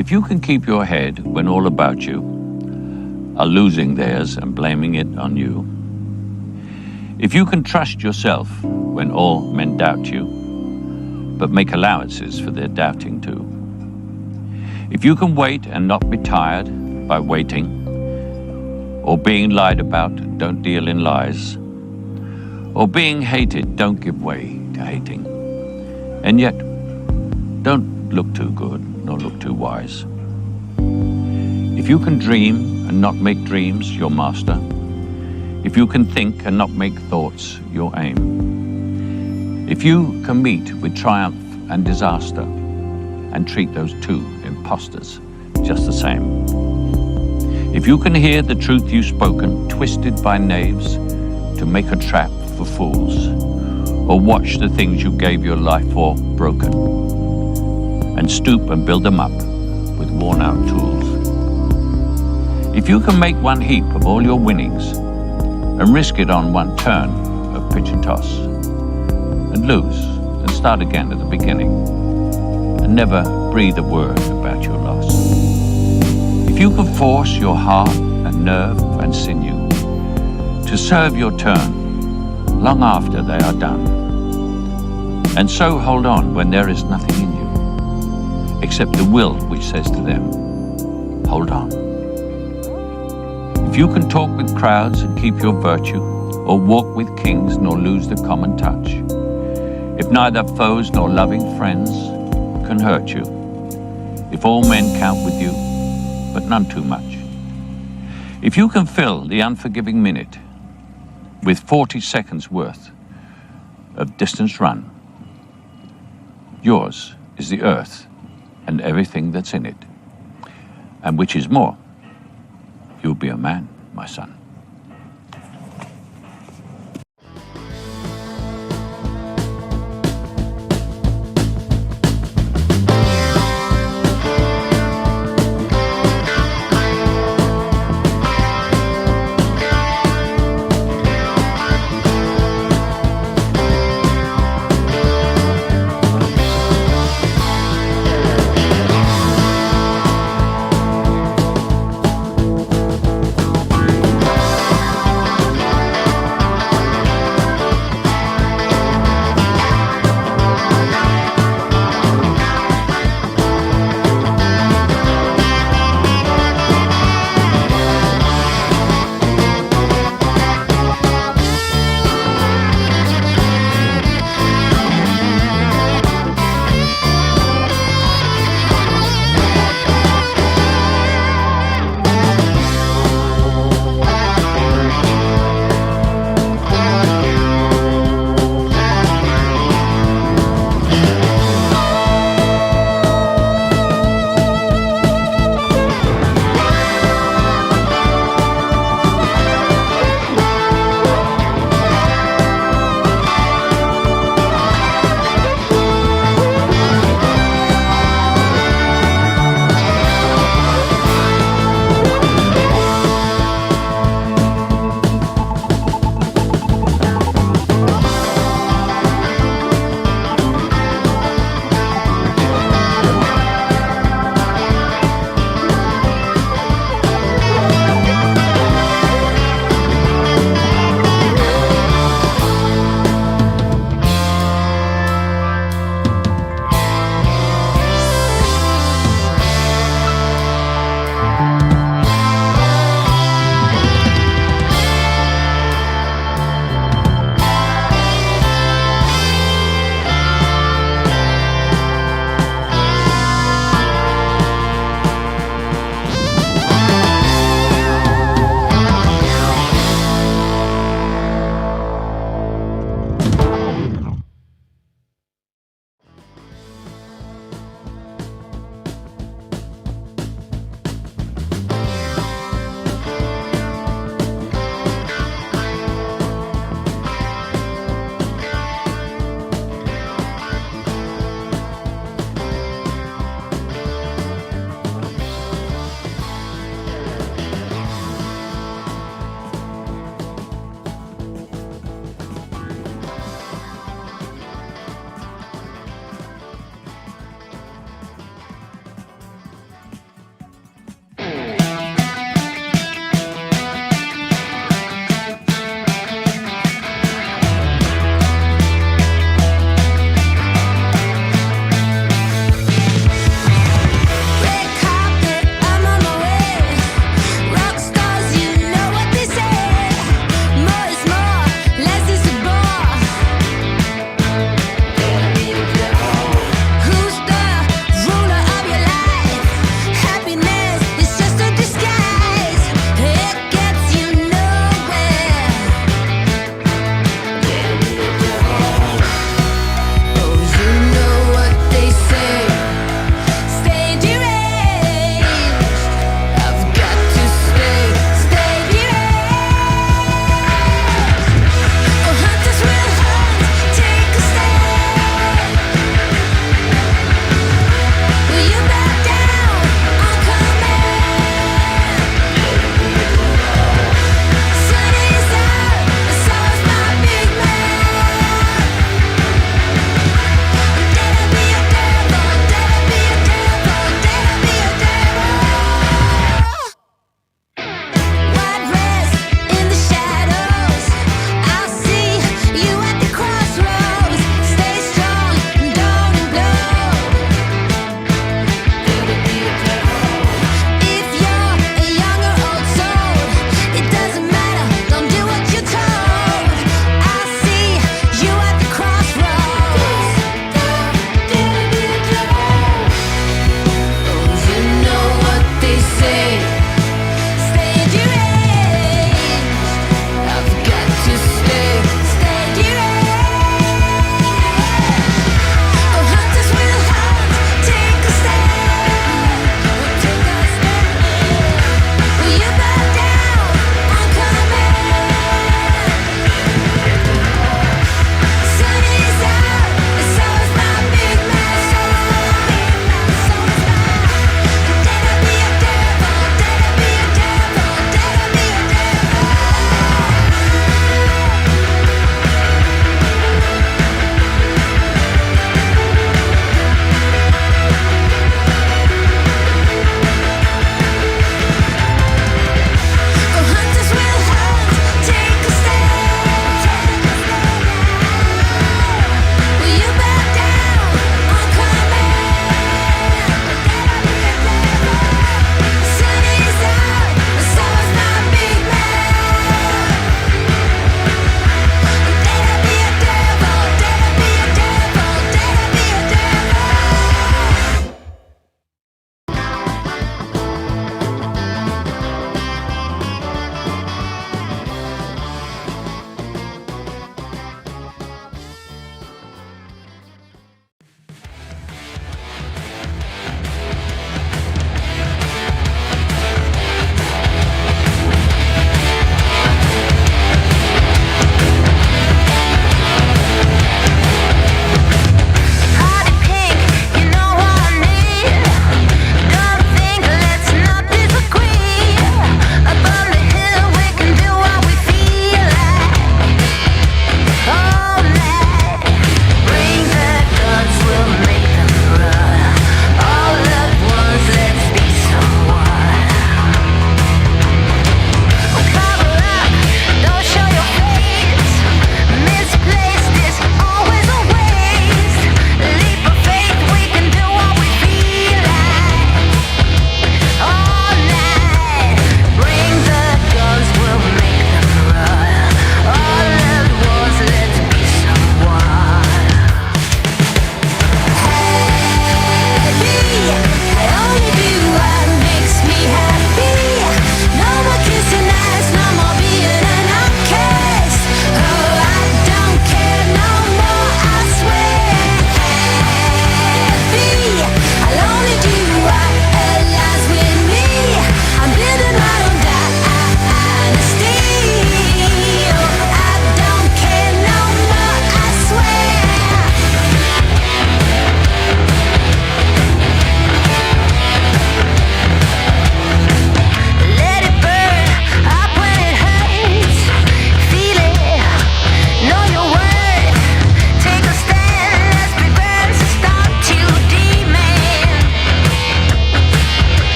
If you can keep your head when all about you are losing theirs and blaming it on you, if you can trust yourself when all men doubt you, but make allowances for their doubting too, if you can wait and not be tired by waiting, or being lied about, don't deal in lies, or being hated, don't give way to hating, and yet don't look too good nor look too wise. If you can dream and not make dreams your master, if you can think and not make thoughts your aim, if you can meet with triumph and disaster and treat those two impostors just the same, if you can hear the truth you've spoken twisted by knaves to make a trap for fools, or watch the things you gave your life for broken, and stoop and build them up with worn-out tools. If you can make one heap of all your winnings and risk it on one turn of pitch and toss, and lose and start again at the beginning, and never breathe a word about your loss. If you can force your heart and nerve and sinew to serve your turn long after they are done, and so hold on when there is nothing in you except the will which says to them, hold on. If you can talk with crowds and keep your virtue, or walk with kings nor lose the common touch, if neither foes nor loving friends can hurt you, if all men count with you, but none too much, if you can fill the unforgiving minute with 40 seconds worth of distance run, yours is the earth and everything that's in it, and which is more, you'll be a man, my son.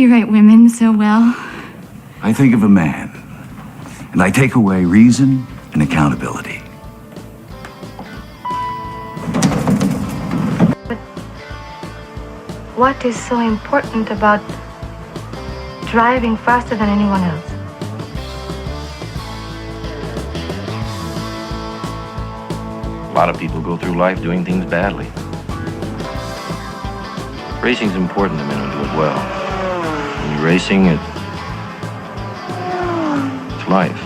you write women so well? I think of a man, and I take away reason and accountability. But what is so important about driving faster than anyone else? A lot of people go through life doing things badly. Racing's important to men who do it well. When you're racing, it's life.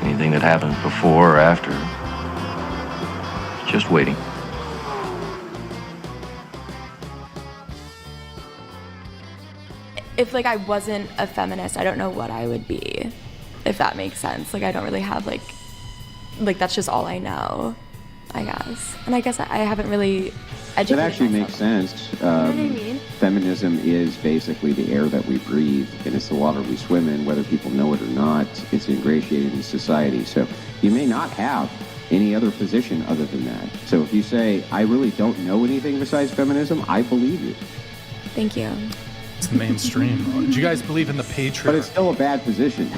Anything that happens before or after, it's just waiting. If like I wasn't a feminist, I don't know what I would be, if that makes sense. Like I don't really have like that's just all I know, I guess. And I guess I haven't really educated That actually myself. makes sense. You know what I mean? Feminism is basically the air that we breathe, and it's the water we swim in, whether people know it or not. It's ingratiated in society. So you may not have any other position other than that. So if you say, I really don't know anything besides feminism, I believe you. Thank you. It's mainstream. Do you guys believe in the patriarchy? But it's still a bad position.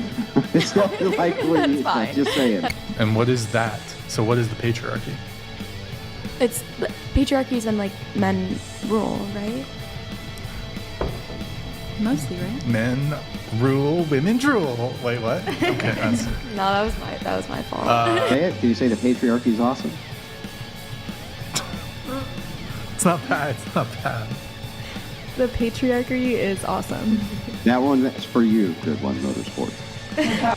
It's still like what you fine. just saying. And what is that? So what is the patriarchy? It's patriarchy's when like men rule, right? Mostly, right? Men rule, women drool. Wait, what? Okay, that's No, that was my fault. Say it. Can you say the patriarchy is awesome? it's not bad. It's not bad. The patriarchy is awesome. That one, that's for you, Good One Motorsports.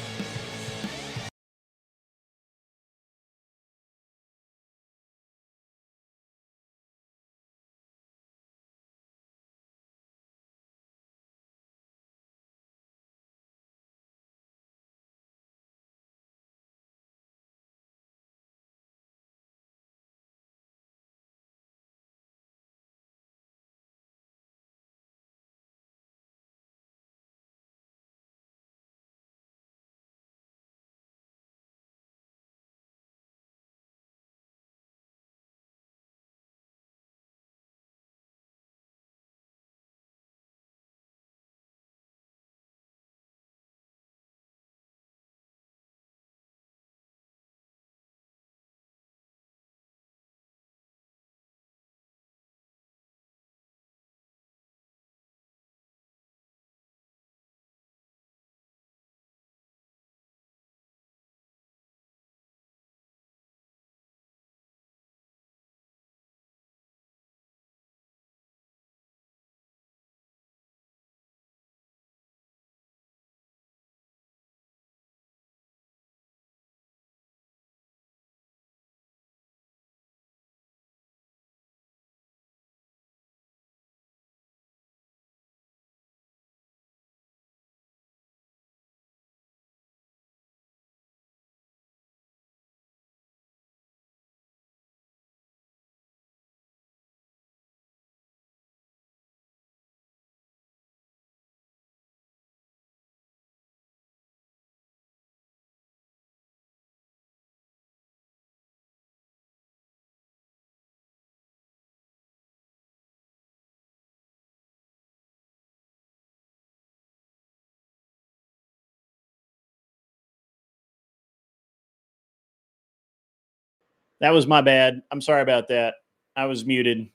That was my bad. I'm sorry about that. I was muted.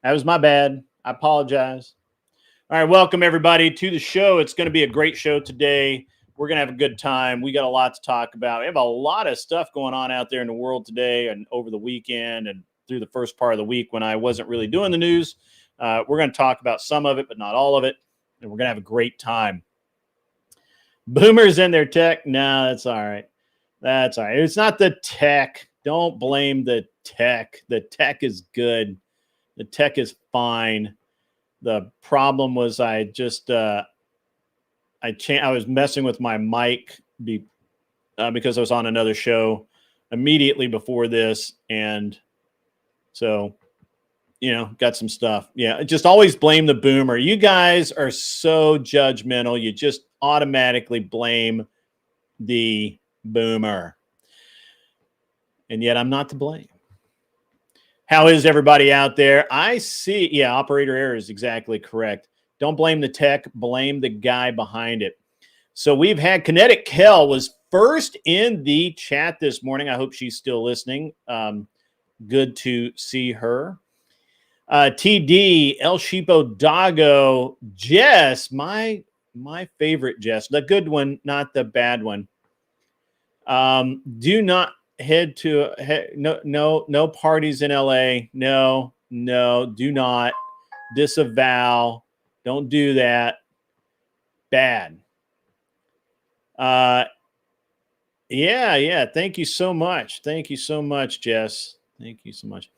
That was my bad. I apologize. All right, welcome everybody to the show. It's going to be a great show today. We're going to have a good time. We got a lot to talk about. We have a lot of stuff going on out there in the world today and over the weekend and through the first part of the week when I wasn't really doing the news. We're going to talk about some of it, but not all of it. And we're going to have a great time. Boomers and their tech. No, that's all right. That's all right. It's not the tech. Don't blame the tech. The tech is good. The tech is fine. The problem was I was messing with my mic because I was on another show immediately before this, and so got some stuff. Yeah, just always blame the boomer. You guys are so judgmental. You just automatically blame the boomer. And yet I'm not to blame. How is everybody out there? I see. Yeah, operator error is exactly correct. Don't blame the tech, blame the guy behind it. So we've had Kinetic Kel was first in the chat this morning. I hope she's still listening. Good to see her. TD, El Sheepo Dago, Jess, my favorite Jess, the good one, not the bad one. Do not head to no parties in LA. No, do not. Disavow. Don't do that. Bad. Yeah. Thank you so much. Thank you so much, Jess. Thank you so much.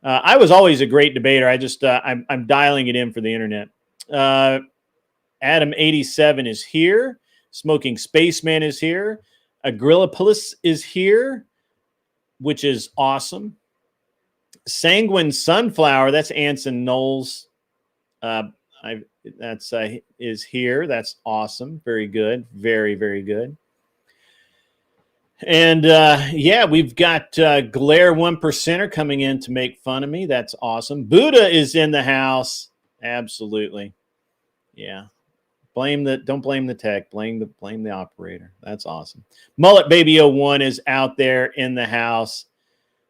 I was always a great debater. I just I'm dialing it in for the internet. Adam 87 is here. Smoking Spaceman is here. Agrillapolis is here, which is awesome. Sanguine Sunflower, that's Anson Knowles. Is here. That's awesome. Very good. Very, very good. And yeah, we've got Glare 1%er coming in to make fun of me. That's awesome. Buddha is in the house. Absolutely. Yeah. Don't blame the tech. Blame the operator. That's awesome. Mullet Baby 01 is out there in the house.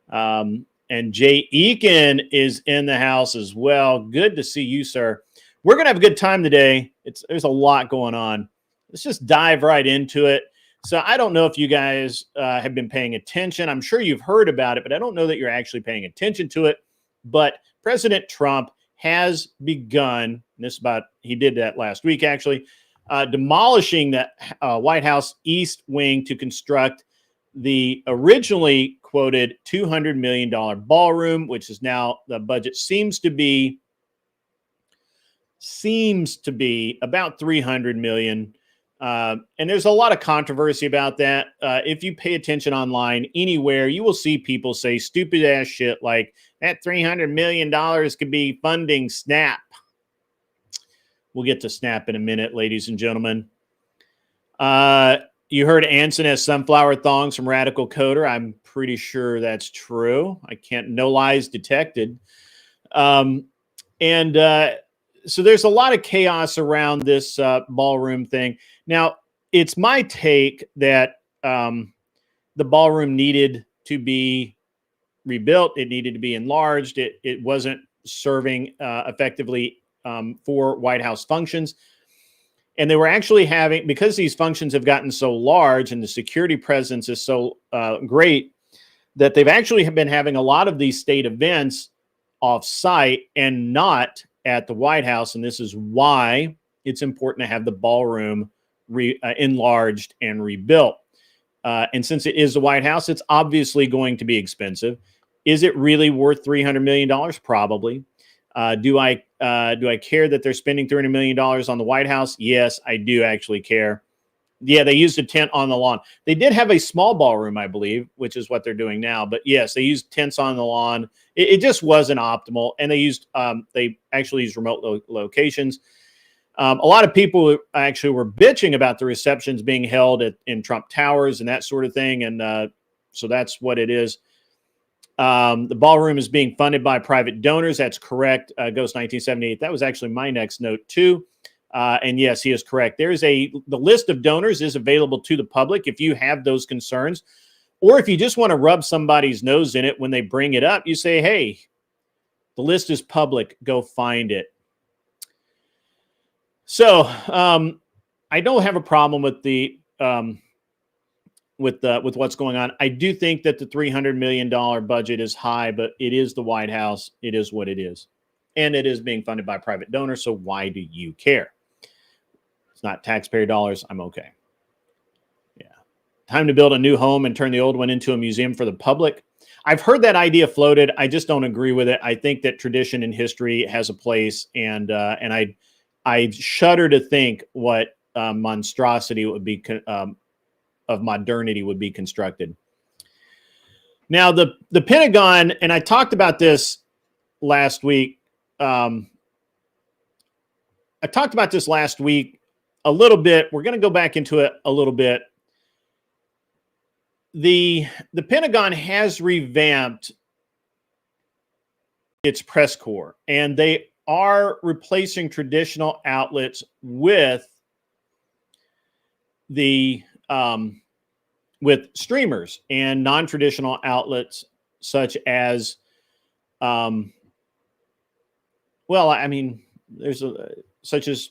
And Jay Eakin is in the house as well. Good to see you, sir. We're going to have a good time today. There's a lot going on. Let's just dive right into it. So I don't know if you guys have been paying attention. I'm sure you've heard about it, but I don't know that you're actually paying attention to it. But President Trump has begun, he did that last week actually, demolishing the White House East Wing to construct the originally quoted $200 million ballroom, which is now the budget seems to be about $300 million. And there's a lot of controversy about that. If you pay attention online anywhere, you will see people say stupid ass shit like that $300 million could be funding SNAP. We'll get to SNAP in a minute, ladies and gentlemen. You heard Anson has sunflower thongs from Radical Coder. I'm pretty sure that's true. No lies detected. So there's a lot of chaos around this ballroom thing. Now, it's my take that the ballroom needed to be rebuilt. It needed to be enlarged. It wasn't serving effectively for White House functions. And they were actually because these functions have gotten so large and the security presence is so great, that they've actually been having a lot of these state events off-site and not at the White House. And this is why it's important to have the ballroom enlarged and rebuilt. And since it is the White House, it's obviously going to be expensive. Is it really worth $300 million? Probably. Do I care that they're spending $300 million on the White House? Yes, I do actually care. Yeah, they used a tent on the lawn. They did have a small ballroom, I believe, which is what they're doing now. But yes, they used tents on the lawn. It just wasn't optimal. And they actually used remote locations. A lot of people actually were bitching about the receptions being held in Trump Towers and that sort of thing. And so that's what it is. The ballroom is being funded by private donors. That's correct. Ghost 1978. That was actually my next note too. And yes, he is correct. The list of donors is available to the public if you have those concerns, or if you just want to rub somebody's nose in it when they bring it up, you say, hey, the list is public. Go find it. So I don't have a problem with with what's going on. I do think that the $300 million budget is high, but it is the White House. It is what it is. And it is being funded by private donors. So why do you care? It's not taxpayer dollars. I'm okay. Yeah. Time to build a new home and turn the old one into a museum for the public. I've heard that idea floated. I just don't agree with it. I think that tradition and history has a place. And I shudder to think what monstrosity would be of modernity would be constructed. Now, the Pentagon, and I talked about this last week. I talked about this last week a little bit. We're going to go back into it a little bit. The Pentagon has revamped its press corps, and they are replacing traditional outlets with the with streamers and non-traditional outlets such as well, I mean, there's such as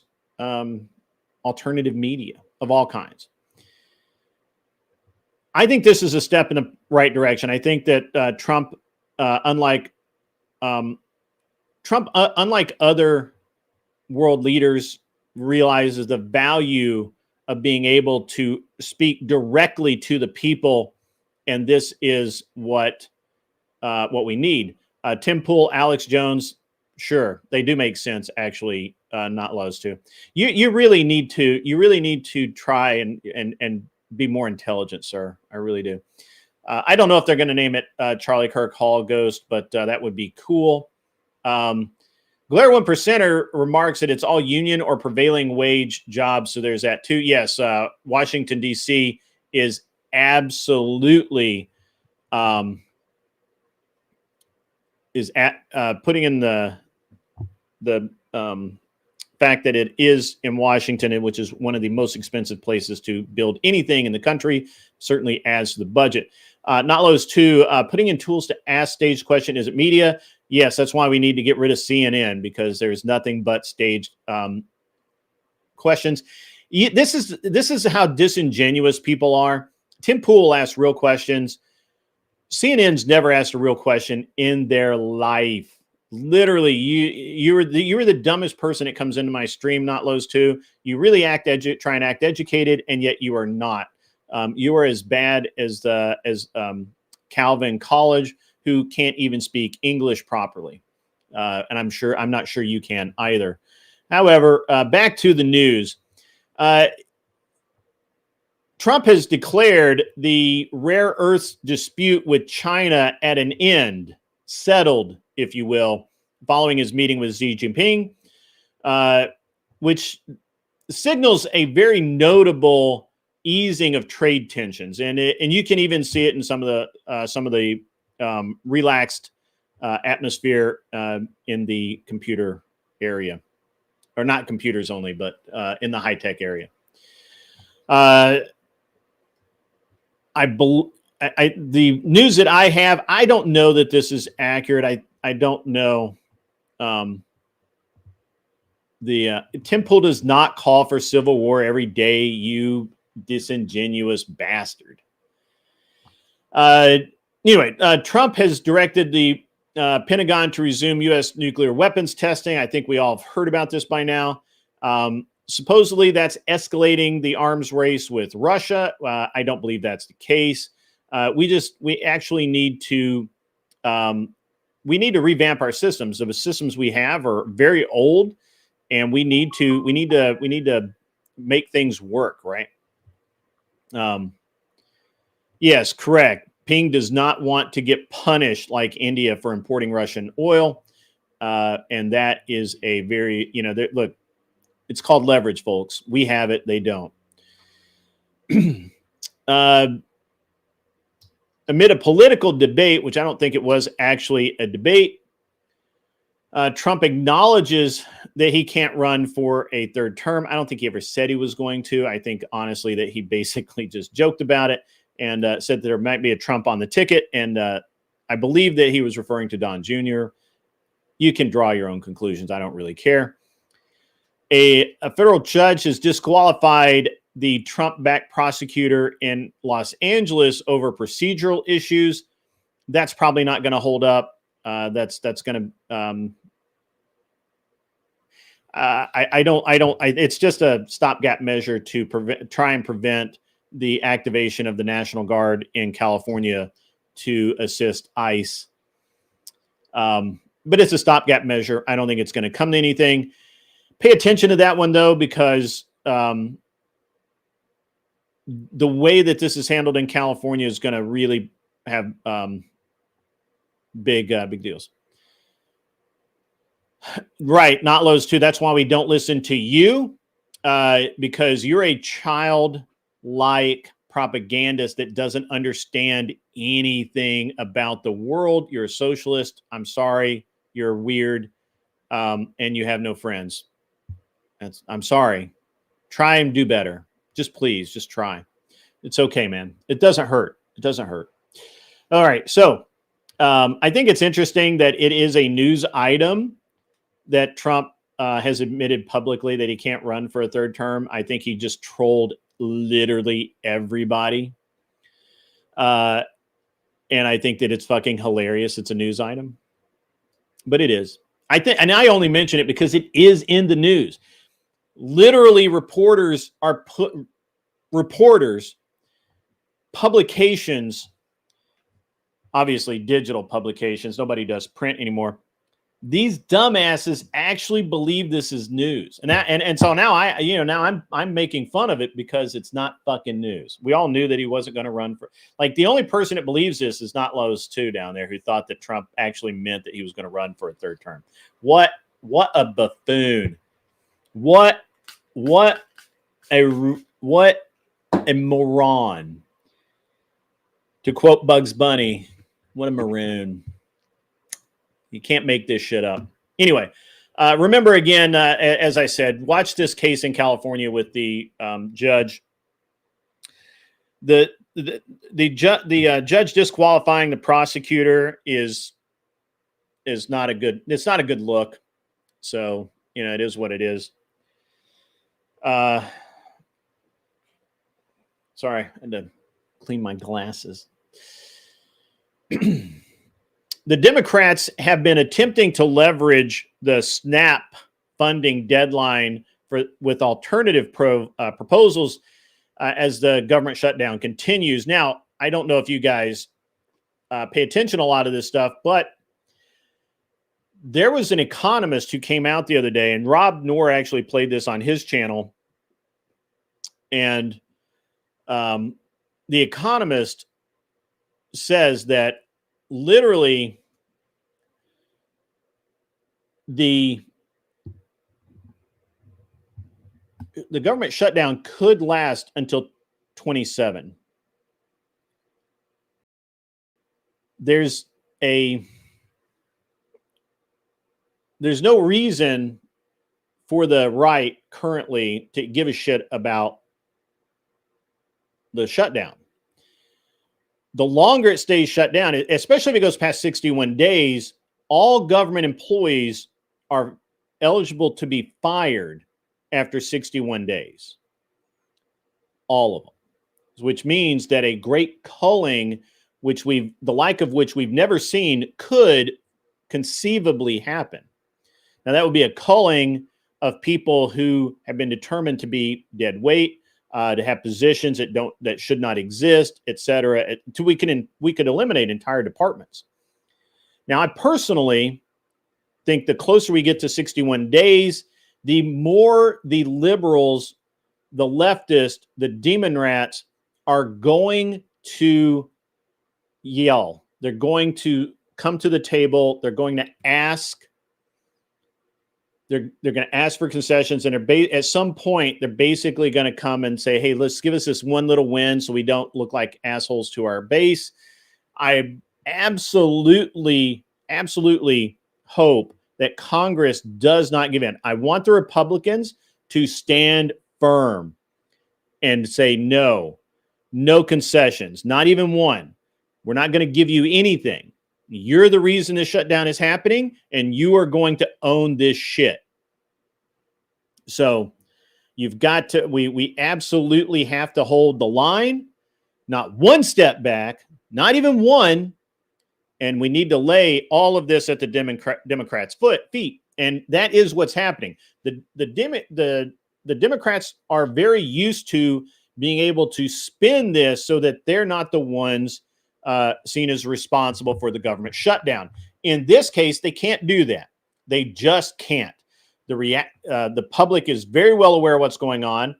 alternative media of all kinds. I think this is a step in the right direction. I think that Trump, unlike other world leaders, realizes the value of being able to speak directly to the people, and this is what we need. Tim Pool, Alex Jones, sure, they do make sense. Actually, not Lowe's too. You really need to try and be more intelligent, sir. I really do. I don't know if they're going to name it Charlie Kirk Hall Ghost, but that would be cool. Blair 1%er remarks that it's all union or prevailing wage jobs. So there's that too. Yes, Washington, D.C. is absolutely putting in the fact that it is in Washington, which is one of the most expensive places to build anything in the country, certainly adds to the budget. Not Lowe's too, putting in tools to ask staged question. Is it media? Yes, that's why we need to get rid of CNN, because there's nothing but staged questions. This is how disingenuous people are. Tim Pool asks real questions. CNN's never asked a real question in their life. Literally, you were the dumbest person that comes into my stream. Not Lowe's too. You really try and act educated, and yet you are not. You are as bad as Calvin College, who can't even speak English properly. And I'm not sure you can either. However, back to the news. Trump has declared the rare earths dispute with China at an end, settled, if you will, following his meeting with Xi Jinping, which signals a very notable easing of trade tensions, and you can even see it in some of the relaxed atmosphere in the computer area, or not computers only, but in the high tech area. The news that I have, I don't know that this is accurate. I don't know. Tim Pool does not call for civil war every day, you disingenuous bastard. Anyway, Trump has directed the Pentagon to resume U.S. nuclear weapons testing. I think we all have heard about this by now. Supposedly, that's escalating the arms race with Russia. I don't believe that's the case. We actually need to revamp our systems. The systems we have are very old, and we need to make things work, right? Yes, correct. Ping does not want to get punished like India for importing Russian oil. And that is a very, look, it's called leverage, folks. We have it. They don't. Amid a political debate, which I don't think it was actually a debate, Trump acknowledges that he can't run for a third term. I don't think he ever said he was going to. I think, honestly, that he basically just joked about it and said that there might be a Trump on the ticket. And I believe that he was referring to Don Jr. You can draw your own conclusions. I don't really care. A federal judge has disqualified the Trump-backed prosecutor in Los Angeles over procedural issues. That's probably not going to hold up. That's going to. It's just a stopgap measure to try and prevent the activation of the National Guard in California to assist ICE. But it's a stopgap measure. I don't think it's going to come to anything. Pay attention to that one, though, because the way that this is handled in California is going to really have big deals. Right, not Lowe's too. That's why we don't listen to you, because you're a childlike propagandist that doesn't understand anything about the world. You're a socialist. I'm sorry. You're weird. and you have no friends. I'm sorry. Try and do better. Just please, just try. It's okay, man. It doesn't hurt. It doesn't hurt. All right. So I think it's interesting that it is a news item that Trump has admitted publicly that he can't run for a third term. I think he just trolled literally everybody. And I think that it's fucking hilarious. It's a news item, but it is. I think, and I only mention it because it is in the news. Literally, publications, obviously digital publications. Nobody does print anymore. These dumbasses actually believe this is news, and so now I'm making fun of it because it's not fucking news. We all knew that he wasn't going to run for. Like, the only person that believes this is not Lowe's 2 down there, who thought that Trump actually meant that he was going to run for a third term. What a buffoon! What a moron! To quote Bugs Bunny, what a maroon. You can't make this shit up. Anyway, remember again, as I said, watch this case in California with the judge. The judge disqualifying the prosecutor is not a good. It's not a good look. So it is what it is. Sorry, I had to clean my glasses. The Democrats have been attempting to leverage the SNAP funding deadline with alternative proposals as the government shutdown continues. Now, I don't know if you guys pay attention to a lot of this stuff, but there was an economist who came out the other day, and Rob Noor actually played this on his channel. And the economist says that literally the government shutdown could last until 27. There's no reason for the right currently to give a shit about the shutdown. The longer it stays shut down, especially if it goes past 61 days, all government employees are eligible to be fired after 61 days. All of them. Which means that a great culling, the like of which we've never seen, could conceivably happen. Now, that would be a culling of people who have been determined to be dead weight, to have positions that should not exist, etc. We could eliminate entire departments. Now, I personally think the closer we get to 61 days, the more the liberals, the leftists, the demon rats are going to yell. They're going to come to the table. They're going to ask. They're going to ask for concessions, and at some point, they're basically going to come and say, hey, let's give us this one little win so we don't look like assholes to our base. I absolutely hope that Congress does not give in. I want the Republicans to stand firm and say no concessions, not even one. We're not going to give you anything. You're the reason this shutdown is happening, and you are going to own this shit. So you've got to, we absolutely have to hold the line, not one step back, not even one. And we need to lay all of this at the Democrats' feet. And that is what's happening. The Democrats are very used to being able to spin this so that they're not the ones seen as responsible for the government shutdown. In this case, they can't do that. They just can't. The public is very well aware of what's going on.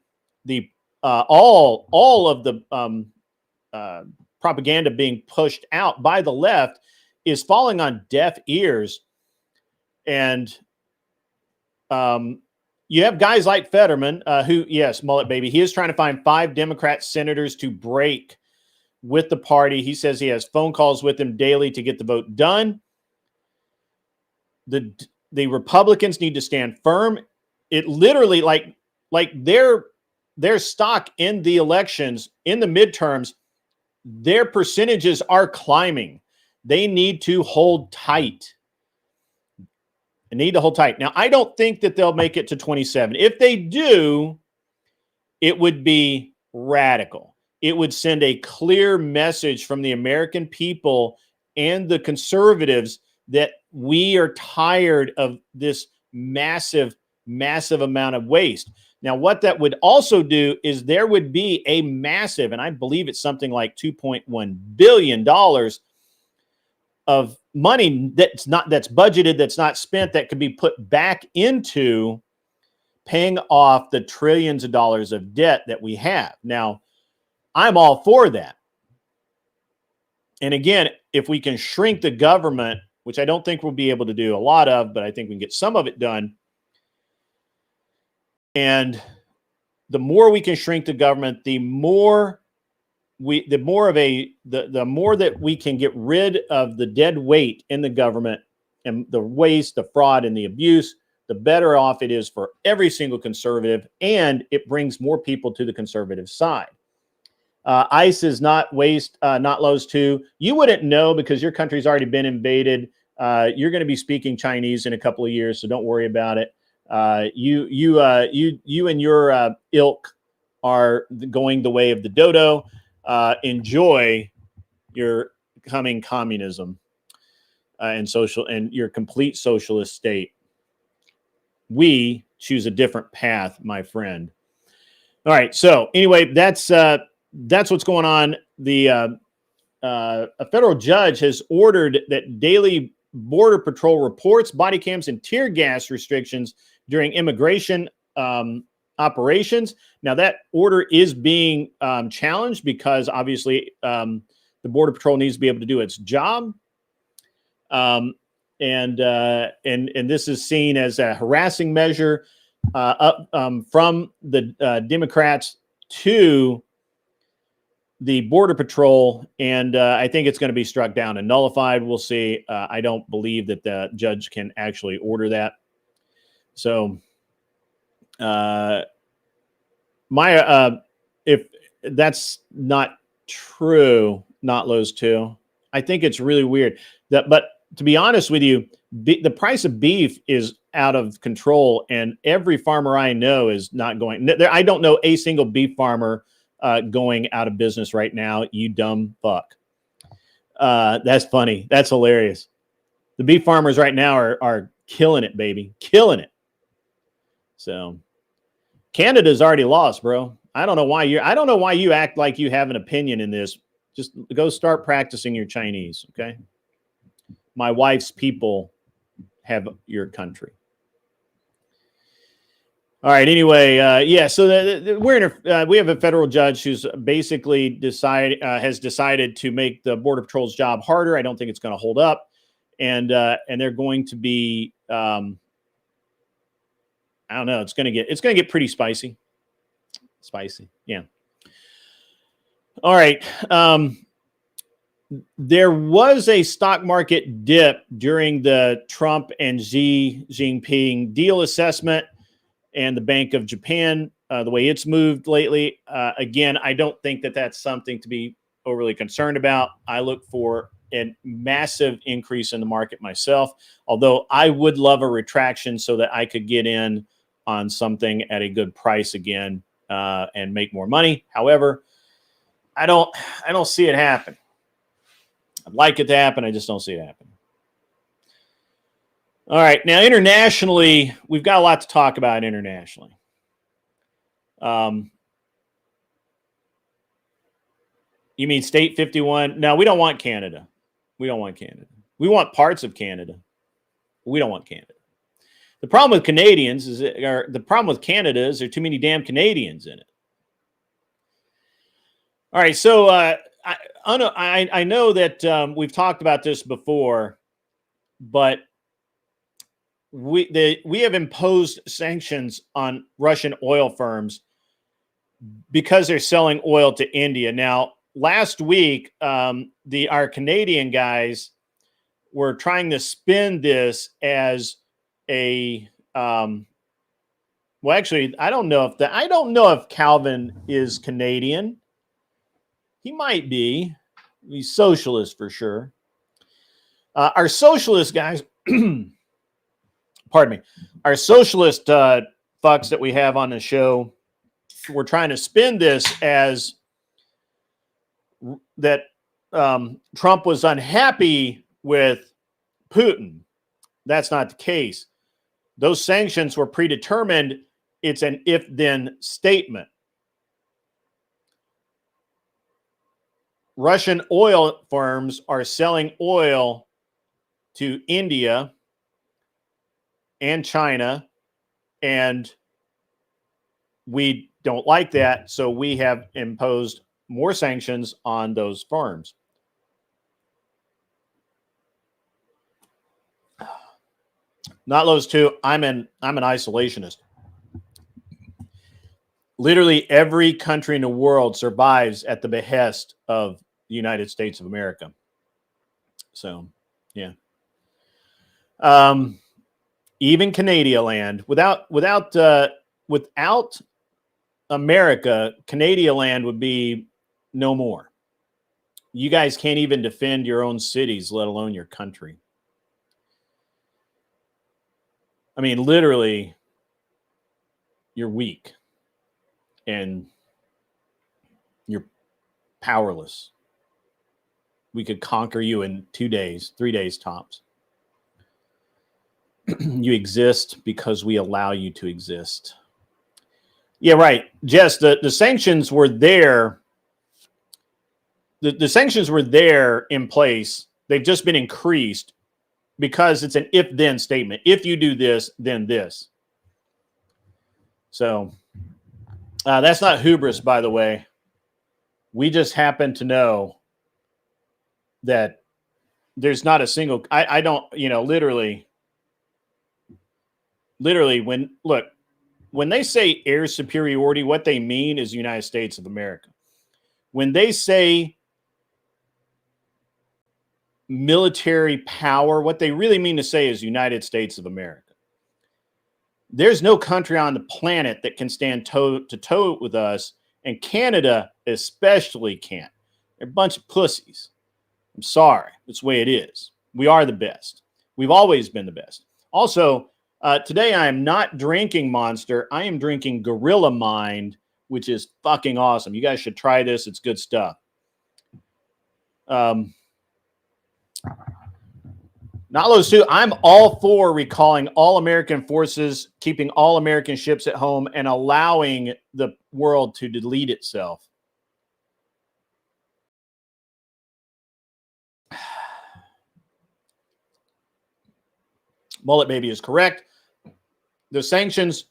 All of the propaganda being pushed out by the left is falling on deaf ears. And you have guys like Fetterman, who, yes, Mullet Baby, he is trying to find 5 Democrat senators to break with the party. He says he has phone calls with them daily to get the vote done. The the Republicans need to stand firm. It literally, like their stock in the elections, in the midterms, their percentages are climbing. They need to hold tight. They need to hold tight. Now, I don't think that they'll make it to 27. If they do, it would be radical. It would send a clear message from the American people and the conservatives that we are tired of this massive, massive amount of waste. Now, what that would also do is there would be a massive, and I believe it's something like $2.1 billion of money that's budgeted, that's not spent, that could be put back into paying off the trillions of dollars of debt that we have. Now, I'm all for that. And again, if we can shrink the government, which I don't think we'll be able to do a lot of, but I think we can get some of it done. And the more we can shrink the government, the more that we can get rid of the dead weight in the government and the waste, the fraud, and the abuse, the better off it is for every single conservative, and it brings more people to the conservative side. ICE is not waste, not lows too. You wouldn't know because your country's already been invaded. You're going to be speaking Chinese in a couple of years, so don't worry about it. You and your ilk are going the way of the dodo. Enjoy your coming communism and your complete socialist state. We choose a different path, my friend. All right. So anyway, that's what's going on. A federal judge has ordered that daily Border Patrol reports, body cams, and tear gas restrictions during immigration operations. Now, that order is being challenged because obviously the Border Patrol needs to be able to do its job. And this is seen as a harassing measure from the Democrats to the Border Patrol, and I think it's going to be struck down and nullified. We'll see. I don't believe that the judge can actually order that. So, if that's not true, not Lowe's too, I think it's really weird. But to be honest with you, the price of beef is out of control, and every farmer I know is not going. I don't know a single beef farmer going out of business right now. You dumb fuck. That's funny. That's hilarious. The beef farmers right now are killing it, baby, killing it. So Canada's already lost, bro. I don't know why you act like you have an opinion in this. Just go start practicing your Chinese, okay? My wife's people have your country. All right. Anyway, yeah. So we have a federal judge who's basically has decided to make the Border Patrol's job harder. I don't think it's going to hold up, and they're going to be. I don't know. It's going to get pretty spicy. Spicy. Yeah. All right. There was a stock market dip during the Trump and Xi Jinping deal assessment and the Bank of Japan, the way it's moved lately. Again, I don't think that that's something to be overly concerned about. I look for a massive increase in the market myself, although I would love a retraction so that I could get in on something at a good price again and make more money. However, I don't see it happen. I'd like it to happen. I just don't see it happen. All right. Now, internationally, we've got a lot to talk about internationally. You mean State 51? No, we don't want Canada. We don't want Canada. We want parts of Canada. We don't want Canada. The problem with Canadians is, or the problem with Canada is there are too many damn Canadians in it. All right. So I know that we've talked about this before, but we have imposed sanctions on Russian oil firms because they're selling oil to India. Now, last week, our Canadian guys were trying to spin this as a well, actually, I don't know if Calvin is Canadian. He might be. He's socialist for sure. Our socialist guys, pardon me, our socialist fucks that we have on the show, we're trying to spin this as that Trump was unhappy with Putin. That's not the case. Those sanctions were predetermined. It's an if-then statement. Russian oil firms are selling oil to India and China, and we don't like that, so we have imposed more sanctions on those firms. Not those two. I'm an isolationist. Literally every country in the world survives at the behest of the United States of America. So, yeah. Even Canadian land, without America, Canadian land would be no more. You guys can't even defend your own cities, let alone your country. I mean, literally, you're weak and you're powerless. We could conquer you in 2 days, 3 days tops. You exist because we allow you to exist. Yeah, right. Jess, the sanctions were there. The sanctions were there in place. They've just been increased because it's an if-then statement. If you do this, then this. So that's not hubris, by the way. We just happen to know that there's not a single, I don't, literally, when they say air superiority, what they mean is United States of America. When they say military power, what they really mean to say is United States of America. There's no country on the planet that can stand toe to toe with us, and Canada especially can't. They're a bunch of pussies. I'm sorry. That's the way it is. We are the best. We've always been the best. Also, today I am not drinking Monster. I am drinking Gorilla Mind, which is fucking awesome. You guys should try this. It's good stuff. Not those two. I'm all for recalling all American forces, keeping all American ships at home, and allowing the world to delete itself. Mullet Baby is correct. The sanctions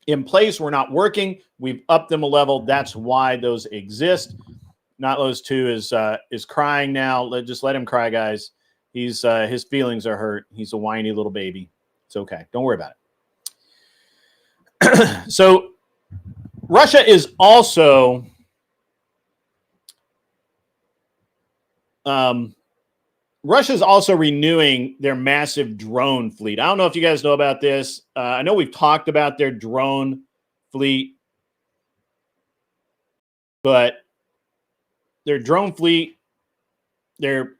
in place were not working. We've upped them a level. That's why those exist. Not those two is crying now. Just let him cry, guys. He's his feelings are hurt. He's a whiny little baby. It's okay. Don't worry about it. So Russia is also Russia's also renewing their massive drone fleet. I don't know if you guys know about this. I know we've talked about their drone fleet, but their drone fleet, they're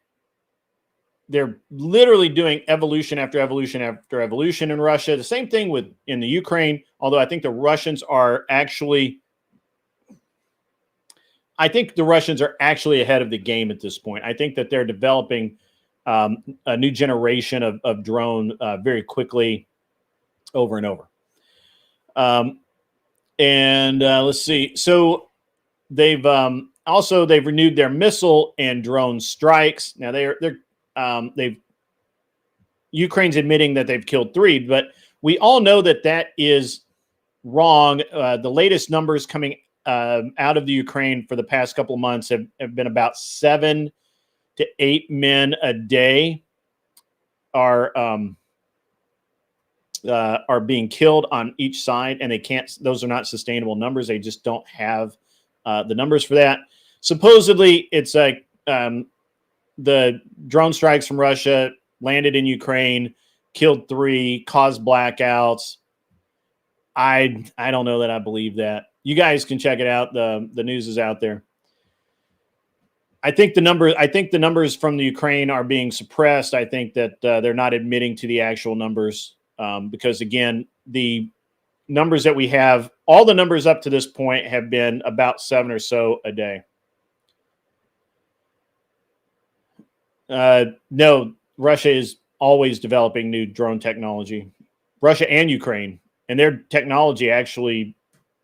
literally doing evolution after evolution after evolution in Russia. The same thing in the Ukraine, although I think the Russians are actually ahead of the game at this point. I think that they're developing a new generation of drone very quickly over and over. Let's see. So they've renewed their missile and drone strikes. Now Ukraine's admitting that they've killed 3, but we all know that is wrong. The latest numbers coming out of the Ukraine for the past couple of months have been about 7 to 8 men a day are being killed on each side, and those are not sustainable numbers. They just don't have the numbers for that. Supposedly, it's like the drone strikes from Russia landed in Ukraine. killed 3, caused blackouts. I don't know that I believe that. You guys can check it out. The news is out there. I think the numbers from the Ukraine are being suppressed. I think that they're not admitting to the actual numbers because, again, the numbers that we have, all the numbers up to this point have been about 7 or so a day. No, Russia is always developing new drone technology. Russia and Ukraine, and their technology actually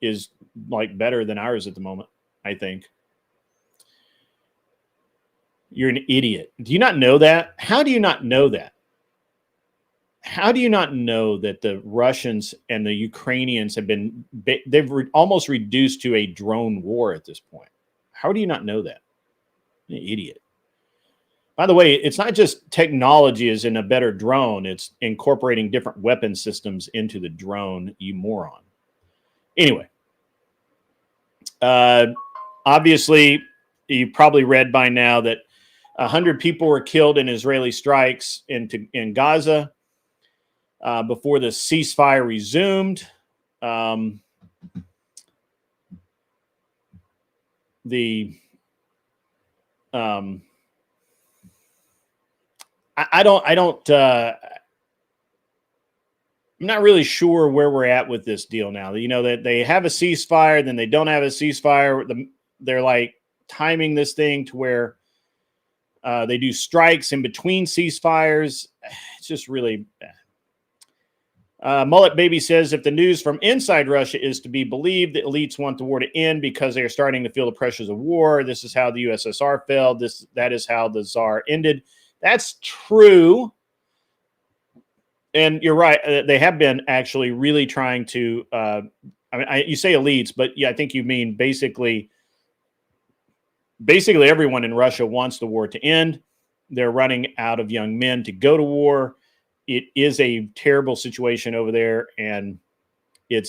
is like better than ours at the moment, I think. You're an idiot. Do you not know that? How do you not know that? How do you not know that the Russians and the Ukrainians have been, almost reduced to a drone war at this point? How do you not know that? You're an idiot. By the way, it's not just technology is in a better drone. It's incorporating different weapon systems into the drone, you moron. Anyway, obviously, you probably read by now that 100 people were killed in Israeli strikes in Gaza before the ceasefire resumed. I'm not really sure where we're at with this deal now. You know, that they have a ceasefire, then they don't have a ceasefire. They're like timing this thing to where they do strikes in between ceasefires. It's just really bad. Mullet Baby says, if the news from inside Russia is to be believed, the elites want the war to end because they are starting to feel the pressures of war. This is how the USSR failed. That is how the Tsar ended. That's true. And you're right. They have been actually really trying to, you say elites, but yeah, I think you mean basically everyone in Russia wants the war to end. They're running out of young men to go to war. It is a terrible situation over there. And I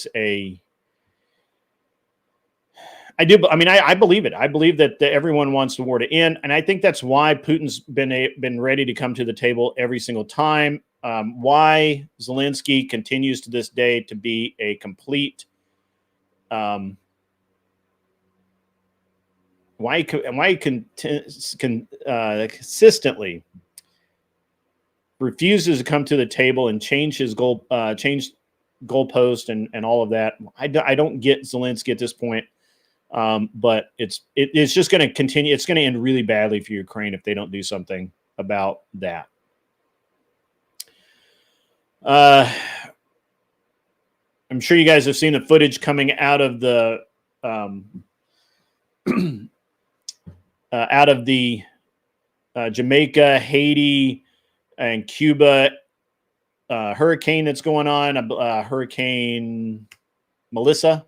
believe it. I believe that everyone wants the war to end. And I think that's why Putin's been ready to come to the table every single time. Why Zelensky continues to this day to be a complete, why he consistently refuses to come to the table and change his goalpost and all of that. I don't get Zelensky at this point, but it's just going to continue. It's going to end really badly for Ukraine if they don't do something about that. I'm sure you guys have seen the footage coming out of the Jamaica, Haiti, and Cuba hurricane that's going on. Hurricane Melissa.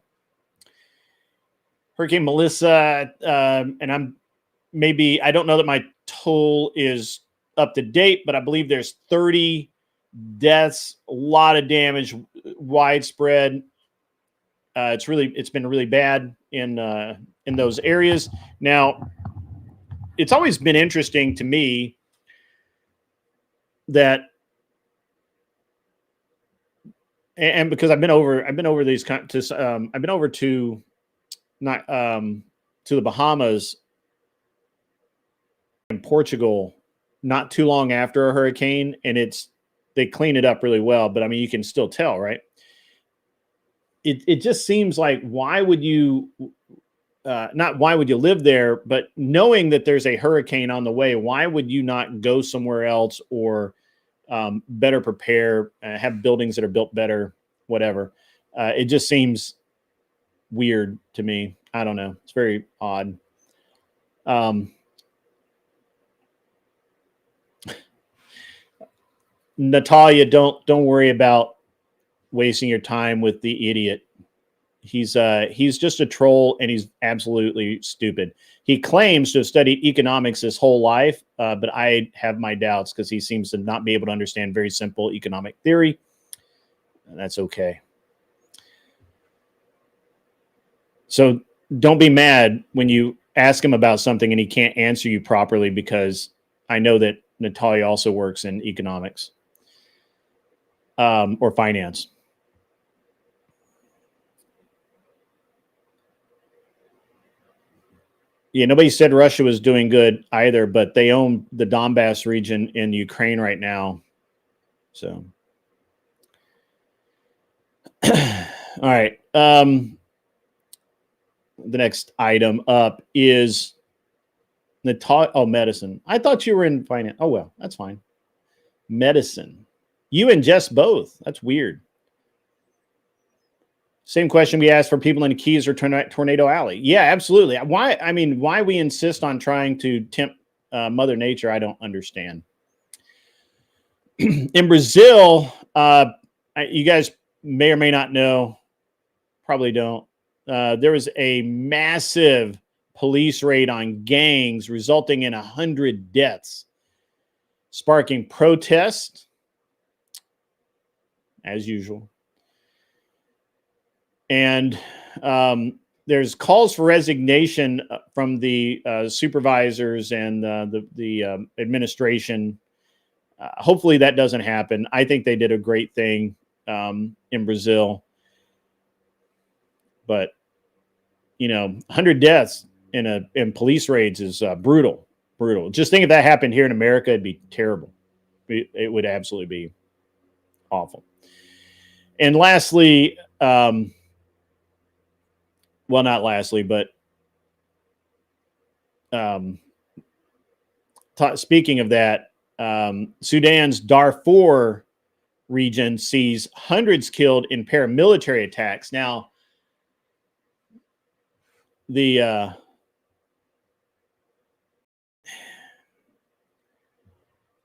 And I don't know that my toll is up to date, but I believe there's 30 deaths, a lot of damage, widespread. It's been really bad in those areas. Now, it's always been interesting to me that, and because I've been over these I've been over to the Bahamas and Portugal not too long after a hurricane, and they clean it up really well, but I mean, you can still tell, right? It just seems like, why would you live there, but knowing that there's a hurricane on the way, why would you not go somewhere else or better prepare, have buildings that are built better, whatever? It just seems weird to me. I don't know. It's very odd. Natalia, don't worry about wasting your time with the idiot. He's just a troll, and he's absolutely stupid. He claims to have studied economics his whole life, but I have my doubts because he seems to not be able to understand very simple economic theory, and that's okay. So don't be mad when you ask him about something and he can't answer you properly, because I know that Natalia also works in economics. or finance. Yeah, nobody said Russia was doing good either, but they own the Donbass region in Ukraine right now. So, all right. The next item up is medicine. I thought you were in finance. Oh, well, that's fine. Medicine. You ingest both. That's weird. Same question we asked for people in the Keys or Tornado Alley. Yeah, absolutely. Why we insist on trying to tempt Mother Nature, I don't understand. In Brazil, you guys may or may not know, probably don't. There was a massive police raid on gangs resulting in 100 deaths, sparking protests, as usual. And there's calls for resignation from the supervisors and the administration. Hopefully that doesn't happen. I think they did a great thing in Brazil. But, 100 deaths in police raids is brutal. Just think if that happened here in America, it'd be terrible. It would absolutely be awful. And lastly, well, not lastly, but speaking of that, Sudan's Darfur region sees hundreds killed in paramilitary attacks. Now,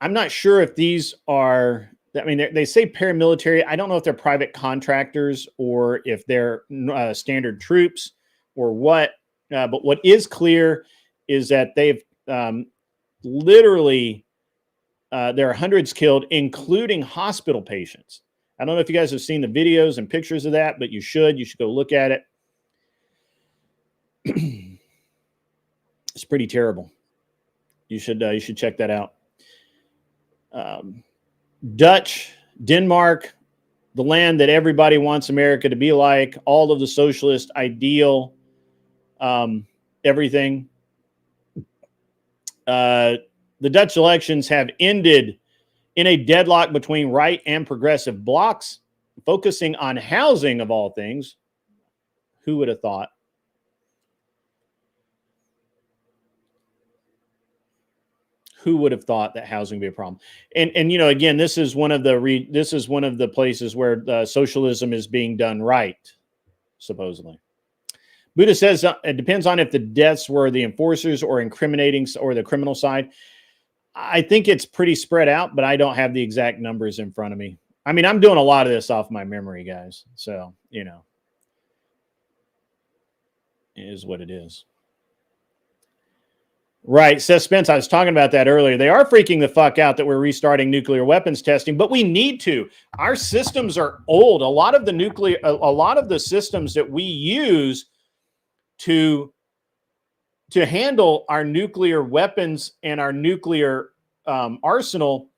I'm not sure if these are, they say paramilitary. I don't know if they're private contractors or if they're standard troops or what. But what is clear is that they've literally, there are hundreds killed, including hospital patients. I don't know if you guys have seen the videos and pictures of that, but you should go look at it. It's pretty terrible. You should check that out. Denmark, the land that everybody wants America to be like, all of the socialist ideal, everything. The Dutch elections have ended in a deadlock between right and progressive blocs, focusing on housing of all things. Who would have thought? Who would have thought that housing would be a problem? And again, this is one of the places where socialism is being done right, supposedly. Buddha says it depends on if the deaths were the enforcers or incriminating or the criminal side. I think it's pretty spread out, but I don't have the exact numbers in front of me. I'm doing a lot of this off my memory, guys. So, it is what it is. Right. Seth Spence, I was talking about that earlier. They are freaking the fuck out that we're restarting nuclear weapons testing, but we need to. Our systems are old. A lot of the systems that we use to handle our nuclear weapons and our nuclear arsenal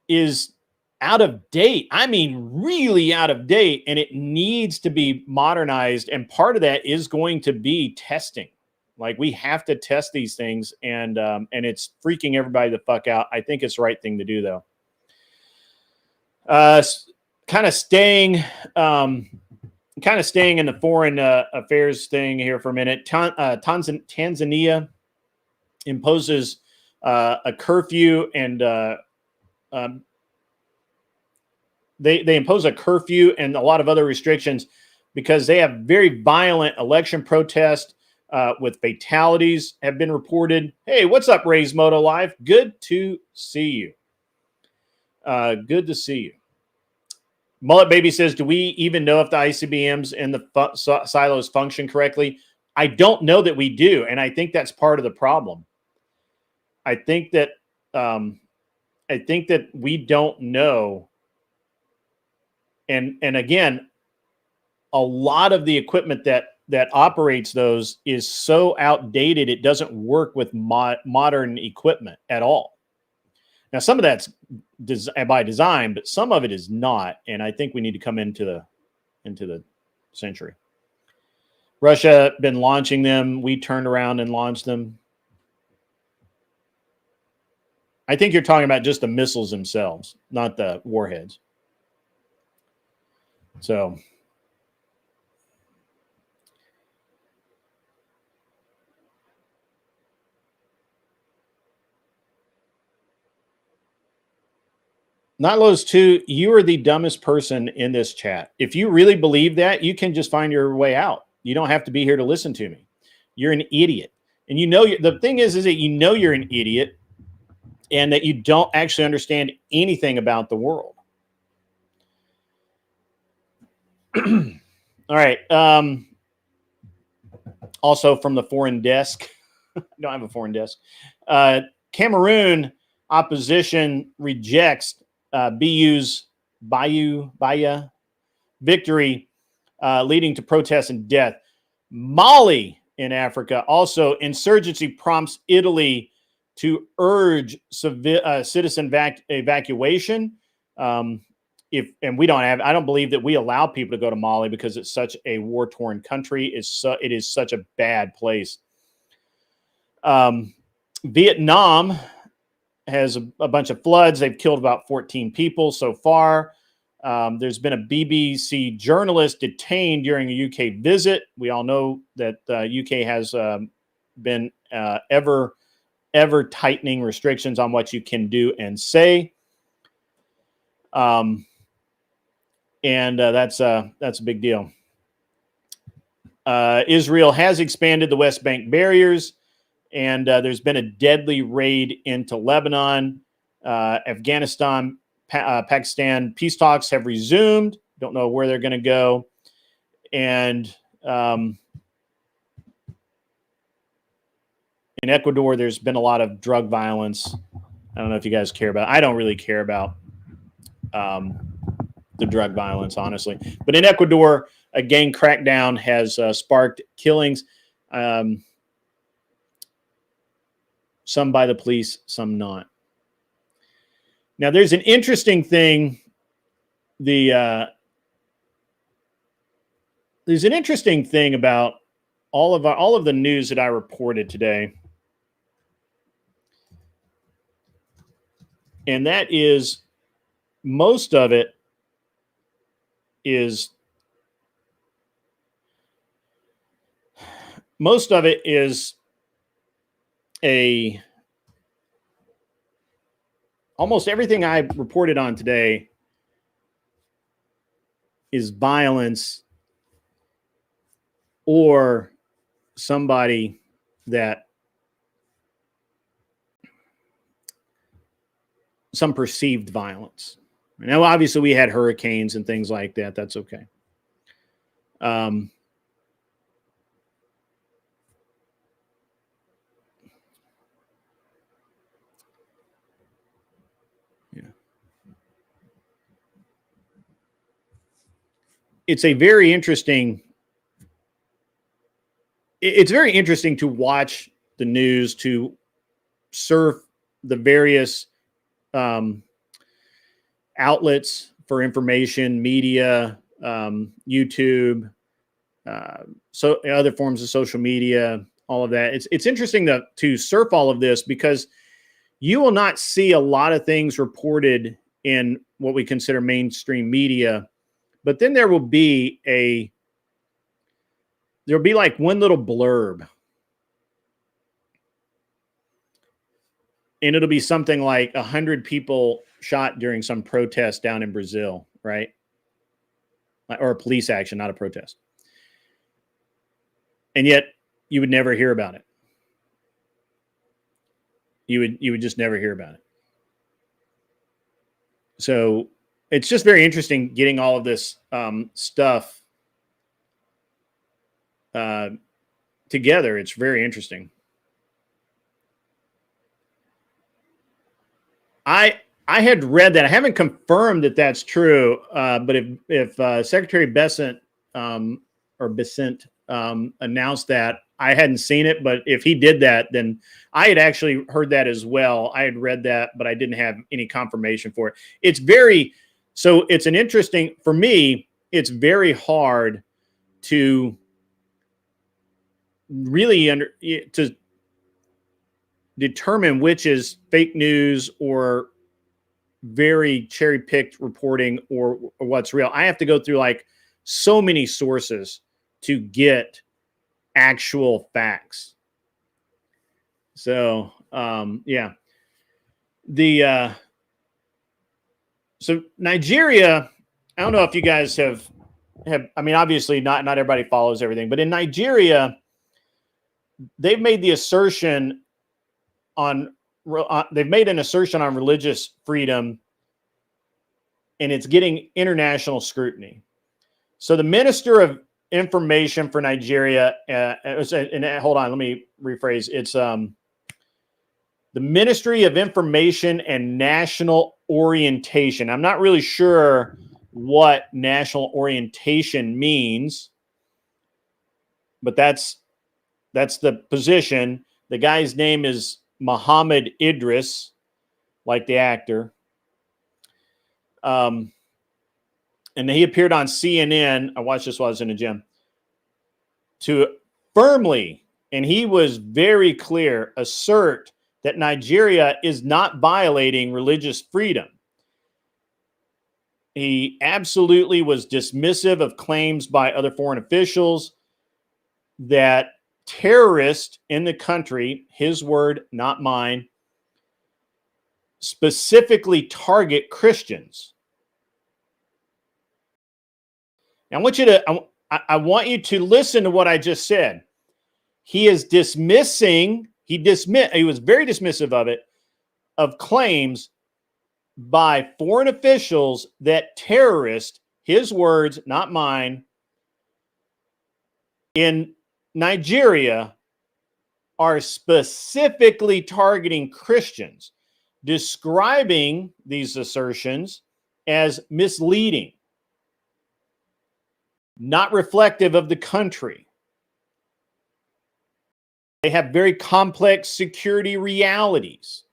is out of date. Really out of date, and it needs to be modernized. And part of that is going to be testing. Like, we have to test these things, and it's freaking everybody the fuck out. I think it's the right thing to do, though. Kind of staying in the foreign affairs thing here for a minute. Tanzania imposes a curfew, and they impose a curfew and a lot of other restrictions because they have very violent election protests. With fatalities have been reported. Hey, what's up, Ray's Moto Live? Good to see you. Good to see you. Mullet Baby says, do we even know if the ICBMs and the silos function correctly? I don't know that we do, and I think that's part of the problem. I think that we don't know. And again, a lot of the equipment that operates those is so outdated, it doesn't work with modern equipment at all. Now, some of that's by design, but some of it is not. And I think we need to come into the century. Russia been launching them. We turned around and launched them. I think you're talking about just the missiles themselves, not the warheads. So Nightlows 2, you are the dumbest person in this chat. If you really believe that, you can just find your way out. You don't have to be here to listen to me. You're an idiot. And you know, the thing is that you know you're an idiot and that you don't actually understand anything about the world. All right. Also from the foreign desk. Don't have a foreign desk. Cameroon opposition rejects Baya victory, leading to protests and death. Mali in Africa, also insurgency prompts Italy to urge citizen evacuation. And we don't have, I don't believe that we allow people to go to Mali because it's such a war-torn country. It is such a bad place. Vietnam has a bunch of floods. They've killed about 14 people so far. There's been a BBC journalist detained during a UK visit. We all know that UK has been ever tightening restrictions on what you can do and say. And that's a big deal. Israel has expanded the West Bank barriers. And there's been a deadly raid into Lebanon. Afghanistan, Pakistan peace talks have resumed. Don't know where they're going to go. And in Ecuador, there's been a lot of drug violence. I don't know if you guys care about it. I don't really care about the drug violence, honestly. But in Ecuador, a gang crackdown has sparked killings. Some by the police, some not. Now, there's an interesting thing. There's an interesting thing about all of the news that I reported today, and that is most of it is almost everything I reported on today is violence or somebody that some perceived violence. Now, obviously, we had hurricanes and things like that. That's okay. It's very interesting to watch the news, to surf the various outlets for information, media, YouTube, so other forms of social media, all of that. It's interesting to surf all of this because you will not see a lot of things reported in what we consider mainstream media. But then there will be like one little blurb. And it'll be something like 100 people shot during some protest down in Brazil, right? Or a police action, not a protest. And yet you would never hear about it. You would just never hear about it. So it's just very interesting getting all of this stuff together. It's very interesting. I had read that. I haven't confirmed that that's true, but if Secretary Besant announced that, I hadn't seen it, but if he did that, then I had actually heard that as well. I had read that, but I didn't have any confirmation for it. It's an interesting, for me, it's very hard to really to determine which is fake news or very cherry-picked reporting or what's real. I have to go through like so many sources to get actual facts. So yeah. So Nigeria, I don't know if you guys have I mean, obviously not everybody follows everything, but in Nigeria, they've made the assertion on they've made an assertion on religious freedom, and it's getting international scrutiny. So the Minister of Information for Nigeria, hold on, let me rephrase. It's the Ministry of Information and National Orientation. I'm not really sure what national orientation means, but that's the position. The guy's name is Muhammad Idris, like the actor. And he appeared on CNN. I watched this while I was in the gym. To firmly, and he was very clear, assert that Nigeria is not violating religious freedom. He absolutely was dismissive of claims by other foreign officials that terrorists in the country, his word, not mine, specifically target Christians. Now, I want you to listen to what I just said. He is dismissing, he was very dismissive of it, of claims by foreign officials that terrorists, his words, not mine, in Nigeria are specifically targeting Christians, describing these assertions as misleading, not reflective of the country. They have very complex security realities.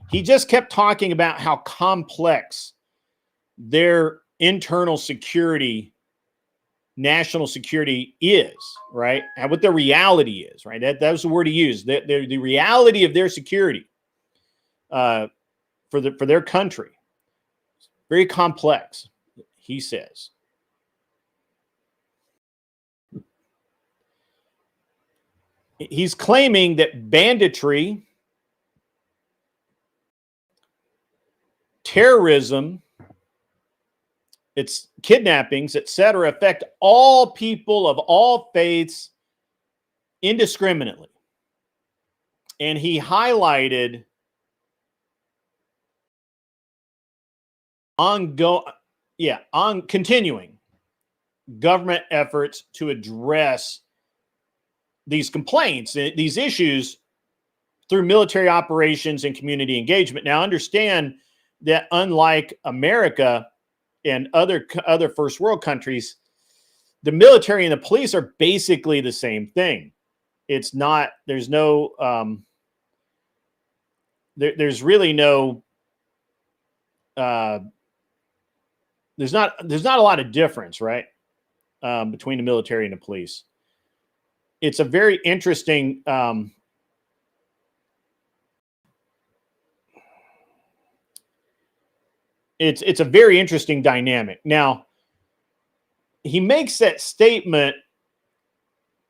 He just kept talking about how complex their internal security, national security is, right? And what the reality is, right? That was the word he used. The reality of their security for their country. Very complex, he says. He's claiming that banditry, terrorism, it's kidnappings, etc., affect all people of all faiths indiscriminately. And he highlighted continuing government efforts to address these complaints, these issues through military operations and community engagement. Now, understand that unlike America and other first world countries, the military and the police are basically the same thing. It's not, there's no, there's really no, there's not a lot of difference, right? Between the military and the police. It's a very interesting, it's a very interesting dynamic. Now, he makes that statement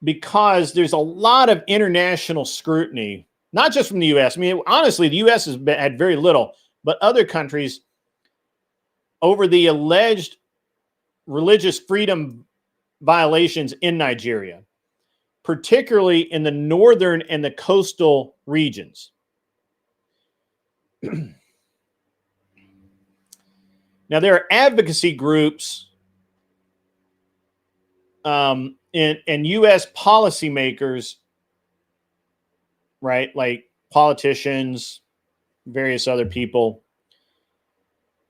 because there's a lot of international scrutiny, not just from the U.S. I mean, honestly, the U.S. has had very little, but other countries over the alleged religious freedom violations in Nigeria, particularly in the northern and the coastal regions. Now, there are advocacy groups and U.S. policymakers, right? Like politicians, various other people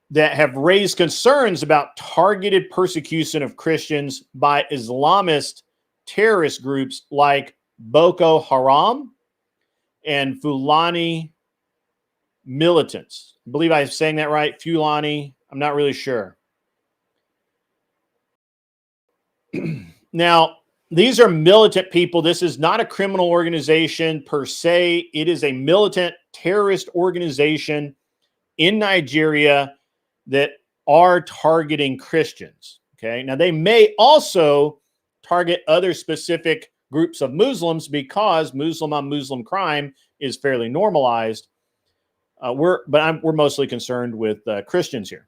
that have raised concerns about targeted persecution of Christians by Islamist terrorist groups like Boko Haram and Fulani militants. I believe I'm saying that right, Fulani. I'm not really sure. Now, these are militant people. This is not a criminal organization per se. It is a militant terrorist organization in Nigeria that are targeting Christians. Okay. Now, they may also target other specific groups of Muslims because Muslim on Muslim crime is fairly normalized. We're mostly concerned with Christians here.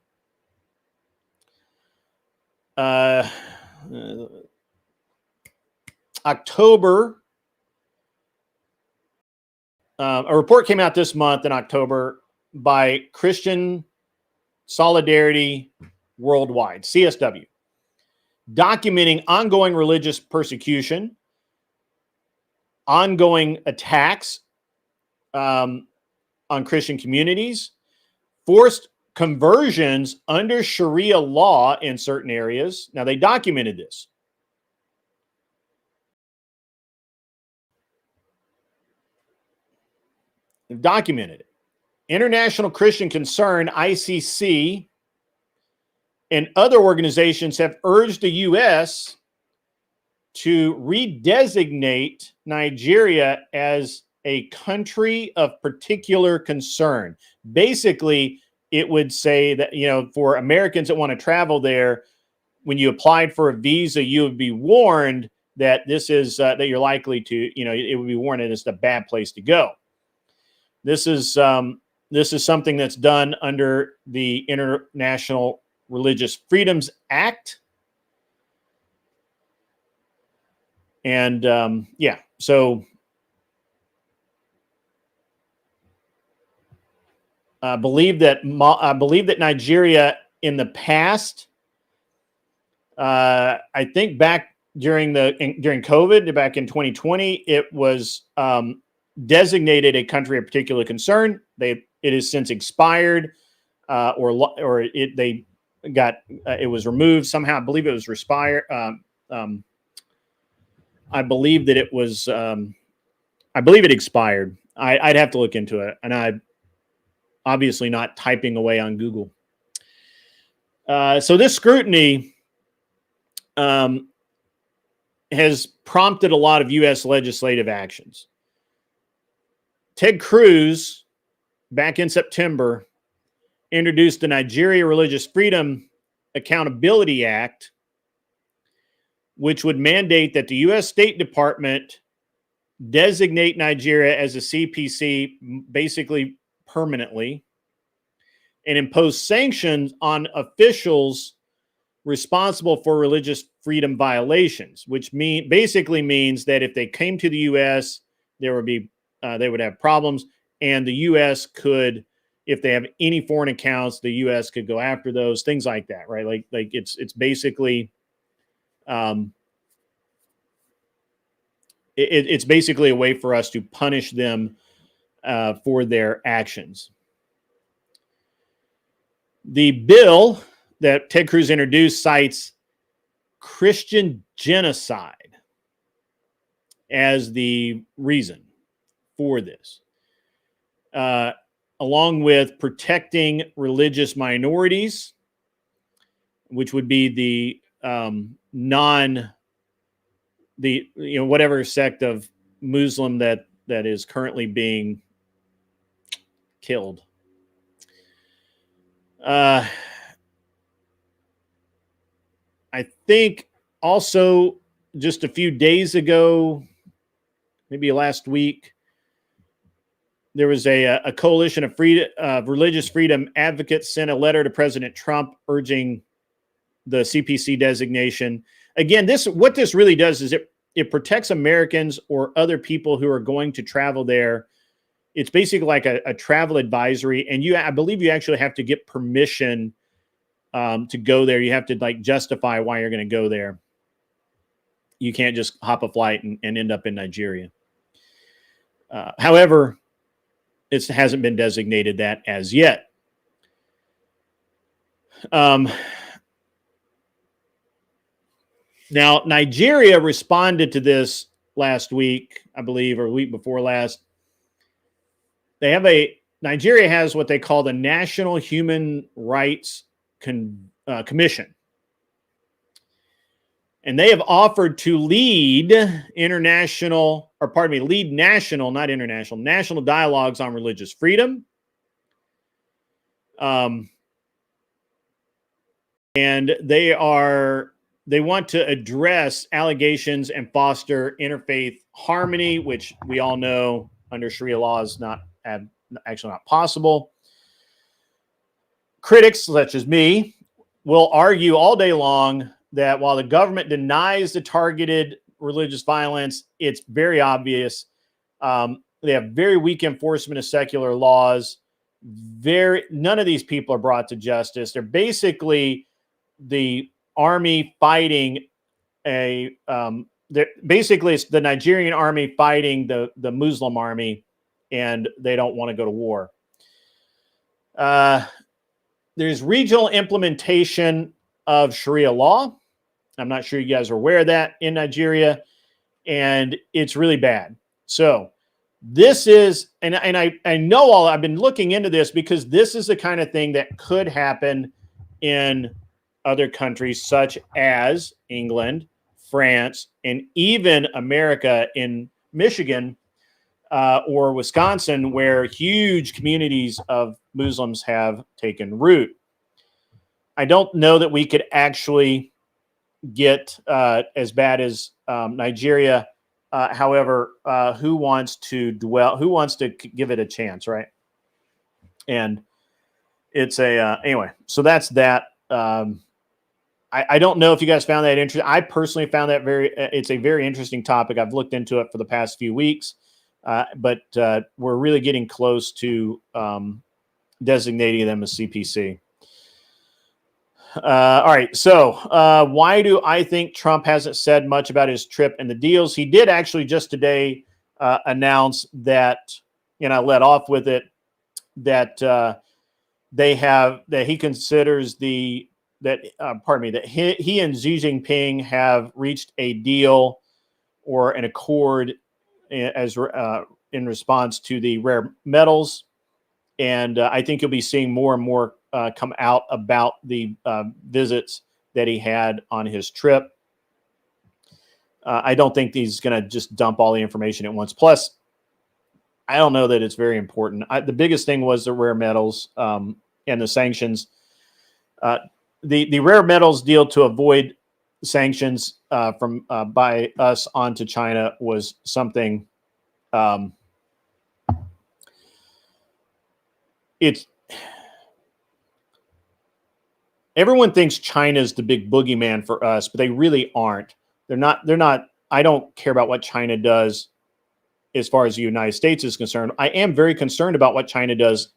October, a report came out this month in October by Christian Solidarity Worldwide, CSW, documenting ongoing religious persecution, ongoing attacks on Christian communities, forced conversions under Sharia law in certain areas. Now, they documented this. They've documented it. International Christian Concern, ICC, and other organizations have urged the U.S. to redesignate Nigeria as a country of particular concern. Basically, it would say that, for Americans that want to travel there, when you applied for a visa, you would be warned that this is that you're likely to, it would be warned that it's a bad place to go. This is something that's done under the International Religious Freedoms Act. And so I believe that Nigeria in the past, I think back during COVID, back in 2020, it was designated a country of particular concern. It has since expired, it was removed somehow. I believe it was expired. I believe that it was. I believe it expired. I'd have to look into it, and I'm obviously not typing away on Google. So this scrutiny has prompted a lot of U.S. legislative actions. Ted Cruz, back in September, introduced the Nigeria Religious Freedom Accountability Act, which would mandate that the U.S. State Department designate Nigeria as a CPC basically permanently and impose sanctions on officials responsible for religious freedom violations, which basically means that if they came to the U.S., they would have problems, and the U.S. could, if they have any foreign accounts, the U.S. could go after those, things like that, right? Like it's basically, it's basically a way for us to punish them for their actions. The bill that Ted Cruz introduced cites Christian genocide as the reason for this, along with protecting religious minorities, which would be the whatever sect of Muslim that is currently being killed. I think also just a few days ago, maybe last week, there was a coalition of religious freedom advocates sent a letter to President Trump urging the CPC designation. Again, what this really does is it protects Americans or other people who are going to travel there. It's basically like a travel advisory, and I believe you actually have to get permission to go there. You have to justify why you're going to go there. You can't just hop a flight and end up in Nigeria. However, It hasn't been designated that as yet. Now, Nigeria responded to this last week, I believe, or a week before last. Nigeria has what they call the National Human Rights Commission. And they have offered to lead national dialogues on religious freedom. And they want to address allegations and foster interfaith harmony, which we all know under Sharia law is actually not possible. Critics, such as me, will argue all day long that while the government denies the targeted religious violence, it's very obvious. They have very weak enforcement of secular laws. None of these people are brought to justice. They're basically the army fighting basically it's the Nigerian army fighting the Muslim army, and they don't want to go to war. There's regional implementation of Sharia law. I'm not sure you guys are aware of that in Nigeria, and it's really bad. So this is, and I know I've been looking into this because this is the kind of thing that could happen in other countries such as England, France, and even America in Michigan or Wisconsin, where huge communities of Muslims have taken root. I don't know that we could actually get as bad as Nigeria. However, who wants to give it a chance, right? And it's anyway, so that's that. I don't know if you guys found that interesting. I personally found that it's a very interesting topic. I've looked into it for the past few weeks, but we're really getting close to designating them as CPC. All right. So why do I think Trump hasn't said much about his trip and the deals? He did actually just today announce that, and I led off with it, that he considers that he and Xi Jinping have reached a deal or an accord as in response to the rare metals. And I think you'll be seeing more and more come out about the visits that he had on his trip. I don't think he's going to just dump all the information at once. Plus, I don't know that it's very important. The biggest thing was the rare metals and the sanctions. The rare metals deal to avoid sanctions from by us onto China was something. Everyone thinks China's the big boogeyman for us, but they really aren't. They're not. I don't care about what China does as far as the United States is concerned. I am very concerned about what China does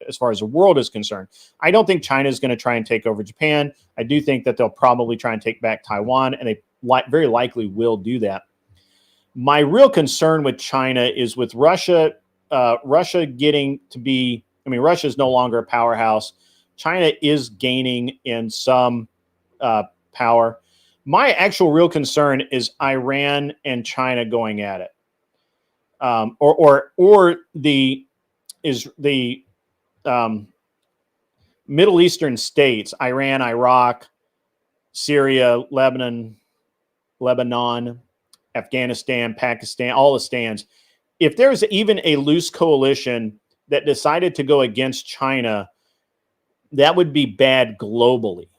as far as the world is concerned. I don't think China is going to try and take over Japan. I do think that they'll probably try and take back Taiwan, and they very likely will do that. My real concern with China is with Russia. Russia getting to be, Russia is no longer a powerhouse. China is gaining in some power. My actual real concern is Iran and China going at it, or the Middle Eastern states: Iran, Iraq, Syria, Lebanon, Afghanistan, Pakistan, all the stands. If there's even a loose coalition that decided to go against China, that would be bad globally.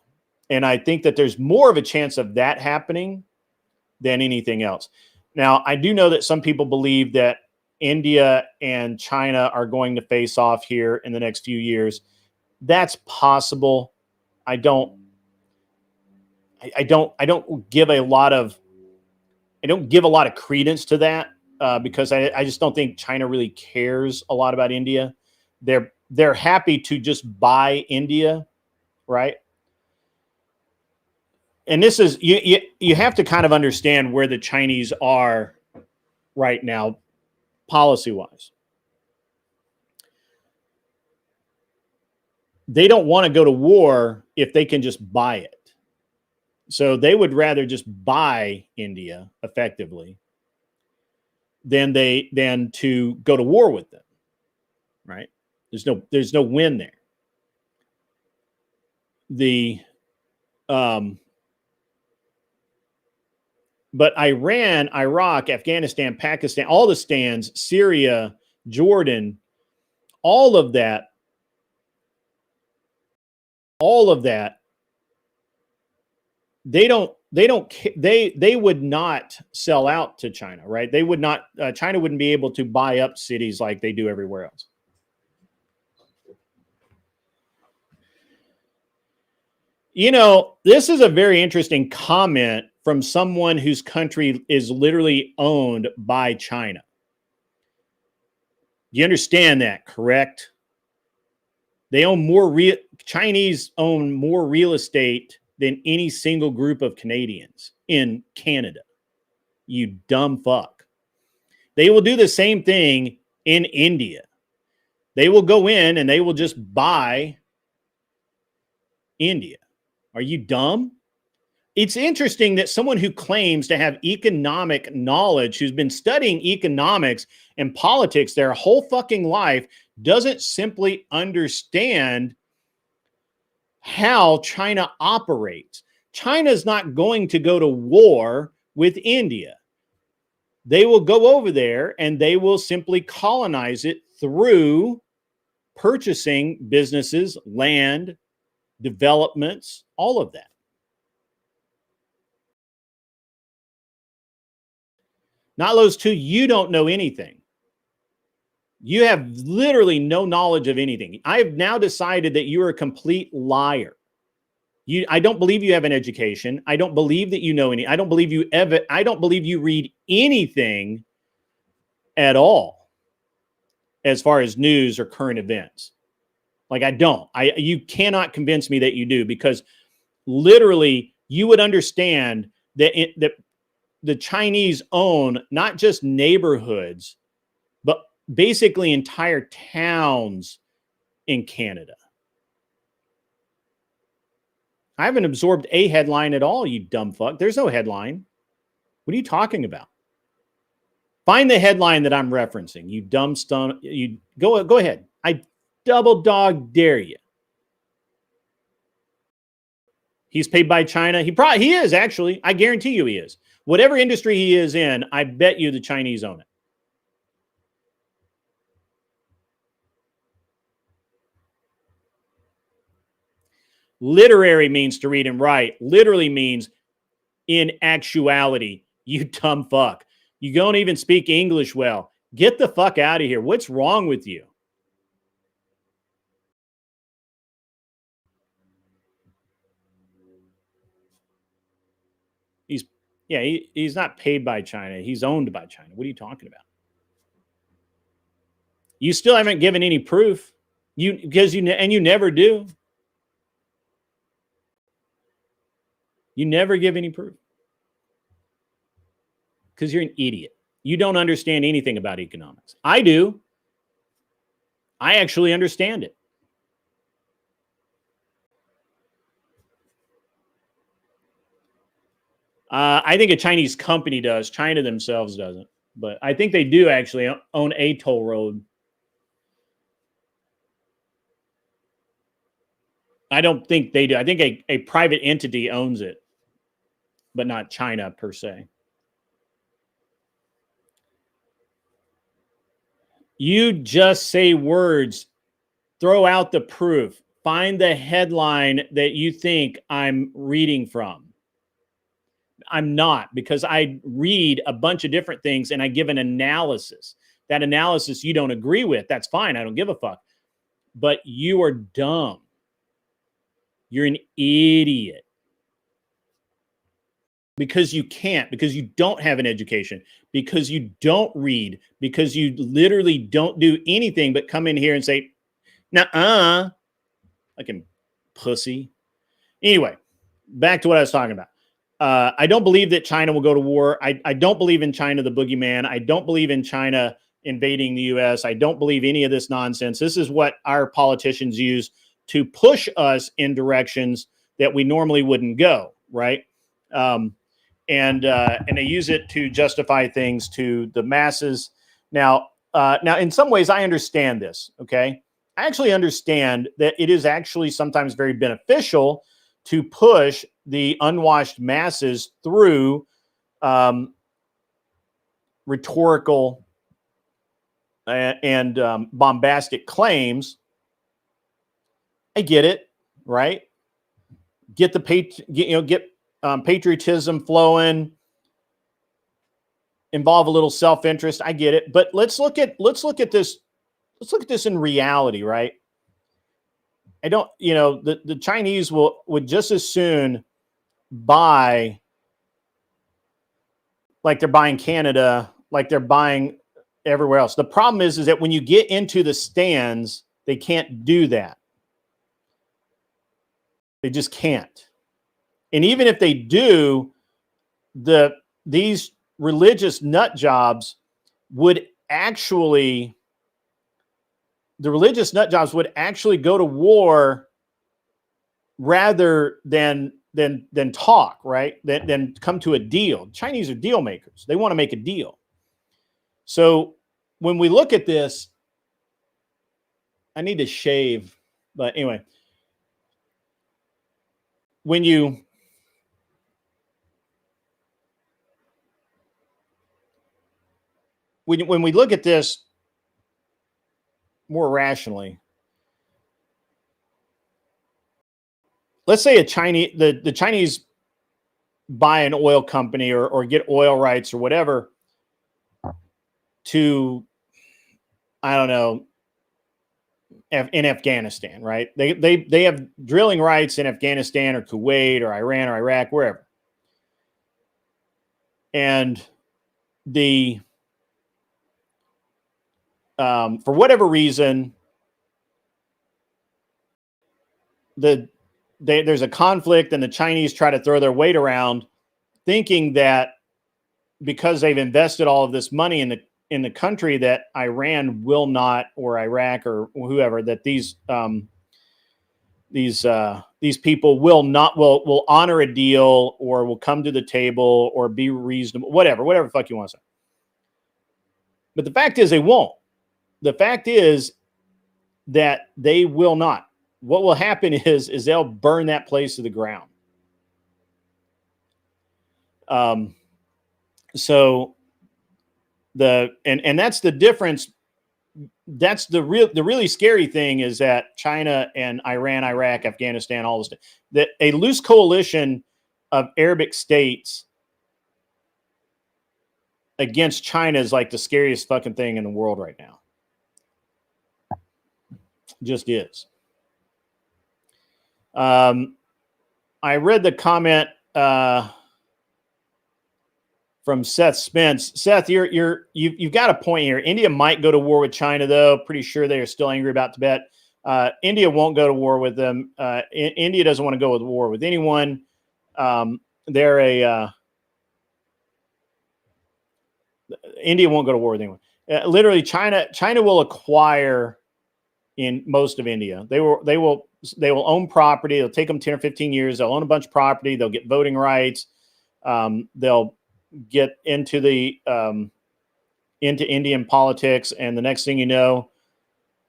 And I think that there's more of a chance of that happening than anything else. Now, I do know that some people believe that India and China are going to face off here in the next few years. That's possible. I don't give a lot of credence to that because I just don't think China really cares a lot about India. They're happy to just buy India, right? And this is you have to kind of understand where the Chinese are right now, policy-wise. they don't want to go to war if they can just buy it. So they would rather just buy India effectively than to go to war with them. Right? There's no win there. But Iran, Iraq, Afghanistan, Pakistan, all the stands, Syria, Jordan, all of that, they would not sell out to China, right? They would not, China wouldn't be able to buy up cities like they do everywhere else. You know, this is a very interesting comment from someone whose country is literally owned by China. You understand that, correct? They own Chinese own more real estate than any single group of Canadians in Canada. You dumb fuck. They will do the same thing in India. They will go in and they will just buy India. Are you dumb? It's interesting that someone who claims to have economic knowledge, who's been studying economics and politics their whole fucking life, doesn't simply understand how China operates. China's not going to go to war with India. They will go over there and they will simply colonize it through purchasing businesses, land, developments, all of that. Not those two, you don't know anything. You have literally no knowledge of anything. I have now decided that you are a complete liar. I don't believe you have an education. I don't believe that you know any. I don't believe you read anything at all as far as news or current events. Like, I don't. You cannot convince me that you do, because literally you would understand that the Chinese own not just neighborhoods, but basically entire towns in Canada. I haven't absorbed a headline at all, you dumb fuck. There's no headline. What are you talking about? Find the headline that I'm referencing, you dumb stun. You go ahead. I double dog dare you. He's paid by China. He is, actually. I guarantee you he is. Whatever industry he is in, I bet you the Chinese own it. Literary means to read and write. Literally means in actuality. You dumb fuck. You don't even speak English well. Get the fuck out of here. What's wrong with you? He's not paid by China. He's owned by China. What are you talking about? You still haven't given any proof. You never do. You never give any proof. Because you're an idiot. You don't understand anything about economics. I do. I actually understand it. I think a Chinese company does. China themselves doesn't. But I think they do actually own a toll road. I don't think they do. I think a private entity owns it, but not China per se. You just say words. Throw out the proof. Find the headline that you think I'm reading from. I'm not, because I read a bunch of different things and I give an analysis. That analysis you don't agree with, that's fine. I don't give a fuck. But you are dumb. You're an idiot. Because you can't, because you don't have an education, because you don't read, because you literally don't do anything but come in here and say, nuh-uh, fucking pussy. Anyway, back to what I was talking about. I don't believe that China will go to war. I don't believe in China, the boogeyman. I don't believe in China invading the U.S. I don't believe any of this nonsense. This is what our politicians use to push us in directions that we normally wouldn't go, right? And they use it to justify things to the masses. Now, in some ways, I understand this. Okay, I actually understand that it is actually sometimes very beneficial to push the unwashed masses through rhetorical and bombastic claims. I get it, right? Get the patriotism flowing, involve a little self-interest. I get it, but let's look at this. Let's look at this in reality, right? I don't, the Chinese would just as soon buy, like they're buying Canada, like they're buying everywhere else. The problem is that when you get into the stands, they can't do that. They just can't. And even if they do, these religious nut jobs would actually go to war rather than talk, right? Than come to a deal. Chinese are deal makers. They want to make a deal. So when we look at this, I need to shave, but anyway, when we look at this more rationally, let's say the Chinese buy an oil company or get oil rights or whatever to, I don't know, in Afghanistan, right? They have drilling rights in Afghanistan or Kuwait or Iran or Iraq, wherever. And for whatever reason, there's a conflict and the Chinese try to throw their weight around, thinking that because they've invested all of this money in the country that Iran will not, or Iraq or whoever, that these people will honor a deal or will come to the table or be reasonable, whatever the fuck you want to say. But the fact is they won't. The fact is that they will not. What will happen is they'll burn that place to the ground. So and that's the difference. That's the really scary thing, is that China and Iran, Iraq, Afghanistan, all this, that a loose coalition of Arabic states against China is like the scariest fucking thing in the world right now. Just is. I read the comment from Seth Spence. Seth, you've got a point here. India might go to war with China, though. Pretty sure they are still angry about Tibet. India won't go to war with them. India doesn't want to go to war with anyone. India won't go to war with anyone. Literally, China will acquire in most of India. They will own property. It'll take them 10 or 15 years. They'll own a bunch of property. They'll get voting rights. They'll get into Indian politics, and the next thing you know,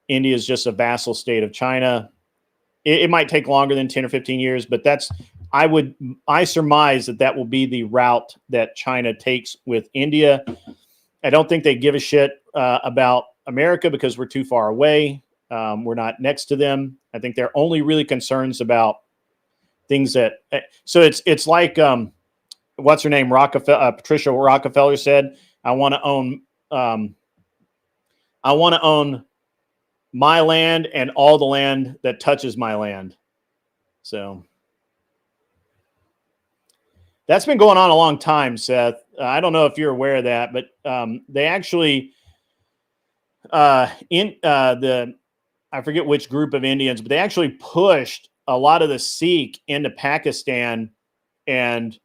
India is just a vassal state of China. It might take longer than 10 or 15 years, but I surmise that will be the route that China takes with India. I don't think they give a shit about America because we're too far away. We're not next to them. I think they're only really concerns about things that. So it's like what's her name? Patricia Rockefeller said, "I want to own my land and all the land that touches my land." So that's been going on a long time, Seth. I don't know if you're aware of that, but they actually I forget which group of Indians, but they actually pushed a lot of the Sikh into Pakistan, and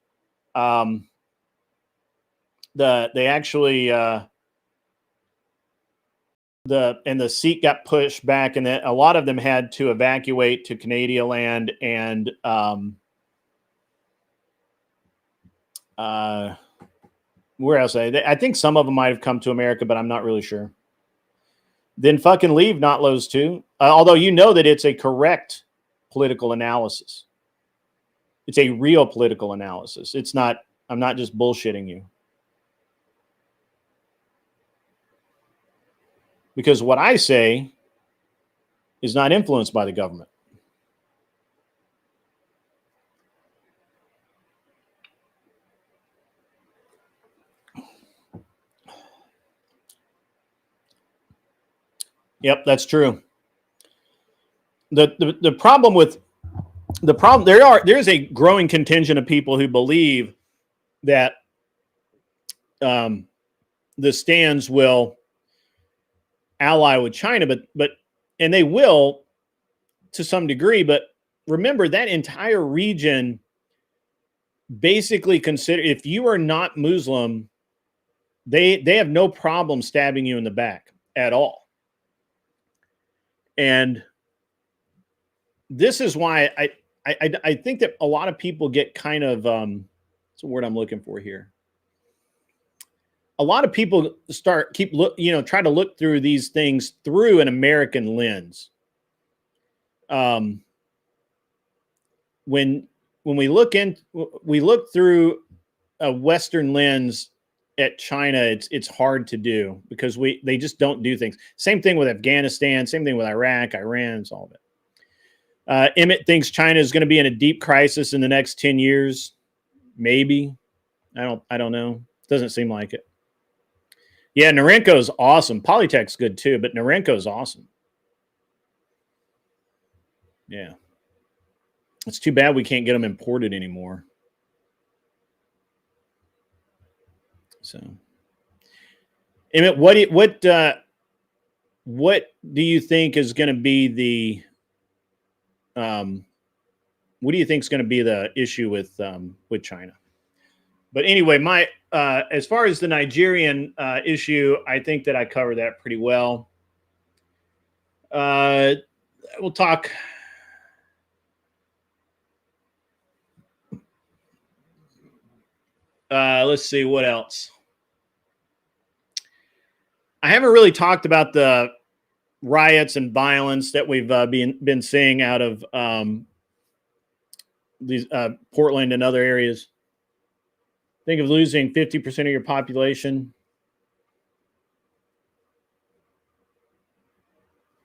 they actually the seat got pushed back, and then a lot of them had to evacuate to Canadian land and where else? I think some of them might have come to America, but I'm not really sure. Then fucking leave, not those two. Although you know that it's a correct political analysis. It's a real political analysis. It's not, I'm not just bullshitting you. Because what I say is not influenced by the government. Yep, that's true. The problem with there's a growing contingent of people who believe that the stands will ally with China, but and they will to some degree, but remember that entire region basically consider, if you are not Muslim, they have no problem stabbing you in the back at all. And this is why I think that a lot of people get kind of what's the word I'm looking for here? A lot of people try to look through these things through an American lens. When we look through a Western lens at China, it's hard to do because they just don't do things. Same thing with Afghanistan, same thing with Iraq, Iran, it's all of it. Emmett thinks China is going to be in a deep crisis in the next 10 years. Maybe. I don't know. Doesn't seem like it. Yeah, Norenko's awesome. Polytech's good too, but Norenko's awesome. Yeah. It's too bad we can't get them imported anymore. So, Emmett, what do you think is going to be the what do you think is going to be the issue with China? But anyway, my as far as the Nigerian issue, I think that I covered that pretty well. We'll talk. Let's see what else. I haven't really talked about the riots and violence that we've been seeing out of these Portland and other areas. Think of losing 50% of your population.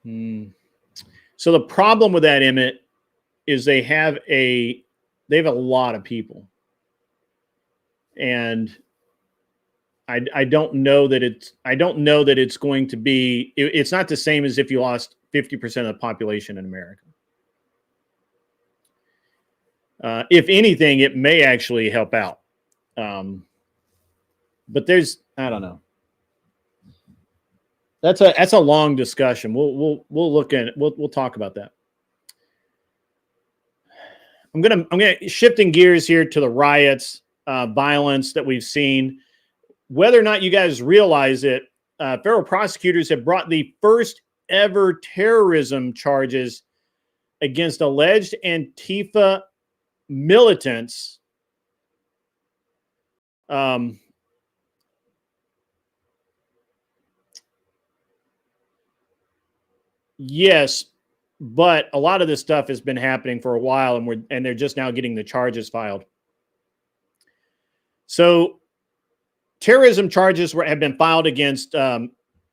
So the problem with that, Emmett, is they have a lot of people. And I don't know that it's going to be, it's not the same as if you lost 50% of the population in America. If anything, it may actually help out. But I don't know. That's a long discussion. We'll look at it. We'll talk about that. I'm gonna shifting gears here to the riots, violence that we've seen. Whether or not you guys realize it, federal prosecutors have brought the first ever terrorism charges against alleged Antifa militants. Yes, but a lot of this stuff has been happening for a while, and they're just now getting the charges filed. So terrorism charges have been filed against, and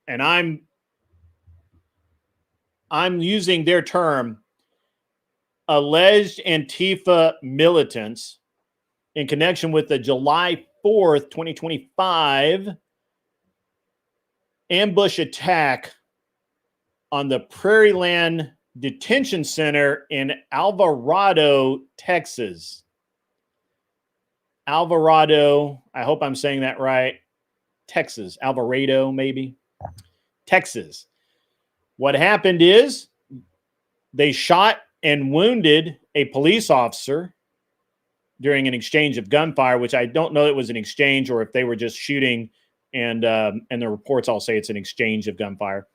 I'm using their term, alleged Antifa militants in connection with the July 4th, 2025 ambush attack on the Prairie Land Detention Center in Alvarado, Texas. Alvarado, I hope I'm saying that right. Texas, Alvarado, maybe. Texas. What happened is they shot and wounded a police officer during an exchange of gunfire, which I don't know it was an exchange or if they were just shooting, and the reports all say it's an exchange of gunfire.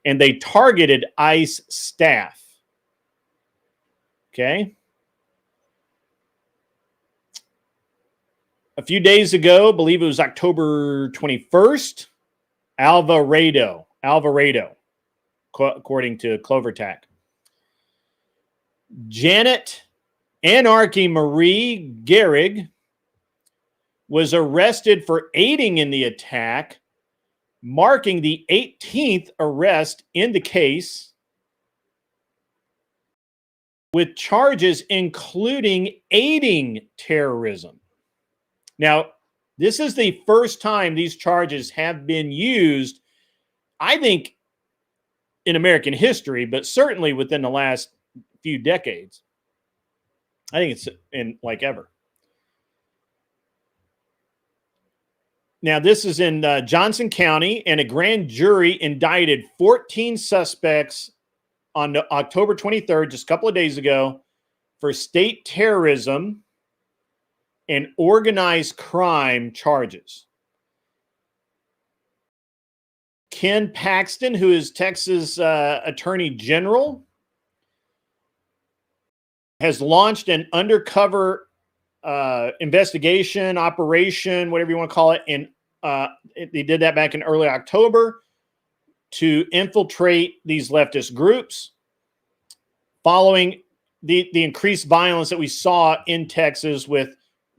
and they targeted ICE staff. Okay. A few days ago, I believe it was October 21st, Alvarado, according to CloverTac. Janet Anarchy Marie Gehrig was arrested for aiding in the attack, marking the 18th arrest in the case, with charges including aiding terrorism. Now, this is the first time these charges have been used, I think, in American history, but certainly within the last few decades. I think it's in like ever. Now, this is in Johnson County, and a grand jury indicted 14 suspects on October 23rd, just a couple of days ago, for state terrorism and organized crime charges. Ken Paxton, who is Texas Attorney General, has launched an undercover investigation, operation, whatever you want to call it. And they did that back in early October to infiltrate these leftist groups following the increased violence that we saw in Texas with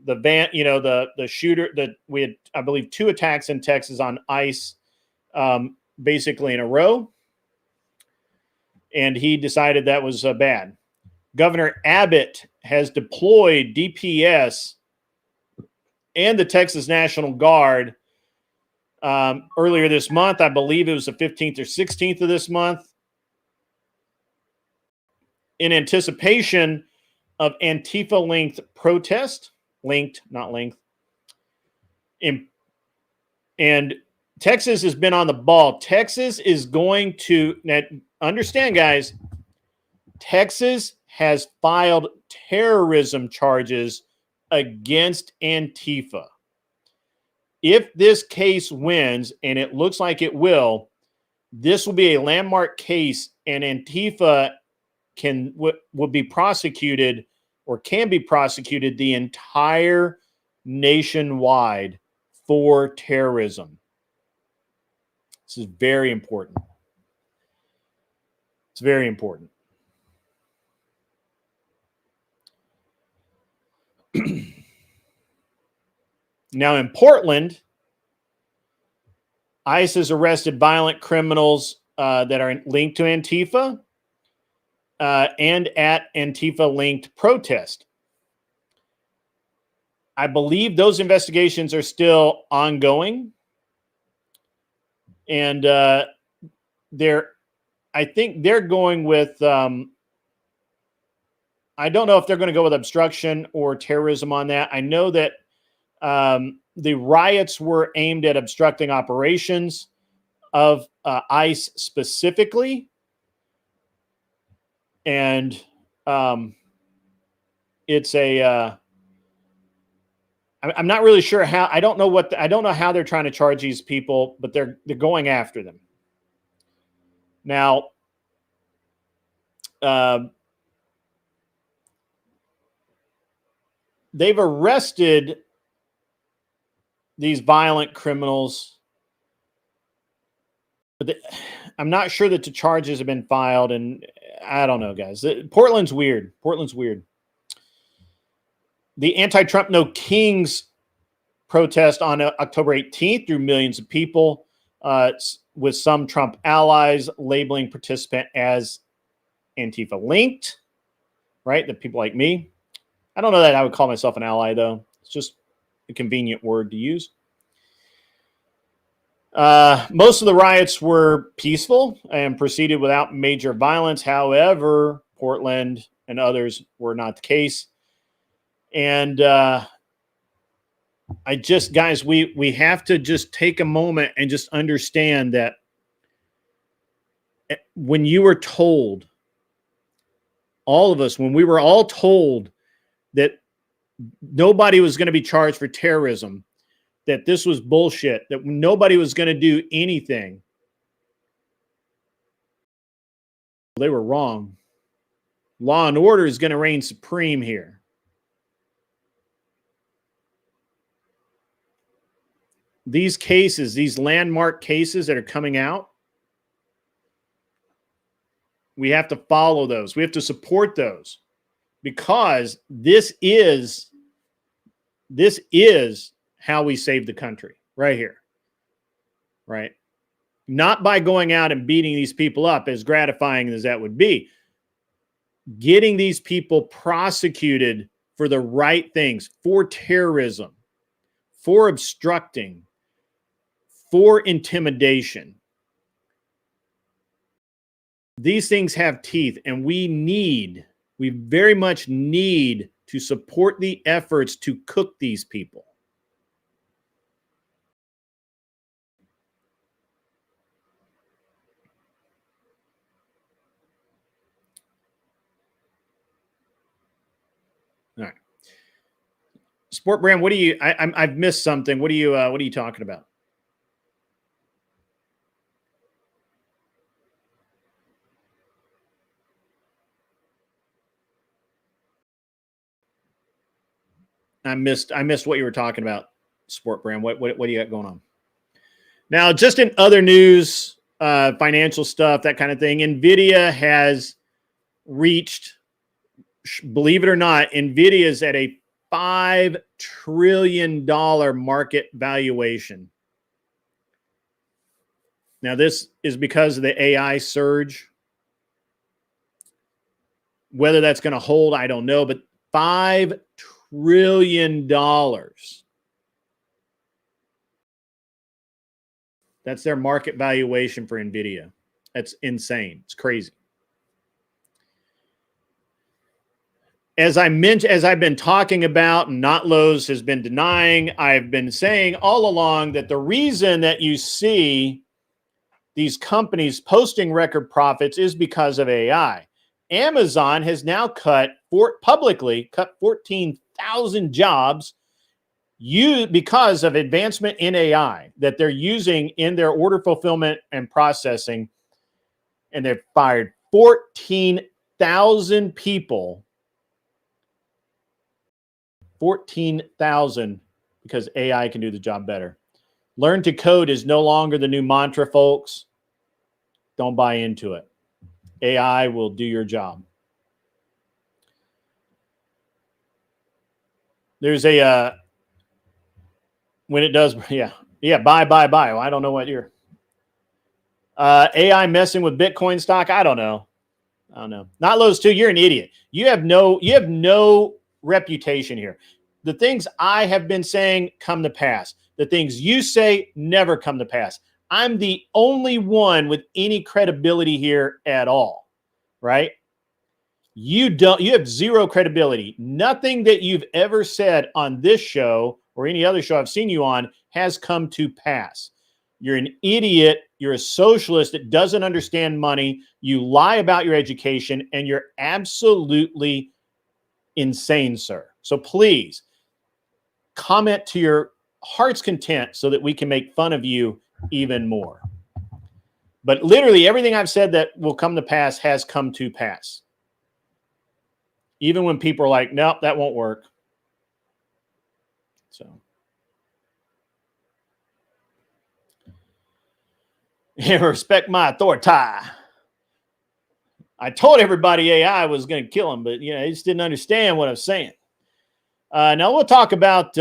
the van, the shooter that we had, I believe, 2 attacks in Texas on ICE, basically in a row. And he decided that was bad. Governor Abbott has deployed DPS and the Texas National Guard earlier this month. I believe it was the 15th or 16th of this month, in anticipation of Antifa-linked protest. Linked, not linked. And Texas has been on the ball. Texas is going to, now understand, guys, Texas has filed terrorism charges against Antifa. If this case wins, and it looks like it will, this will be a landmark case, and Antifa will be prosecuted, or can be prosecuted, the entire nationwide for terrorism. This is very important. It's very important. Now, in Portland, ICE has arrested violent criminals that are linked to Antifa and at Antifa-linked protest. I believe those investigations are still ongoing. And I think they're going with, I don't know if they're going to go with obstruction or terrorism on that. I know that the riots were aimed at obstructing operations of ICE specifically. And it's a, I'm not really sure how, I don't know how they're trying to charge these people, but they're going after them. Now, they've arrested these violent criminals, but I'm not sure that the charges have been filed, and I don't know, guys. Portland's weird. The anti-Trump No Kings protest on October 18th drew millions of people, with some Trump allies labeling participant as Antifa-linked, right? The people like me. I don't know that I would call myself an ally, though. It's just a convenient word to use. Most of the riots were peaceful and proceeded without major violence. However, Portland and others were not the case. And guys, we have to just take a moment and just understand that when you were told, all of us, when we were all told that nobody was going to be charged for terrorism, that this was bullshit, that nobody was going to do anything, They were wrong. Law and order is going to reign supreme here. These cases, these landmark cases that are coming out, we have to follow those. We have to support those, because this is how we save the country right here. Right? Not by going out and beating these people up, as gratifying as that would be. Getting these people prosecuted for the right things, for terrorism, for obstructing, for intimidation. These things have teeth, and we very much need to support the efforts to cook these people. All right. Sport Brand, what do you? I've missed something. What are you talking about? I missed what you were talking about, Sport Brand. What do you got going on? Now, just in other news, financial stuff, that kind of thing, NVIDIA has reached, believe it or not, NVIDIA is at a $5 trillion market valuation. Now, this is because of the AI surge. Whether that's going to hold, I don't know, but $5 trillion. That's their market valuation for NVIDIA. That's insane. It's crazy. As I mentioned, as I've been talking about, and Notlows has been denying, I've been saying all along that the reason that you see these companies posting record profits is because of AI. Amazon has now publicly cut 14,000 jobs because of advancement in AI that they're using in their order fulfillment and processing. And they've fired 14,000 people. 14,000 because AI can do the job better. Learn to code is no longer the new mantra, folks. Don't buy into it. AI will do your job. There's a when it does, buy. Well, I don't know what you're. AI messing with Bitcoin stock. I don't know. Not Lowe's too. You're an idiot. You have no reputation here. The things I have been saying come to pass. The things you say never come to pass. I'm the only one with any credibility here at all, right? You have zero credibility. Nothing that you've ever said on this show or any other show I've seen you on has come to pass. You're an idiot. You're a socialist that doesn't understand money. You lie about your education, and you're absolutely insane, sir. So please comment to your heart's content so that we can make fun of you even more. But literally everything I've said that will come to pass has come to pass. Even when people are like, nope, that won't work. So. Respect my authority. I told everybody AI was going to kill him, but they just didn't understand what I was saying. Now we'll talk about.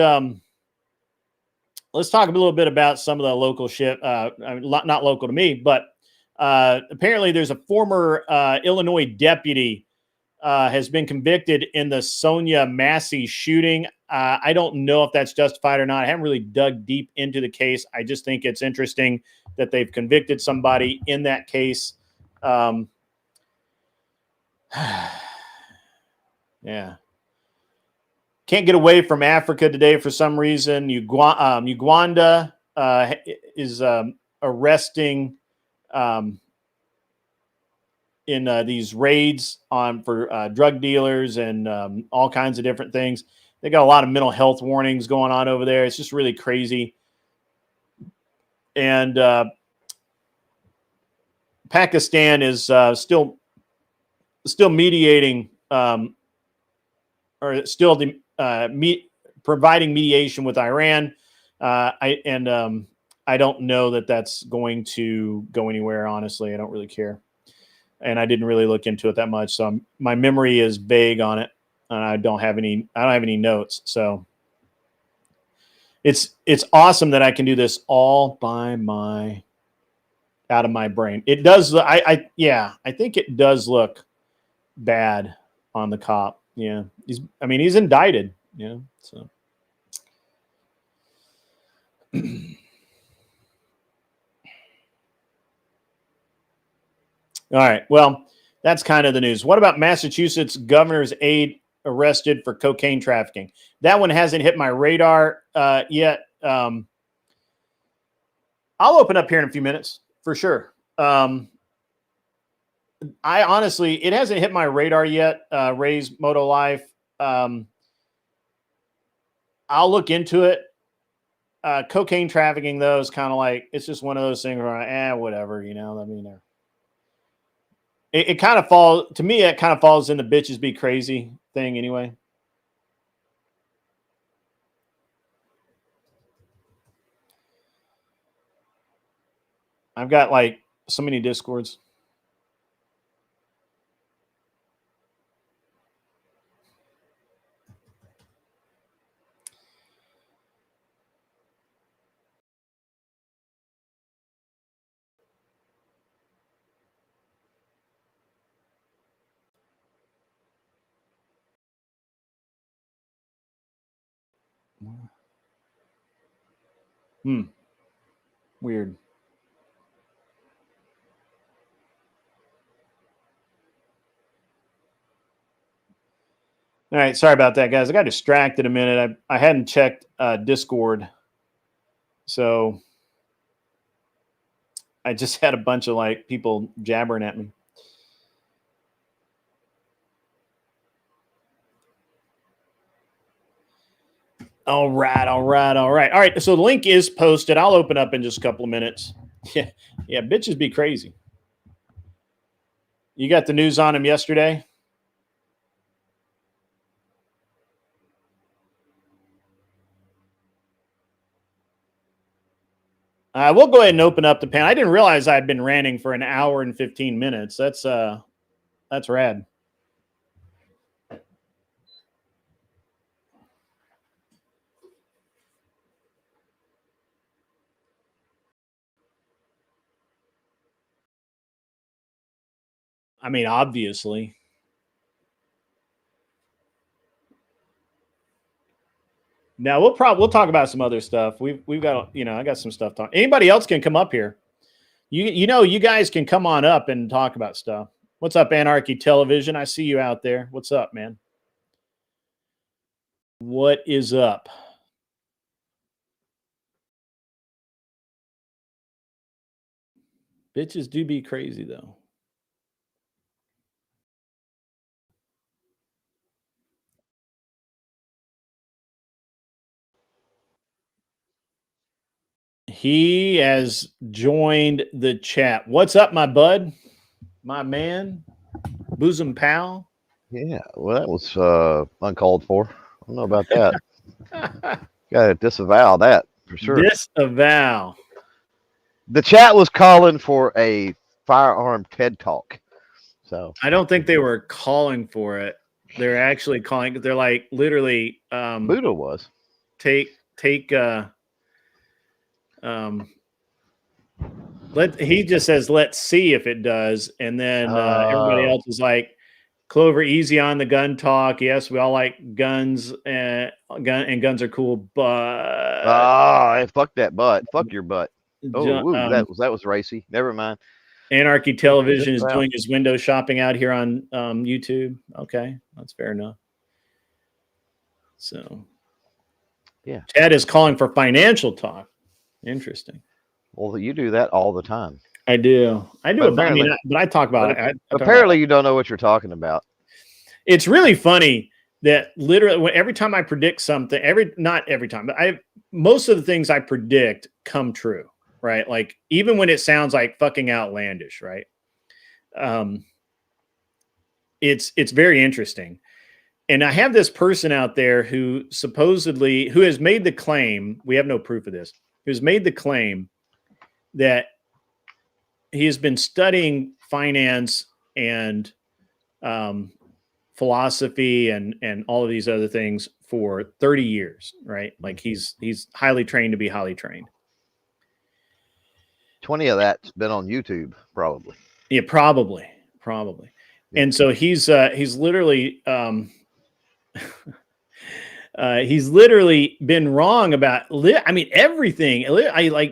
Let's talk a little bit about some of the local shit. Not local to me, but apparently there's a former Illinois deputy has been convicted in the Sonia Massey shooting. I don't know if that's justified or not. I haven't really dug deep into the case. I just think it's interesting that they've convicted somebody in that case. Yeah. Can't get away from Africa today for some reason. Uganda is arresting in these raids for drug dealers and all kinds of different things. They got a lot of mental health warnings going on over there. It's just really crazy. And Pakistan is still still mediating, or still providing mediation with Iran. I don't know that that's going to go anywhere. Honestly, I don't really care, and I didn't really look into it that much. So my memory is vague on it, and I don't have any notes. So it's awesome that I can do this all out of my brain. It does. I think it does look bad on the cop. Yeah, he's indicted. Yeah, so. All right. Well, that's kind of the news. What about Massachusetts governor's aide arrested for cocaine trafficking? That one hasn't hit my radar yet. I'll open up here in a few minutes for sure. I honestly, it hasn't hit my radar yet. Ray's Moto Life. I'll look into it. Cocaine trafficking, though, is kind of like, it's just one of those things where, whatever, it kind of falls, to me, it kind of falls in the bitches be crazy thing anyway. I've got like so many Discords. Weird. All right, sorry about that, guys. I got distracted a minute. I hadn't checked Discord, so I just had a bunch of like people jabbering at me. All right. So the link is posted. I'll open up in just a couple of minutes. Yeah, bitches be crazy. You got the news on him yesterday? We'll go ahead and open up the panel. I didn't realize I had been ranting for an hour and 15 minutes. That's rad. I mean, obviously. Now we'll talk about some other stuff. We've got, I got some stuff to talk. Anybody else can come up here. You guys can come on up and talk about stuff. What's up, Anarchy Television? I see you out there. What's up, man? What is up? Bitches do be crazy though. He has joined the chat. What's up, my bud? My man? Bosom pal? Yeah, well, that was uncalled for. I don't know about that. Got to disavow that for sure. Disavow. The chat was calling for a firearm TED Talk. So I don't think they were calling for it. They're actually calling. They're like literally. Buddha was. He just says, let's see if it does. And then everybody else is like, Clover, easy on the gun talk. Yes, we all like guns and guns are cool, but fuck that butt. Fuck your butt. That was racy. Never mind. Anarchy Television is doing his window shopping out here on YouTube. Okay, that's fair enough. So, yeah, Chad is calling for financial talk. Interesting. Well, you do that all the time. I do. But I talk about it. Apparently, you don't know what you're talking about. It's really funny that literally every time I predict something, not every time, but most of the things I predict come true, right? Like even when it sounds like fucking outlandish, right? it's very interesting. And I have this person out there who has made the claim, we have no proof of this, who's made the claim that he has been studying finance and philosophy and all of these other things for 30 years, right? Like he's highly trained to be highly trained. 20 of that's been on YouTube, probably. Yeah, probably. Yeah. And so he's literally he's literally been wrong about everything.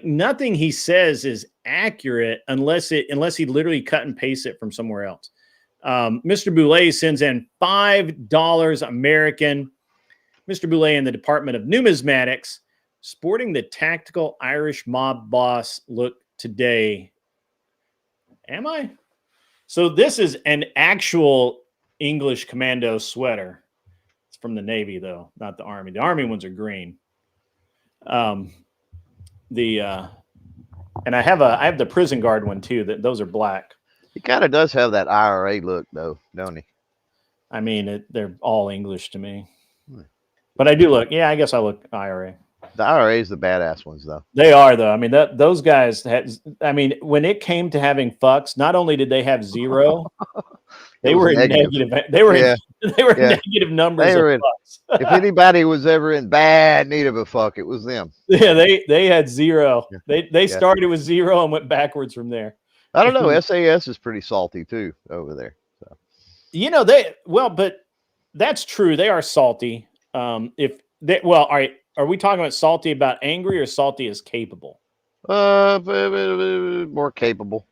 Nothing he says is accurate unless he literally cut and paste it from somewhere else. Mr. Boulay sends in $5 American. Mr. Boulay in the Department of Numismatics, sporting the tactical Irish mob boss look today. Am I? So this is an actual English commando sweater. It's from the Navy, though, not the Army. The Army ones are green. And I have the prison guard one too. Those are black. He kind of does have that IRA look, though, don't he? I mean, they're all English to me. But I do look. Yeah, I guess I look IRA. The IRA is the badass ones, though. They are, though. I mean, those guys when it came to having fucks, not only did they have zero, they were negative. They were negative numbers. If anybody was ever in bad need of a fuck, it was them. Yeah, they had zero. They started with zero and went babackwards from there. I don't know. SAS is pretty salty too over there. So. But that's true. They are salty. All right. Are we talking about salty about angry or salty as capable? More capable.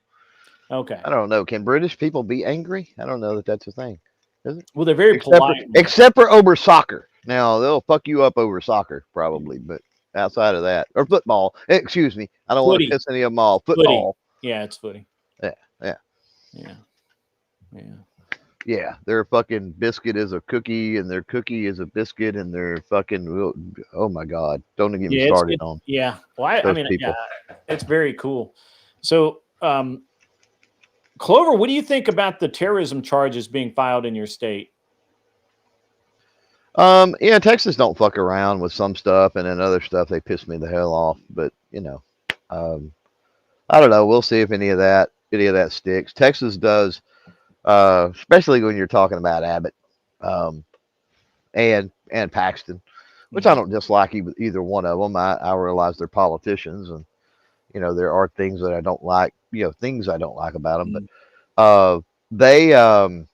Okay. I don't know. Can British people be angry? I don't know that that's a thing. Is it? Well, they're very polite. Except for over soccer. Now, they'll fuck you up over soccer, probably. But outside of that, or football. Excuse me. I don't want to piss any of them off. Football. Footy. Yeah, it's footy. Yeah, their fucking biscuit is a cookie, and their cookie is a biscuit, and their fucking, oh my God, don't get me started on. Yeah, well, it's very cool. So, Clover, what do you think about the terrorism charges being filed in your state? Yeah, Texas don't fuck around with some stuff, and then other stuff they piss me the hell off. But I don't know. We'll see if any of that sticks. Texas does. Especially when you're talking about Abbott and Paxton, which I don't dislike either one of them. I realize they're politicians, and there are things that I don't like. Things I don't like about them, but they are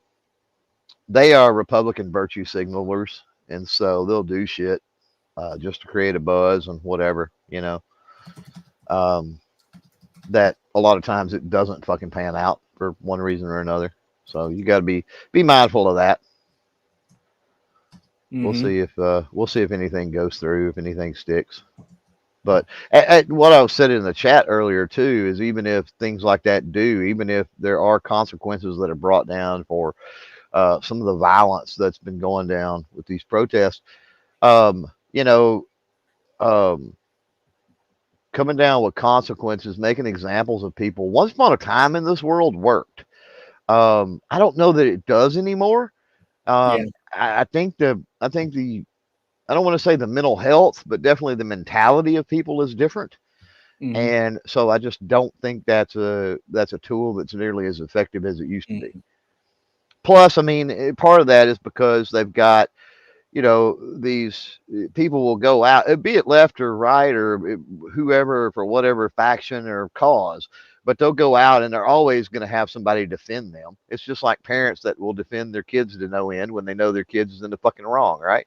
Republican virtue signalers, and so they'll do shit just to create a buzz and whatever. That a lot of times it doesn't fucking pan out for one reason or another. So you got to be mindful of that. Mm-hmm. We'll see if anything goes through, if anything sticks. But what I was said in the chat earlier too is even if things like that do, even if there are consequences that are brought down for some of the violence that's been going down with these protests, coming down with consequences, making examples of people. Once upon a time in this world worked. I don't know that it does anymore. I think the I don't want to say the mental health, but definitely the mentality of people is different. Mm-hmm. And so I just don't think that's a tool that's nearly as effective as it used to be. Plus, I mean, part of that is because they've got, these people will go out, be it left or right or whoever for whatever faction or cause. But they'll go out and they're always going to have somebody defend them. It's just like parents that will defend their kids to no end when they know their kids is in the fucking wrong, right?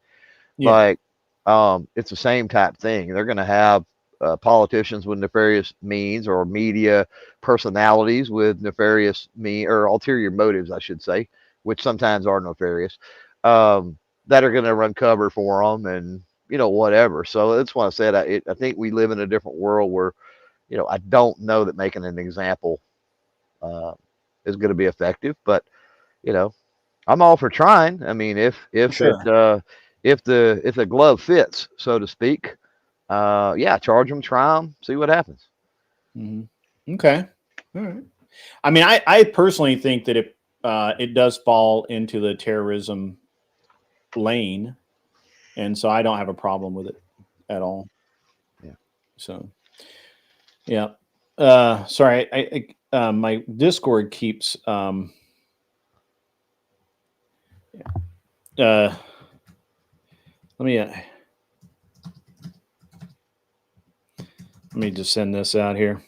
Yeah. It's the same type thing. They're going to have politicians with nefarious means or media personalities with nefarious or ulterior motives, I should say, which sometimes are nefarious, that are going to run cover for them and, whatever. So that's why I said I think we live in a different world where, I don't know that making an example is going to be effective, but I'm all for trying. I mean, if the glove fits, so to speak, charge them, try them, see what happens. Mm-hmm. Okay, all right. I mean, I personally think that it does fall into the terrorism lane, and so I don't have a problem with it at all. Yeah. So, yeah. Sorry, my Discord keeps. Let me just send this out here.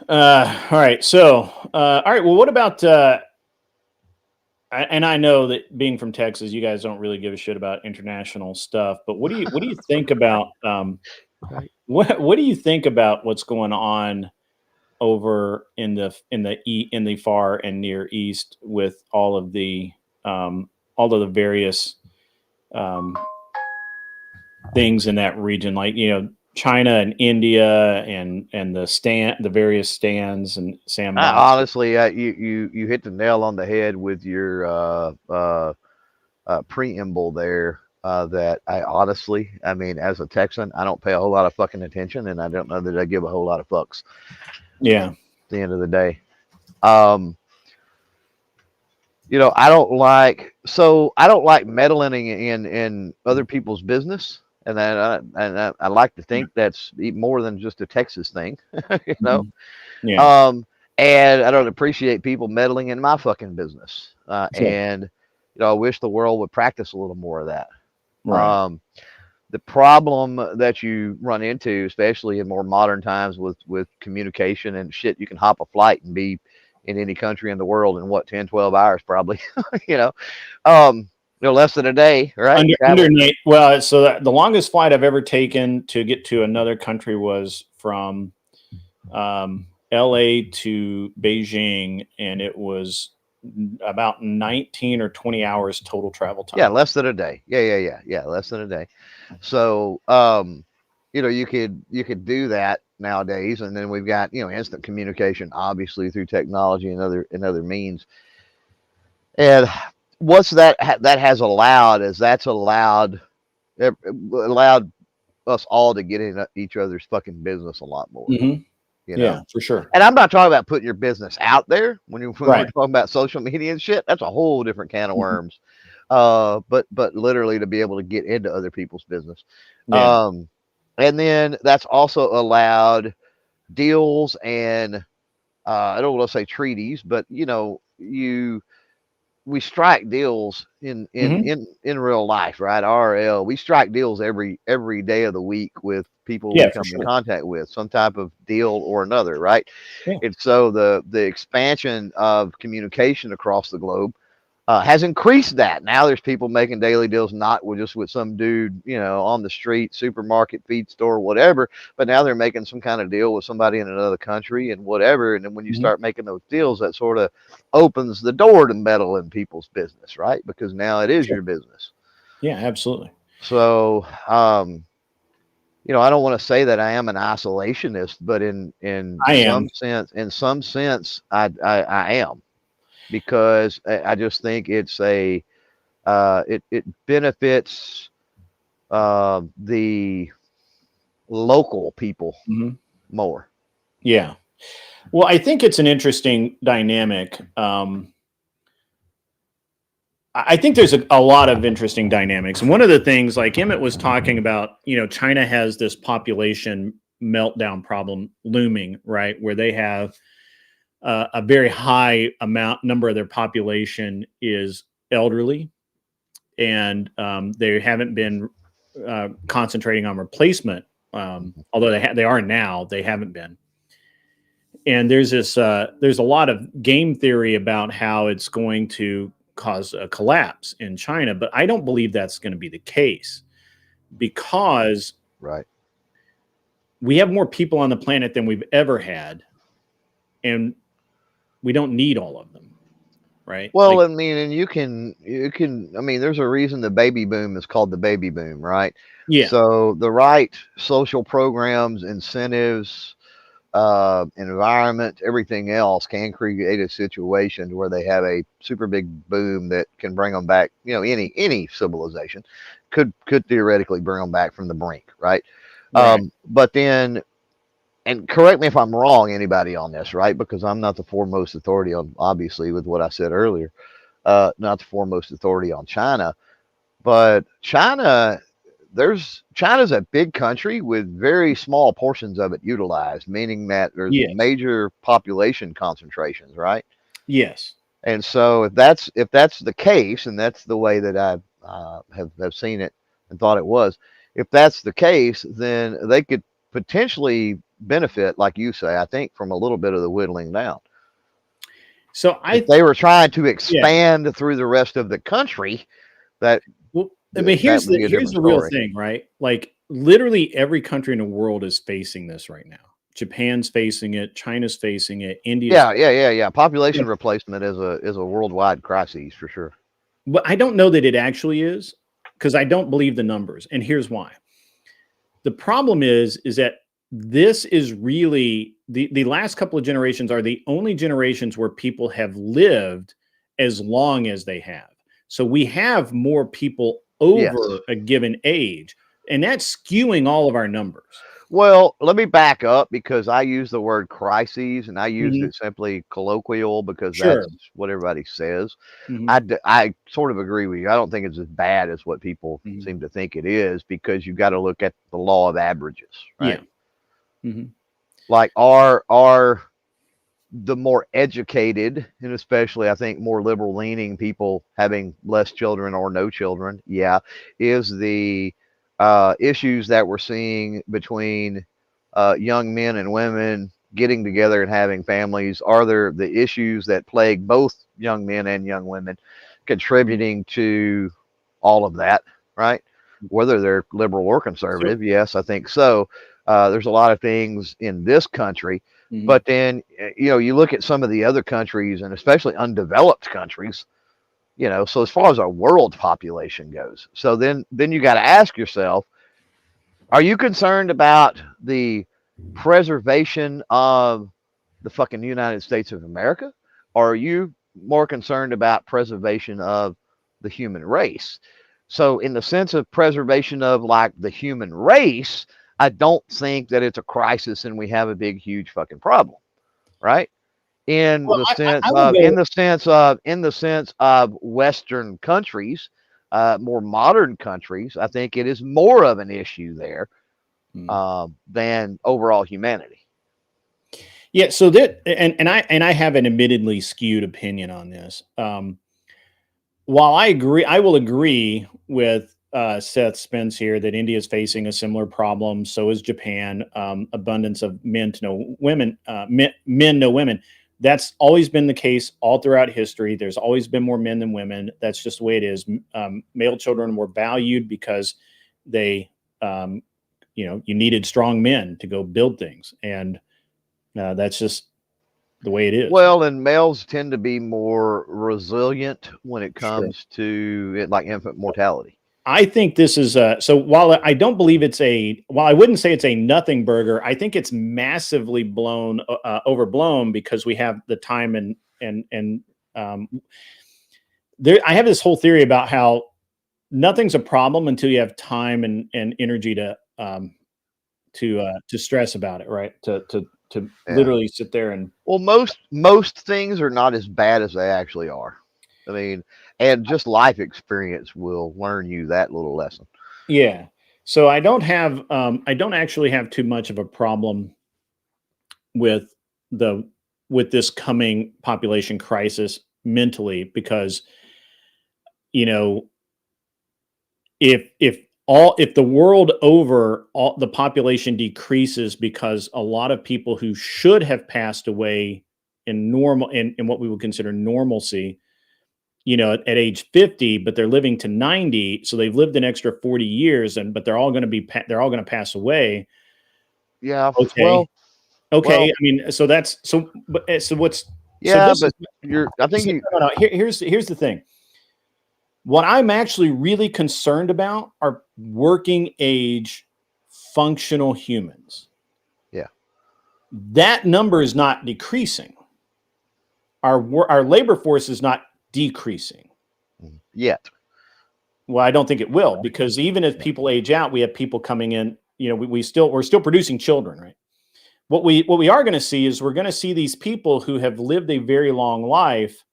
All right. So, all right. Well, what about? And I know that being from Texas, you guys don't really give a shit about international stuff. But what do you think about? What do you think about what's going on over in the far and near east with all of the various things in that region, like China and India and the various stands and sandboxes? Honestly, you hit the nail on the head with your preamble there. That I mean, as a Texan, I don't pay a whole lot of fucking attention, and I don't know that I give a whole lot of fucks. Yeah. At the end of the day, I don't like meddling in other people's business, and I like to think that's more than just a Texas thing, Yeah. And I don't appreciate people meddling in my fucking business, Sure. and I wish the world would practice a little more of that. Right. The problem that you run into, especially in more modern times with communication and shit, you can hop a flight and be in any country in the world in 10-12 hours probably. Less than a day, right? Well, so the longest flight I've ever taken to get to another country was from LA to Beijing, and it was about 19 or 20 hours total travel time. Yeah, less than a day. Yeah, less than a day. So you could do that nowadays, and then we've got instant communication, obviously through technology and other means. And what's that has allowed is that's allowed us all to get in each other's fucking business a lot more. Mm-hmm. Yeah, for sure. And I'm not talking about putting your business out there when we're Right. talking about social media and shit. That's a whole different can of worms. But literally to be able to get into other people's business. Yeah. And then that's also allowed deals and I don't want to say treaties, but we strike deals in real life, right? RL. We strike deals every day of the week with people we come in contact with, some type of deal or another, right? Yeah. And so the expansion of communication across the globe has increased that. Now there's people making daily deals, not just with some dude, on the street, supermarket, feed store, whatever, but now they're making some kind of deal with somebody in another country and whatever. And then when you start making those deals, that sort of opens the door to meddle in people's business, right? Because now it is your business. Yeah, absolutely. So, I don't want to say that I am an isolationist, but in some sense, I am. Because I just think it's it benefits the local people more. Yeah. Well, I think it's an interesting dynamic. I think there's a lot of interesting dynamics. And one of the things, like Emmett was talking about, China has this population meltdown problem looming, right? Where they have a very high number of their population is elderly, and they haven't been concentrating on replacement. Although they are now, they haven't been. And there's a lot of game theory about how it's going to cause a collapse in China, but I don't believe that's going to be the case, because we have more people on the planet than we've ever had, and we don't need all of them, right? Well, I mean, and you can, I mean, there's a reason the baby boom is called the baby boom, right? Yeah. So the right social programs, incentives, environment, everything else can create a situation where they have a super big boom that can bring them back. Any civilization could theoretically bring them back from the brink, right? Right. But then, and correct me if I'm wrong, anybody on this, right? Because I'm not the foremost authority on, obviously, with what I said earlier, not the foremost authority on China, but China's a big country with very small portions of it utilized, meaning that there's Yes. major population concentrations, right? Yes. And so if that's the case, and that's the way that I have seen it and thought it was, if that's the case, then they could potentially benefit, like you say, I think, from a little bit of the whittling down. So if they were trying to expand through the rest of the country, that I mean, here's the real thing, right? Like literally every country in the world is facing this right now. Japan's facing it, China's facing it, India. Yeah. Population replacement is a worldwide crisis for sure. But I don't know that it actually is, because I don't believe the numbers. And here's why. The problem is that this is really the last couple of generations are the only generations where people have lived as long as they have. So we have more people over a given age, and that's skewing all of our numbers. Well, let me back up, because I use the word crises, and I used it simply colloquial because that's what everybody says. I sort of agree with you. I don't think it's as bad as what people seem to think it is, because you've got to look at the law of averages, right? Yeah. Like are the more educated, and especially I think more liberal leaning people having less children or no children, is the issues that we're seeing between young men and women getting together and having families, are there the issues that plague both young men and young women contributing to all of that, right? Whether they're liberal or conservative, yes, I think so. There's a lot of things in this country, but then, you look at some of the other countries, and especially undeveloped countries, so as far as our world population goes, so then you got to ask yourself, are you concerned about the preservation of the fucking United States of America? Or are you more concerned about preservation of the human race? So in the sense of preservation of like the human race, I don't think that it's a crisis and we have a big, huge fucking problem, right? In the sense of Western countries, more modern countries, I think it is more of an issue there than overall humanity. Yeah. So that, and I have an admittedly skewed opinion on this. While I will agree with Seth Spence here that India is facing a similar problem. So is Japan. Abundance of men to no women, men no women. That's always been the case all throughout history. There's always been more men than women. That's just the way it is. Male children were valued because they, you needed strong men to go build things, and that's just the way it is. Well, and males tend to be more resilient when it comes to it, like infant mortality. I think this is so while I don't believe while I wouldn't say it's a nothing burger, I think it's massively overblown, because we have the time and there, I have this whole theory about how nothing's a problem until you have time and energy to stress about it, right? To literally sit there and. Well, most things are not as bad as they actually are. I mean, and just life experience will learn you that little lesson. Yeah. So I don't actually have too much of a problem with this coming population crisis mentally, because, if the world over, all the population decreases because a lot of people who should have passed away in what we would consider normalcy, at age 50, but they're living to 90. So they've lived an extra 40 years, but they're all going to pass away. Yeah. Okay. Well, I mean, so what's, yeah, so but I think here's the thing. What I'm actually really concerned about are working age functional humans. Yeah. That number is not decreasing. Our labor force is not decreasing yet. Well, I don't think it will, because even if people age out, we have people coming in, we're still producing children, right? What we are going to see is we're going to see these people who have lived a very long life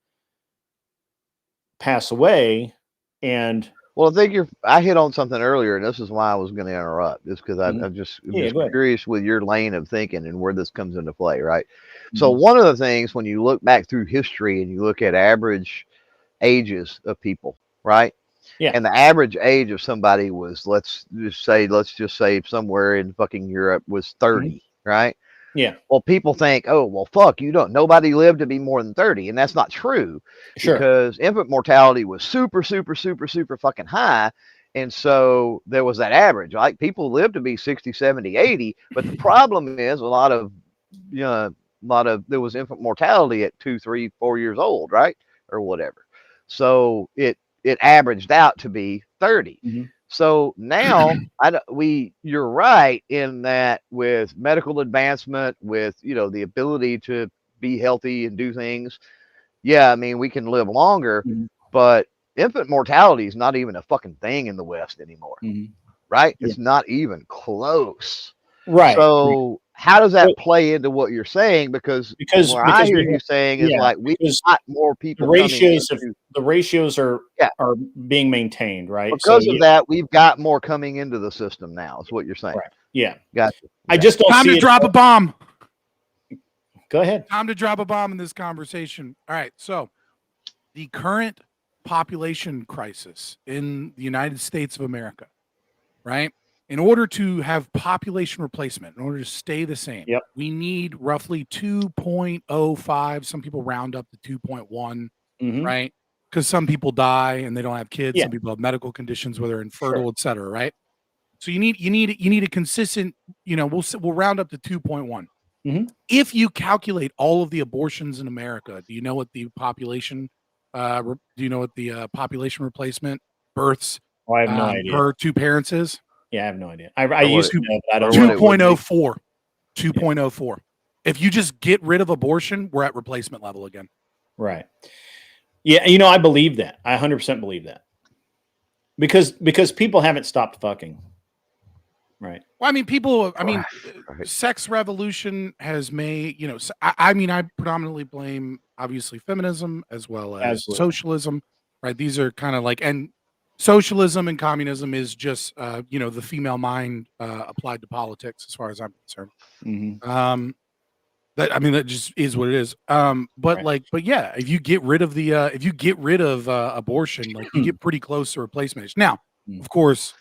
pass away. And well, I think I hit on something earlier, and this is why I was going to interrupt, is because Mhm. I'm just go ahead. curious with your lane of thinking and where this comes into play, right? So Mhm. one of the things when you look back through history and you look at average ages of people, right? Yeah. And the average age of somebody was, let's just say somewhere in fucking Europe was 30, right? Yeah. Well, people think, oh, well, fuck, nobody lived to be more than 30. And that's not true, Sure. because infant mortality was super, super, super, super fucking high. And so there was that average, like people lived to be 60, 70, 80. But the problem is there was infant mortality at 2, 3, 4 years old, right? Or whatever. So it averaged out to be 30. Mhm. So now you're right in that with medical advancement, with the ability to be healthy and do things. Yeah, I mean we can live longer, Mhm. but infant mortality is not even a fucking thing in the West anymore, Mhm. right? Yeah. It's not even close. Right. So how does that play into what you're saying? Because what I hear you saying is like we've got more people coming into. The ratios are Yeah. being maintained, right? Because of that, we've got more coming into the system now, is what you're saying. Right. Yeah. Gotcha. I just don't Time see to it. drop a bomb. Go ahead. Time to drop a bomb in this conversation. All right. So the current population crisis in the United States of America, right? In order to have population replacement, in order to stay the same, we need roughly 2.05. Some people round up to 2.1, right? Because some people die and they don't have kids. Yeah. Some people have medical conditions where they're infertile, et cetera, right? So you need a consistent, we'll round up to 2.1. If you calculate all of the abortions in America, do you know what the population population replacement births I have no idea. per two parents is? Yeah, I have no idea. I used to know, but I don't 2.04. 2.04. If you just get rid of abortion, we're at replacement level again. Right. Yeah, I believe that. I 100% believe that. Because people haven't stopped fucking. Right. Well, sex revolution has made, I predominantly blame obviously feminism as well as socialism, right? These are kind of like, and socialism and communism is just, the female mind applied to politics, as far as I'm concerned. That just is what it is. But yeah, if you get rid of abortion, like you get pretty close to replacement age. Now, of course,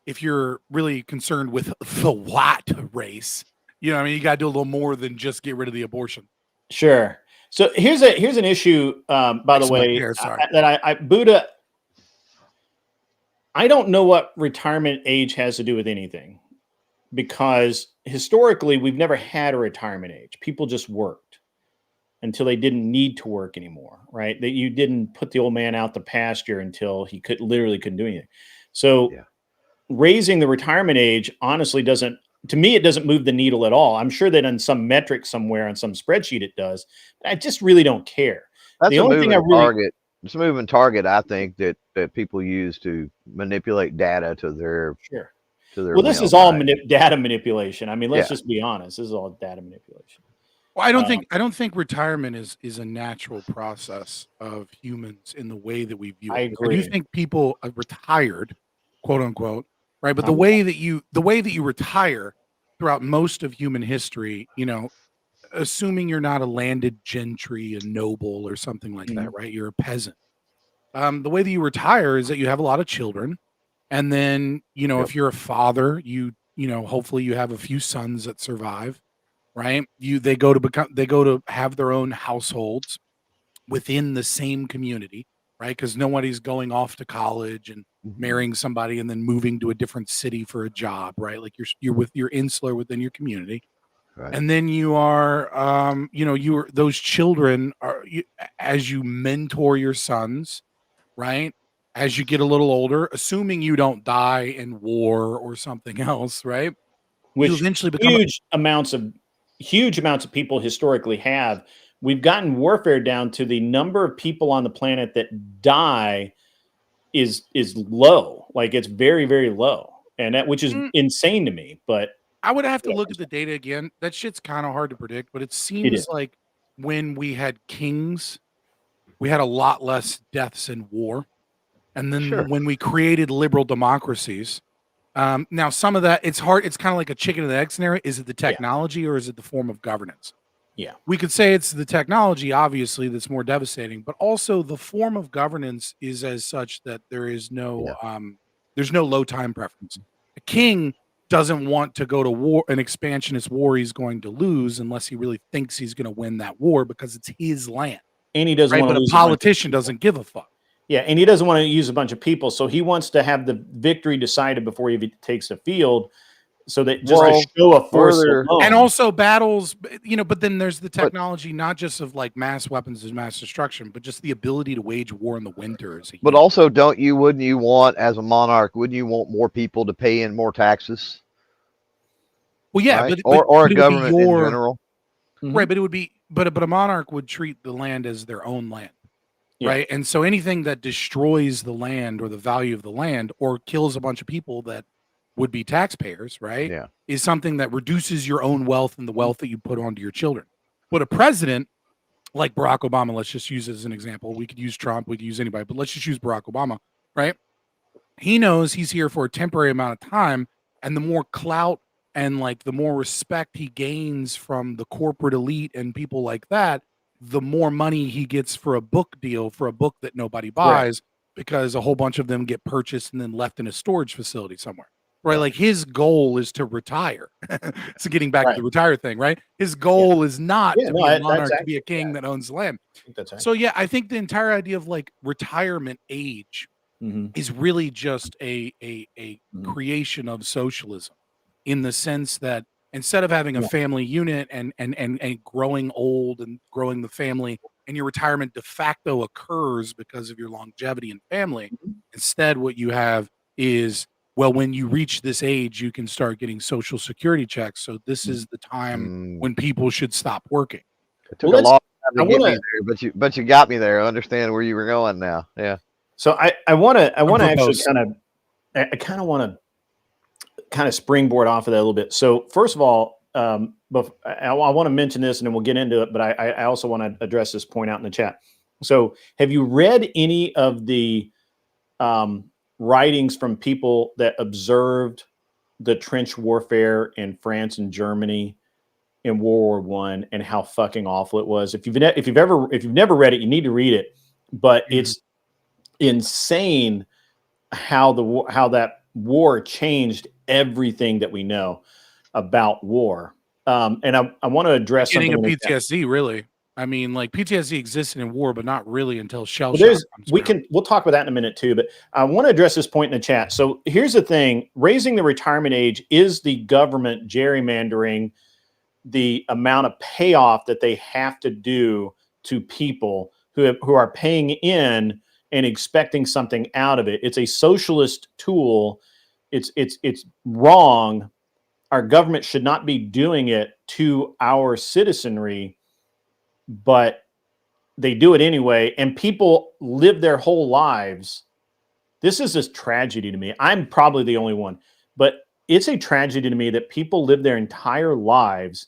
if you're really concerned with the white race, you got to do a little more than just get rid of the abortion. Sure. So here's an issue, by the way, Buddha, I don't know what retirement age has to do with anything, because historically we've never had a retirement age. People just worked until they didn't need to work anymore, right? That you didn't put the old man out the pasture until he couldn't do anything. So raising the retirement age honestly doesn't move the needle at all. I'm sure that on some metric somewhere on some spreadsheet it does. But I just really don't care. That's the only thing target. It's a moving target, I think, that people use to manipulate data to their Well, this is all data manipulation. I mean, let's just be honest. This is all data manipulation. Well, I don't think retirement is a natural process of humans in the way that we view it. I agree. I do think people are retired, quote unquote, right? But the way that you retire throughout most of human history, assuming you're not a landed gentry, a noble or something like that, right? You're a peasant. The way that you retire is that you have a lot of children, and then if you're a father, hopefully you have a few sons that survive, right? They go to have their own households within the same community, right? Because nobody's going off to college and marrying somebody and then moving to a different city for a job, right? Like you're insular within your community. Right. And then you are, those children are, as you mentor your sons, right? As you get a little older, assuming you don't die in war or something else, right? Which you eventually become huge amounts of people historically have. We've gotten warfare down to the number of people on the planet that die is low. Like it's very, very low. and that which is insane to me. But I would have to look at the data again. That shit's kind of hard to predict, but it seems like when we had kings, we had a lot less deaths in war. And then when we created liberal democracies, now some of that, it's hard. It's kind of like a chicken and the egg scenario. Is it the technology or is it the form of governance? Yeah. We could say it's the technology, obviously, that's more devastating, but also the form of governance is as such that there is no, there's no low time preference. A king doesn't want to go to war, an expansionist war he's going to lose unless he really thinks he's going to win that war because it's his land. And he doesn't want to lose. But a politician doesn't give a fuck. Yeah, and he doesn't want to use a bunch of people, so he wants to have the victory decided before he even takes the field, so that just to show a force alone. And also battles, but then there's the technology, not just of like mass weapons and mass destruction, but just the ability to wage war in the winter. But also, wouldn't you want, as a monarch, wouldn't you want more people to pay in more taxes? Well, yeah, right? but or a government in general, right? But it would be, but a monarch would treat the land as their own land. Right. And so anything that destroys the land or the value of the land or kills a bunch of people that would be taxpayers, right, is something that reduces your own wealth and the wealth that you put onto your children. But a president like Barack Obama, let's just use as an example. We could use Trump, we could use anybody, but let's just use Barack Obama, right? He knows he's here for a temporary amount of time. And the more clout and like the more respect he gains from the corporate elite and people like that, the more money he gets for a book deal for a book that nobody buys because a whole bunch of them get purchased and then left in a storage facility somewhere, right? Like his goal is to retire. So getting back to the retire thing, right? His goal is not to be a monarch, to be a king that owns the land. So yeah, I think the entire idea of like retirement age is really just a creation of socialism in the sense that instead of having a family unit and growing old and growing the family and your retirement de facto occurs because of your longevity and family, instead what you have is, well, when you reach this age, you can start getting social security checks. So this is the time when people should stop working. It took a long time to get me there, but you got me there. I understand where you were going now. Yeah. So I want to actually kind of want to springboard off of that a little bit. So first of all, but I want to mention this and then we'll get into it, but I also want to address this point out in the chat. So have you read any of the writings from people that observed the trench warfare in France and Germany in World War I and how fucking awful it was? If you've never read it, you need to read it, but it's insane how that war changed everything that we know about war. And I want to address something. Getting a PTSD, really. I mean, like PTSD existed in war, but not really until shell shock. We'll talk about that in a minute too, but I want to address this point in the chat. So here's the thing: raising the retirement age is the government gerrymandering the amount of payoff that they have to do to people who are paying in and expecting something out of it. It's a socialist tool. It's wrong. Our government should not be doing it to our citizenry, but they do it anyway. And people live their whole lives. This is a tragedy to me. I'm probably the only one, but it's a tragedy to me that people live their entire lives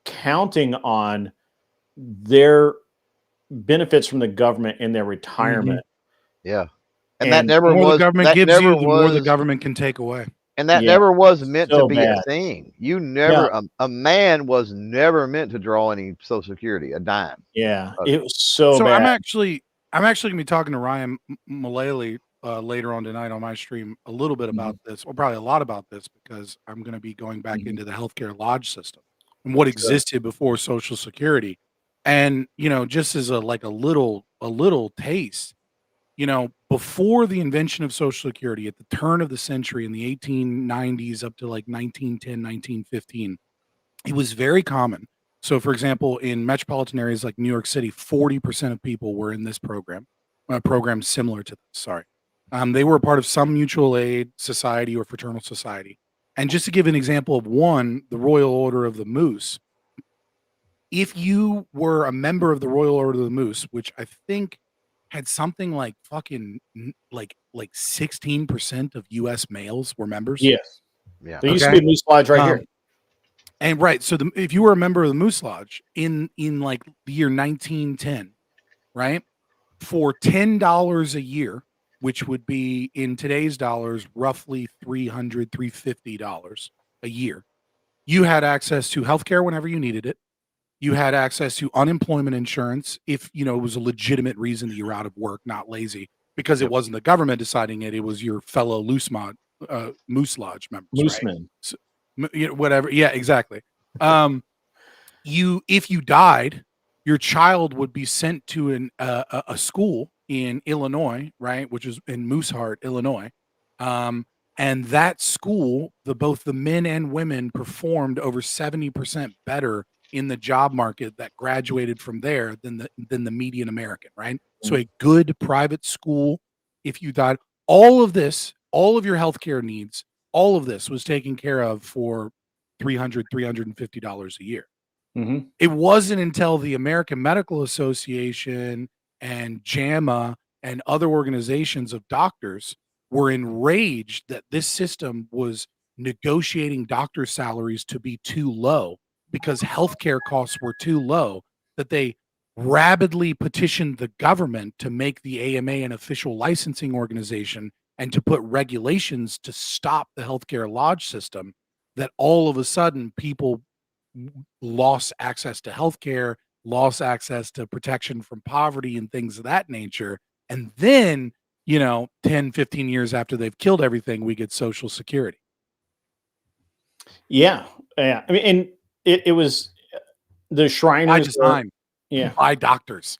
counting on their benefits from the government in their retirement. Yeah. And that never was. The government gives you, the more the government can take away. And that never was meant to be a thing. You never, a man was never meant to draw any Social Security, a dime. Yeah, it was so bad. I'm actually going to be talking to Ryan Mullally later on tonight on my stream a little bit about this, or probably a lot about this, because I'm going to be going back into the healthcare lodge system and what existed before Social Security. And, just as a little taste, before the invention of Social Security at the turn of the century in the 1890s up to like 1910, 1915, it was very common. So, for example, in metropolitan areas like New York City, 40% of people were in this program, programs similar to this, sorry. They were a part of some mutual aid society or fraternal society. And just to give an example of one, the Royal Order of the Moose, if you were a member of the Royal Order of the Moose, which I think had something like fucking like like 16% of U.S. males were members. Yes. Yeah. There used to be a Moose Lodge right here. And right, so if you were a member of the Moose Lodge in like the year 1910, right, for $10 a year, which would be in today's dollars roughly $350 a year, you had access to healthcare whenever you needed it. You had access to unemployment insurance if it was a legitimate reason that you were out of work, not lazy, because it wasn't the government deciding it; it was your fellow Moose Lodge members, Moosemen. right? So, whatever. Yeah, exactly. If you died, your child would be sent to a school in Illinois, right, which is in Mooseheart, Illinois. And that school, both the men and women performed over 70% better in the job market that graduated from there than the median American, right? So a good private school, if you died, all of your healthcare needs, all of this was taken care of for $350 a year. Mm-hmm. It wasn't until the American Medical Association and JAMA and other organizations of doctors were enraged that this system was negotiating doctor salaries to be too low because healthcare costs were too low that they rabidly petitioned the government to make the AMA an official licensing organization and to put regulations to stop the healthcare lodge system, that all of a sudden people lost access to healthcare, lost access to protection from poverty and things of that nature. And then 10, 15 years after they've killed everything, we get Social Security. Yeah. I mean, and it was the Shriners. By design. Yeah. By doctors.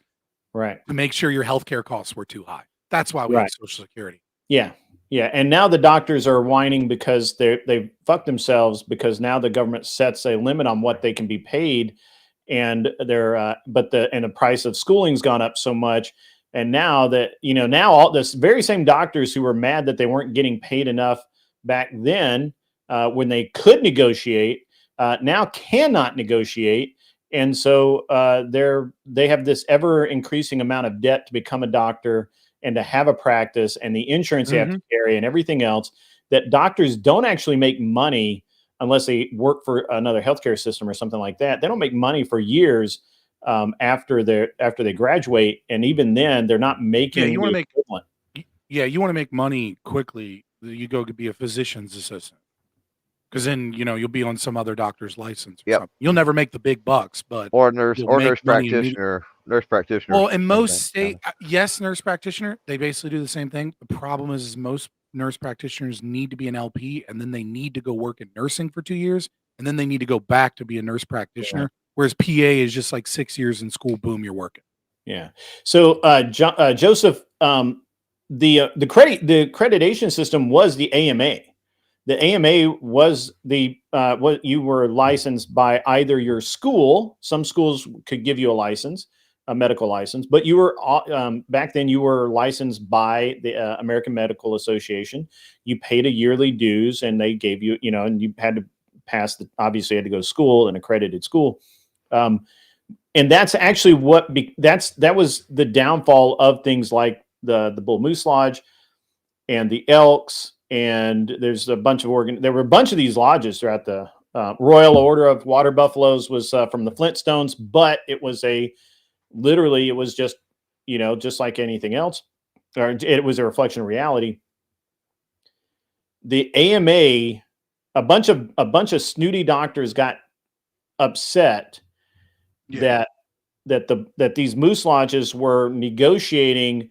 Right. To make sure your healthcare costs were too high. That's why we have Social Security. Yeah. Yeah. And now the doctors are whining because they fucked themselves because now the government sets a limit on what they can be paid. And the price of schooling's gone up so much. And now that, now all this very same doctors who were mad that they weren't getting paid enough back then when they could negotiate, now cannot negotiate. And so they have this ever increasing amount of debt to become a doctor and to have a practice and the insurance they have to carry and everything else, that doctors don't actually make money unless they work for another healthcare system or something like that. They don't make money for years after they graduate, and even then they're not making. Yeah, you want to make money quickly. You go to be a physician's assistant, because then you'll be on some other doctor's license. Or something. You'll never make the big bucks, but or nurse practitioner. Well, in most states, yes, nurse practitioner. They basically do the same thing. The problem is most nurse practitioners need to be an LP, and then they need to go work in nursing for 2 years, and then they need to go back to be a nurse practitioner. Yeah. Whereas PA is just like 6 years in school, boom, you're working. Yeah. So Joseph, the accreditation system was the AMA. The AMA was what you were licensed by either your school. Some schools could give you a license, a medical license, but you were back then you were licensed by the American Medical Association. You paid a yearly dues, and they gave you, and you had to pass obviously had to go to school, an accredited school. And that's actually that was the downfall of things like the Bull Moose Lodge and the Elks. And there's a bunch of there were a bunch of these lodges throughout the Royal Order of Water Buffaloes was from the Flintstones, but it was it was just, just like anything else, or it was a reflection of reality. The AMA, a bunch of snooty doctors got upset that these moose lodges were negotiating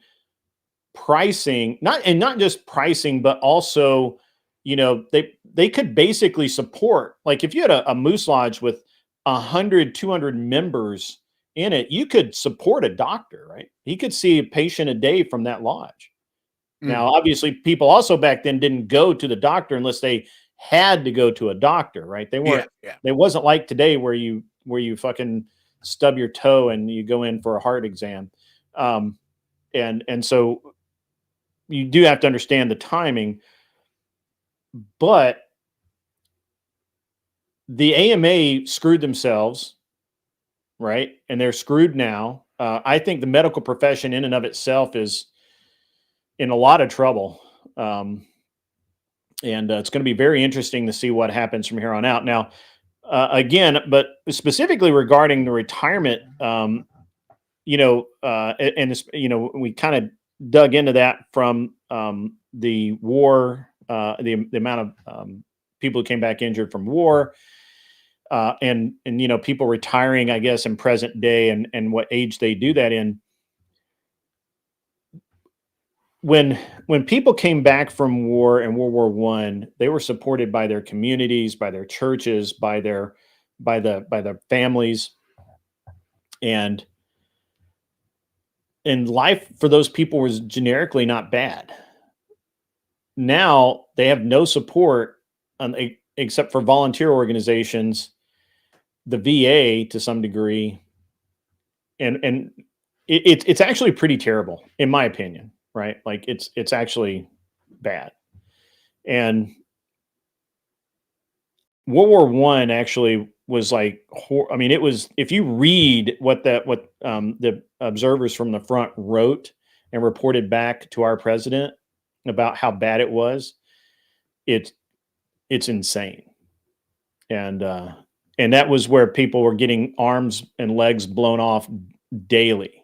pricing, not just pricing, but also, they could basically support, like if you had a moose lodge with 100, 200 members in it, you could support a doctor, right? He could see a patient a day from that lodge. Now, obviously, people also back then didn't go to the doctor unless they had to go to a doctor, right? They weren't. It wasn't like today where you fucking stub your toe and you go in for a heart exam, and so you do have to understand the timing. But the AMA screwed themselves, right? And they're screwed now. I think the medical profession in and of itself is in a lot of trouble. And it's going to be very interesting to see what happens from here on out. Now, again, but specifically regarding the retirement, we kind of dug into that from the war, the amount of people who came back injured from war, and people retiring, I guess, in present day, and what age they do that in. When people came back from war and World War I, they were supported by their communities, by their churches, by their families, and life for those people was generically not bad. Now they have no support except for volunteer organizations, the VA to some degree, and it's actually pretty terrible in my opinion. Right? Like it's actually bad. And World War I actually was like, it was, if you read what the observers from the front wrote and reported back to our president about how bad it was, it's insane. And that was where people were getting arms and legs blown off daily.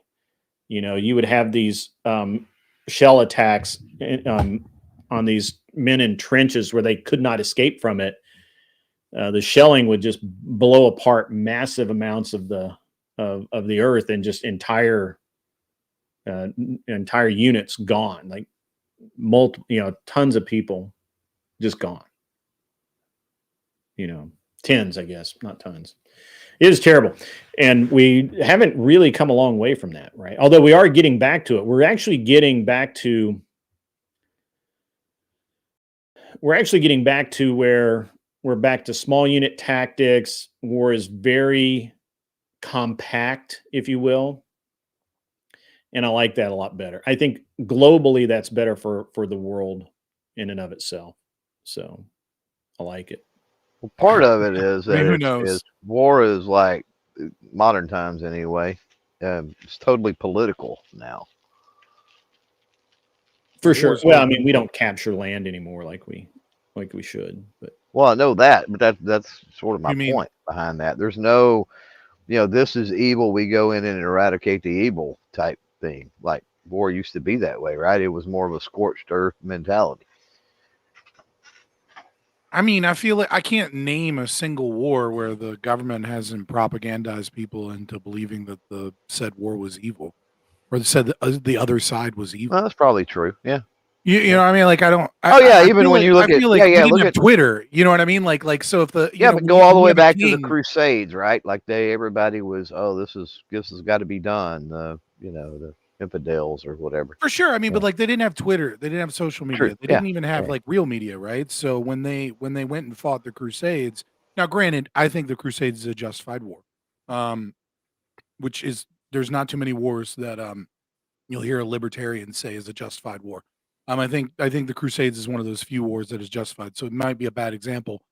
You would have these, shell attacks on these men in trenches where they could not escape from it. The shelling would just blow apart massive amounts of the earth, and just entire units gone, like tons of people just gone. Tens, I guess, not tons. It is terrible. And we haven't really come a long way from that, right? Although we are getting back to it. We're actually getting back to where we're back to small unit tactics. War is very compact, if you will. And I like that a lot better. I think globally that's better for the world in and of itself. So I like it. Well, part of it is that who knows? War is like modern times anyway. It's totally political now. For sure. Well, we don't capture land anymore like we should. But well, I know that, but that's sort of my point behind that. There's no, this is evil. We go in and eradicate the evil type thing. Like war used to be that way, right? It was more of a scorched earth mentality. I feel like I can't name a single war where the government hasn't propagandized people into believing that the said war was evil, or said the other side was evil. Well, that's probably true. Yeah. You know what I mean? Like I don't. Even when you look at we didn't have Twitter. You know what I mean? Like so if the but go all the way back to the Crusades, right? Like everybody was, this has got to be done. The infidels or whatever. For sure. But like they didn't have Twitter, they didn't have social media, they didn't even have like real media, right? So when they went and fought the Crusades, now granted, I think the Crusades is a justified war, which is, there's not too many wars that you'll hear a libertarian say is a justified war. I think the Crusades is one of those few wars that is justified, so it might be a bad example.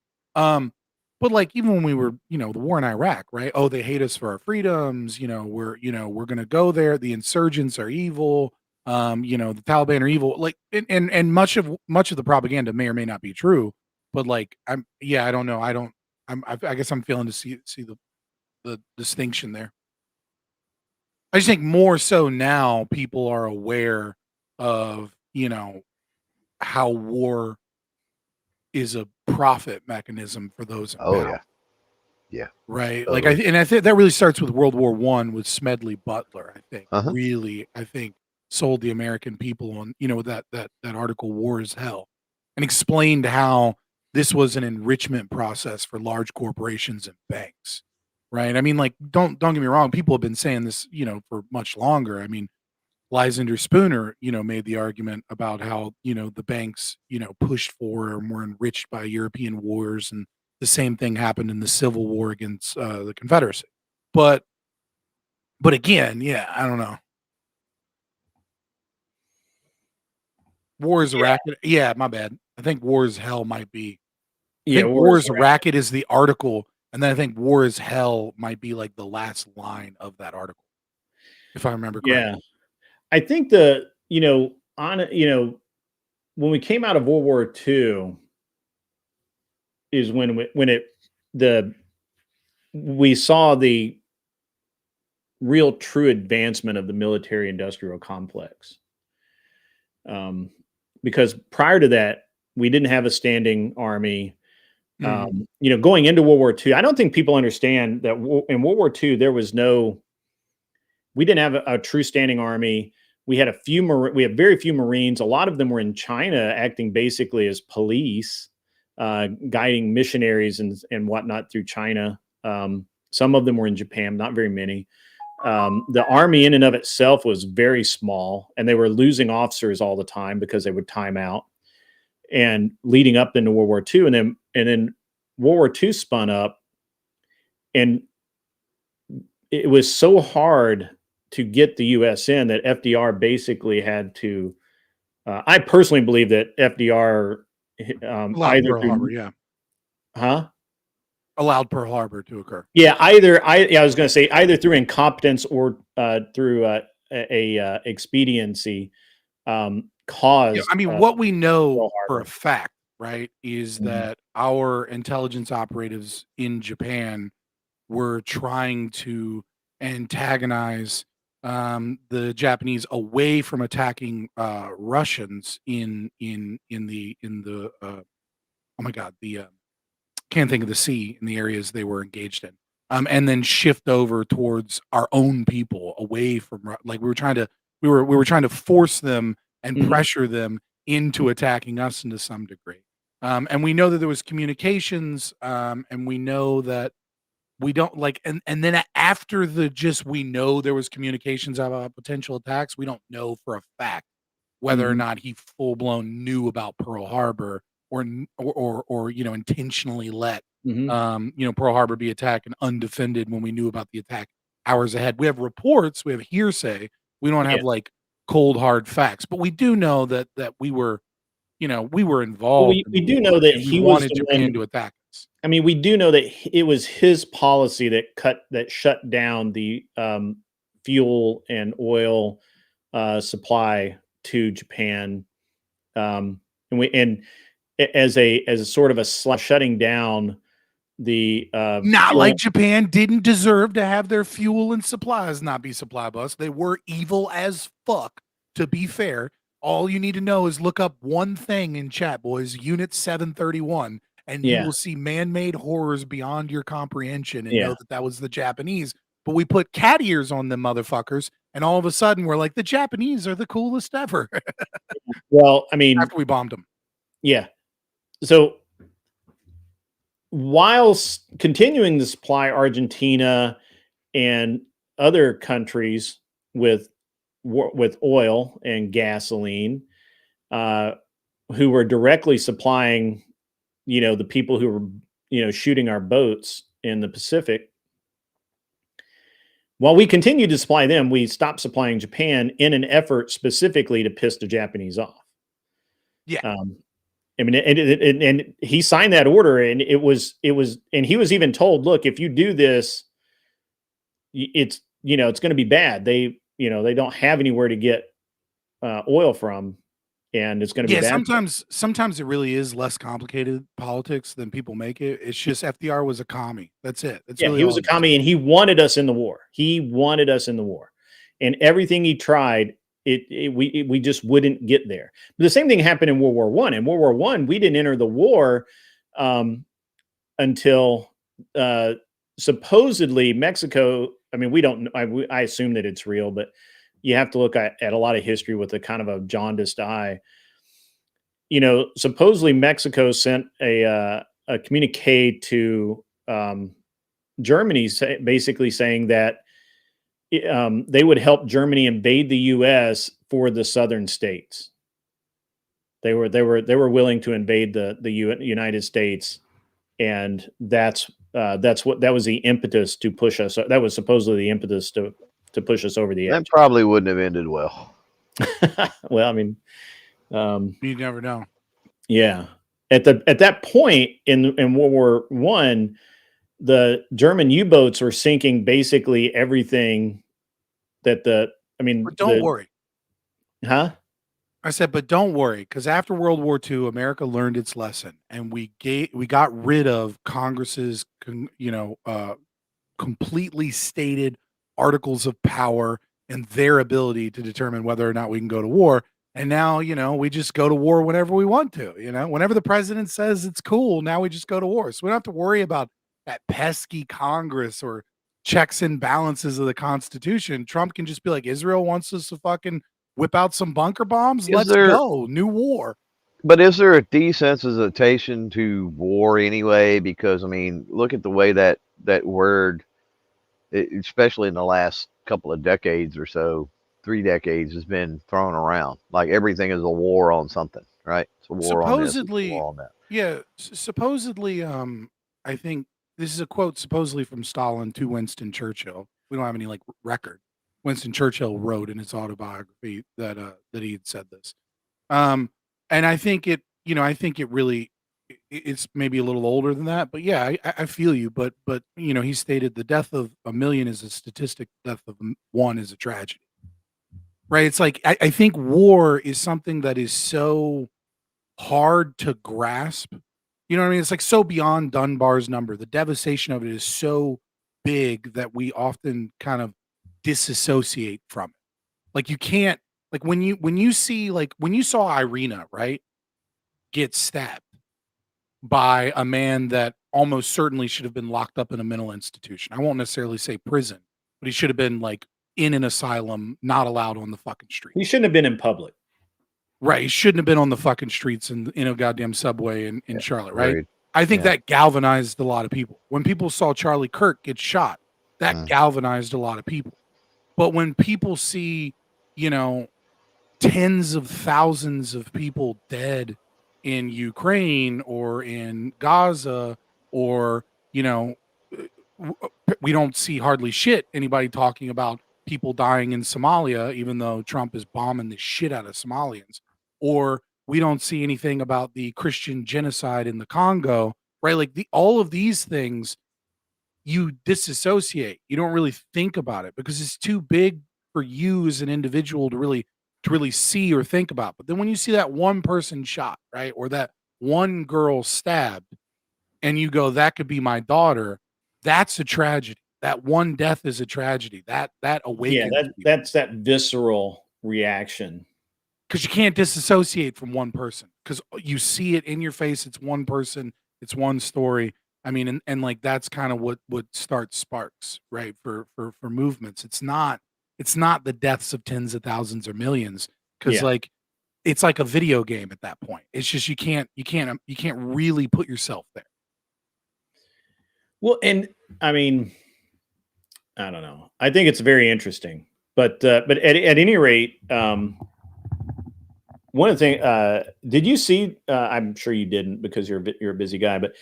But like even when we were, the war in Iraq, right? Oh, they hate us for our freedoms. We're going to go there. The insurgents are evil. The Taliban are evil. Like, and much of the propaganda may or may not be true. But like, I don't know. I guess I'm failing to see the distinction there. I just think more so now people are aware of, how war is a profit mechanism for those in power. Yeah. Right. Like I think that really starts with World War I with Smedley Butler. I think really, sold the American people on, that article War is Hell, and explained how this was an enrichment process for large corporations and banks. Right. Like don't get me wrong. People have been saying this, for much longer. Lysander Spooner, made the argument about how, the banks, pushed for and were enriched by European wars, and the same thing happened in the Civil War against the Confederacy. But again, I don't know. War is a racket. Yeah, my bad. I think War is Hell might be. I think War is a racket is the article, and then I think War is Hell might be like the last line of that article, if I remember correctly. Yeah. I think when we came out of World War II is when we saw the real true advancement of the military industrial complex. Because prior to that, we didn't have a standing army. Going into World War II, I don't think people understand that in World War II, we didn't have a true standing army. We had very few Marines. A lot of them were in China acting basically as police, guiding missionaries and whatnot through China. Some of them were in Japan, not very many. The army in and of itself was very small, and they were losing officers all the time because they would time out. And leading up into World War II, and then World War II spun up, and it was so hard to get the U.S. in that FDR basically had to. I personally believe that FDR allowed Pearl Harbor, allowed Pearl Harbor to occur. Yeah, I was going to say either through incompetence or through a expediency. Caused. What we know for a fact, right, is that our intelligence operatives in Japan were trying to antagonize the Japanese away from attacking Russians in the can't think of the sea in the areas they were engaged in, and then shift over towards our own people away from we were trying to force them and pressure them into attacking us to some degree. And we know that there was communications, and we know that we don't and then after we know there was communications about potential attacks, we don't know for a fact whether or not he full blown knew about Pearl Harbor or intentionally let Pearl Harbor be attacked and undefended when we knew about the attack hours ahead. We have reports, we have hearsay. We don't have cold hard facts, but we do know that we were involved. We do know that he wanted Japan to attack us. I mean, we do know that it was his policy that shut down the fuel and oil supply to Japan, and as a sort of a shutting down the not like Japan didn't deserve to have their fuel and supplies not be supplied by us. They were evil as fuck, to be fair. All you need to know is look up one thing in chat, boys. Unit 731, and you will see man-made horrors beyond your comprehension and know that was the Japanese. But we put cat ears on them motherfuckers, and all of a sudden we're like, the Japanese are the coolest ever. Well, I mean, after we bombed them. Yeah. So whilst continuing to supply Argentina and other countries with oil and gasoline, who were directly supplying, the people who were, shooting our boats in the Pacific. While we continued to supply them, we stopped supplying Japan in an effort specifically to piss the Japanese off. Yeah. I mean, and he signed that order, and it was, and he was even told, look, if you do this, it's going to be bad. They don't have anywhere to get oil from, and it's going to be bad. Sometimes it really is less complicated politics than people make it. It's just FDR was a commie. That's it. He was a commie, and he wanted us in the war. And everything he tried, we just wouldn't get there. But the same thing happened in World War I. In World War I, we didn't enter the war until supposedly Mexico. I mean, we don't. I assume that it's real, but you have to look at a lot of history with a kind of a jaundiced eye. Supposedly Mexico sent a communique to Germany, basically saying that they would help Germany invade the U.S. for the southern states. They were willing to invade the United States, and that was the impetus to push us. That was supposedly the impetus to push us over the edge. That probably wouldn't have ended well. Well, I mean, you never know. Yeah, at that point in World War I, the German U-boats were sinking basically everything that don't worry. Huh? I said, but don't worry, because after World War II, America learned its lesson, and we got rid of Congress's, completely stated articles of power and their ability to determine whether or not we can go to war. And now, we just go to war whenever we want to. Whenever the president says it's cool, now we just go to war. So we don't have to worry about that pesky Congress or checks and balances of the Constitution. Trump can just be like, Israel wants us to fucking whip out some bunker bombs. Let's go. New war. But is there a desensitization to war anyway? Because, I mean, look at the way that word, especially in the last couple of decades or so, 3 decades, has been thrown around. Like everything is a war on something, right? It's a war on this, it's a war on that. Yeah. Supposedly, I think this is a quote supposedly from Stalin to Winston Churchill. We don't have any record. Winston Churchill wrote in his autobiography that he had said this. And I think it really, it's maybe a little older than that, but yeah, I feel you. But he stated the death of a million is a statistic, death of one is a tragedy. Right? It's like I think war is something that is so hard to grasp. You know what I mean? It's like so beyond Dunbar's number. The devastation of it is so big that we often kind of disassociate from it. Like you can't, like when you saw Irina, right, get stabbed by a man that almost certainly should have been locked up in a mental institution. I won't necessarily say prison, but he should have been in an asylum, not allowed on the fucking street. He shouldn't have been in public. Right. He shouldn't have been on the fucking streets in a goddamn subway in Charlotte, right? Right. I think that galvanized a lot of people. When people saw Charlie Kirk get shot, that galvanized a lot of people. But when people see, tens of thousands of people dead in Ukraine or in Gaza, or, we don't see hardly shit anybody talking about people dying in Somalia, even though Trump is bombing the shit out of Somalians, or we don't see anything about the Christian genocide in the Congo, right? Like all of these things, you disassociate. You don't really think about it because it's too big for you as an individual to really see or think about. But then when you see that one person shot, right, or that one girl stabbed, and you go, that could be my daughter, that's a tragedy. That one death is a tragedy. That awakens. Yeah, that's that visceral reaction. Because you can't disassociate from one person. Because you see it in your face. It's one person. It's one story. I mean, and that's kind of what starts sparks, right? For movements. It's not the deaths of tens of thousands or millions. Because it's like a video game at that point. It's just you can't really put yourself there. Well, and I mean, I don't know. I think it's very interesting, but at any rate, one of the things, did you see? I'm sure you didn't because you're a busy guy, but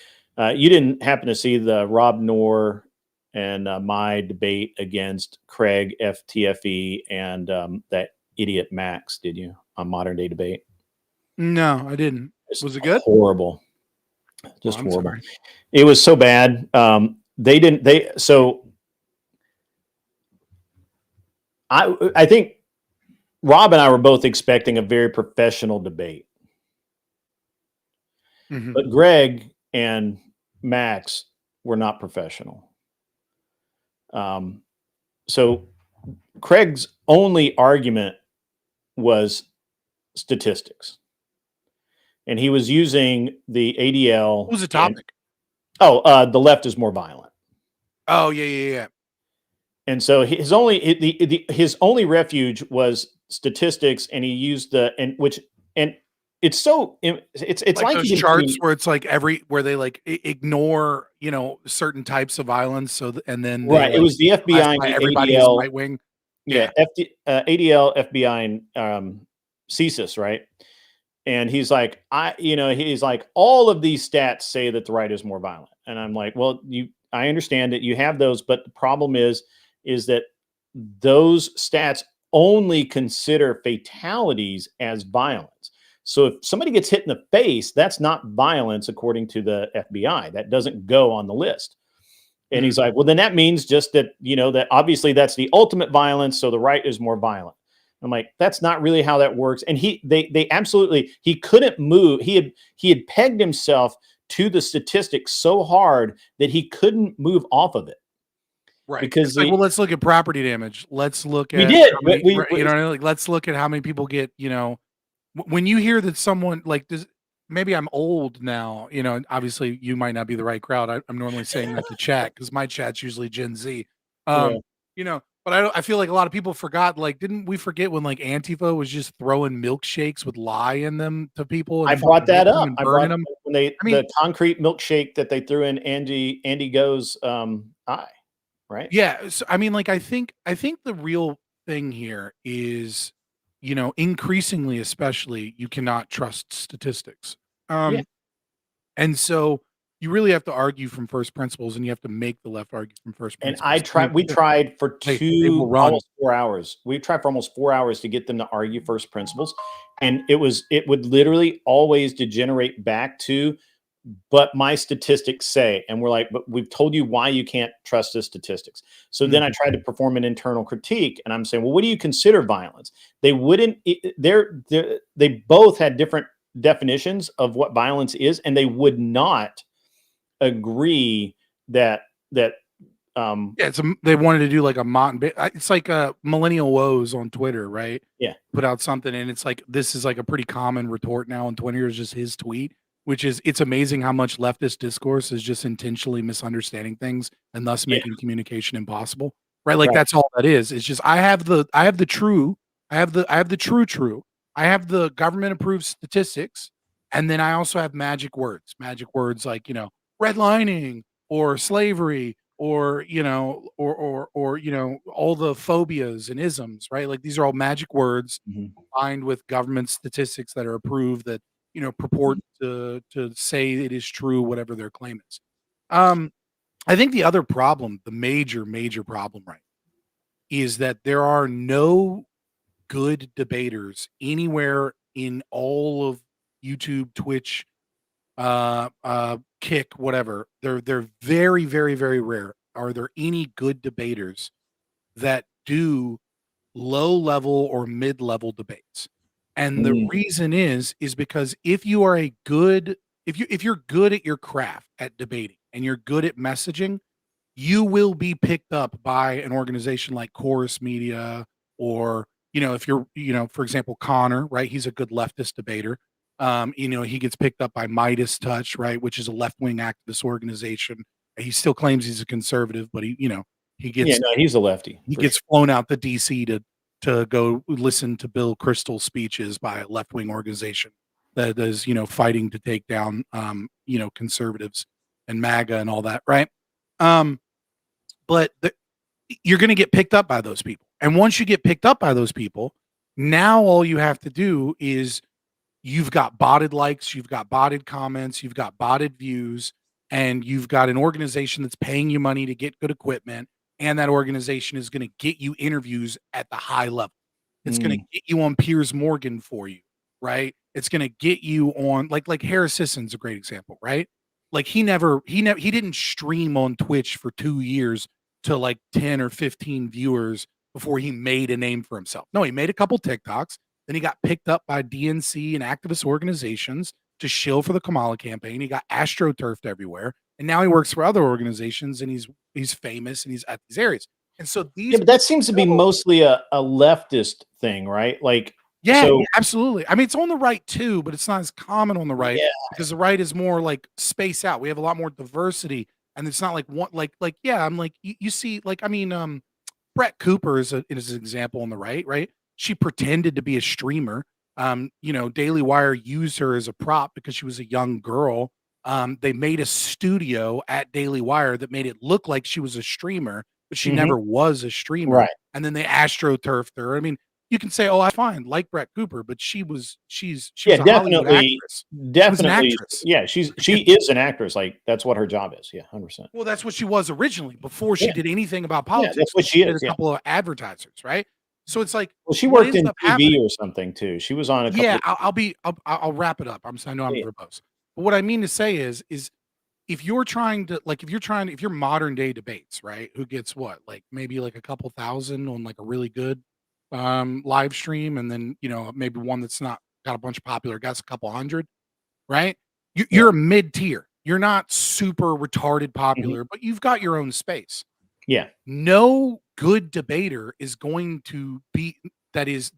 you didn't happen to see the Rob Noor and my debate against Craig FTFE and that idiot Max, did you, on Modern Day Debate? No, I didn't. Was it good? Horrible. Just horrible. Sorry. It was so bad. I think Rob and I were both expecting a very professional debate. Mm-hmm. But Greg and Max were not professional. So Craig's only argument was statistics. And he was using the ADL. What was the topic? The left is more violent. Oh, yeah. And so his only refuge was statistics, and he used it's like those charts where it's like where they ignore certain types of violence. So and then it was the FBI and the everybody ADL, is right wing. Yeah, ADL, FBI, and CSIS, right? And he's like, all of these stats say that the right is more violent. And I'm like, well, I understand that you have those, but the problem is that those stats only consider fatalities as violence. So if somebody gets hit in the face, that's not violence according to the FBI. That doesn't go on the list. And he's like, well, then that means just that, that obviously that's the ultimate violence. So the right is more violent. I'm like, that's not really how that works. And they absolutely, he couldn't move. He had pegged himself to the statistics so hard that he couldn't move off of it. Right. Because it's like, well, let's look at property damage. Let's look at we did. how many, you know, like let's look at how many people get, you know, when you hear that someone like this, maybe I'm old now, you know, obviously you might not be the right crowd. I'm normally saying that to chat because my chat's usually Gen Z. You know, but I feel like a lot of people forgot, like, didn't we forget when like Antifa was just throwing milkshakes with lye in them to people? I brought that up. And burning them. When the concrete milkshake that they threw in Andy Go's eye, right? Yeah. So, I mean, like, I think the real thing here is, you know, increasingly, especially, you cannot trust statistics. And so you really have to argue from first principles, and you have to make the left argue from first principles. And we tried for almost 4 hours. We tried for almost 4 hours to get them to argue first principles. And it would literally always degenerate back to, but my statistics say, and we're like, but we've told you why you can't trust the statistics. So then I tried to perform an internal critique, and I'm saying, well, what do you consider violence? They wouldn't, they both had different definitions of what violence is, and they would not agree that they wanted to do like a it's like a millennial woes on Twitter, right? Yeah. Put out something, and it's like, this is like a pretty common retort now on Twitter, is just his tweet, which is, it's amazing how much leftist discourse is just intentionally misunderstanding things and thus making communication impossible. Right? Like that's all that is. It's just, I have the true. I have the government approved statistics, and then I also have magic words like, you know, redlining or slavery or, you know, or you know, all the phobias and isms, right? Like these are all magic words combined with government statistics that are approved, that, you know, purport to say it is true, whatever their claim is. I think the other problem, the major problem, right, is that there are no good debaters anywhere in all of YouTube, Twitch, Kick, whatever. They're very, very, very rare. Are there any good debaters that do low level or mid level debates? And the reason is because if you are if you're good at your craft at debating and you're good at messaging, you will be picked up by an organization like Chorus Media, or, you know, if you're, you know, for example, Connor, right? He's a good leftist debater. You know, he gets picked up by Midas Touch, right, which is a left-wing activist organization. He still claims he's a conservative, but he, you know, he gets he's a lefty. He gets flown out to DC to go listen to Bill Kristol's speeches by a left-wing organization that is, you know, fighting to take down you know, conservatives and MAGA and all that, right? But you're going to get picked up by those people. And once you get picked up by those people, now all you have to do is, you've got botted likes, you've got botted comments, you've got botted views, and you've got an organization that's paying you money to get good equipment, and that organization is going to get you interviews at the high level. It's going to get you on Piers Morgan for you, right? It's going to get you on, like Harris Sisson's a great example, right? Like he didn't stream on Twitch for 2 years to like 10 or 15 viewers before he made a name for himself. No, he made a couple TikToks. Then he got picked up by DNC and activist organizations to shill for the Kamala campaign. He got astroturfed everywhere, and now he works for other organizations, and he's famous, and he's at these areas. And so but that seems to be mostly a leftist thing, right? Like, absolutely. I mean, it's on the right too, but it's not as common on the right because the right is more like space out. We have a lot more diversity, and it's not like one like I'm like you see, like, I mean, Brett Cooper is an example on the right? She pretended to be a streamer. You know, Daily Wire used her as a prop because she was a young girl. They made a studio at Daily Wire that made it look like she was a streamer, but she never was a streamer. Right. And then they astroturfed her. I mean, you can say, "Oh, I find like Brett Cooper," but she's yeah, a definitely, definitely, yeah, she is an actress. Like that's what her job is. Yeah, 100%. Well, that's what she was originally before she did anything about politics. Yeah, that's what she is. A couple of advertisers, right? So it's like, well, she worked in TV or something too. She was on a couple. Yeah, I'll wrap it up. I know I'm verbose. But what I mean to say is if you're modern day debates, right? Who gets what? Like maybe like a couple thousand on like a really good live stream, and then maybe one that's not got a bunch of popular guests, a couple hundred, right? You're a mid tier. You're not super retarded popular, but you've got your own space. Yeah. No good debater is going to be that is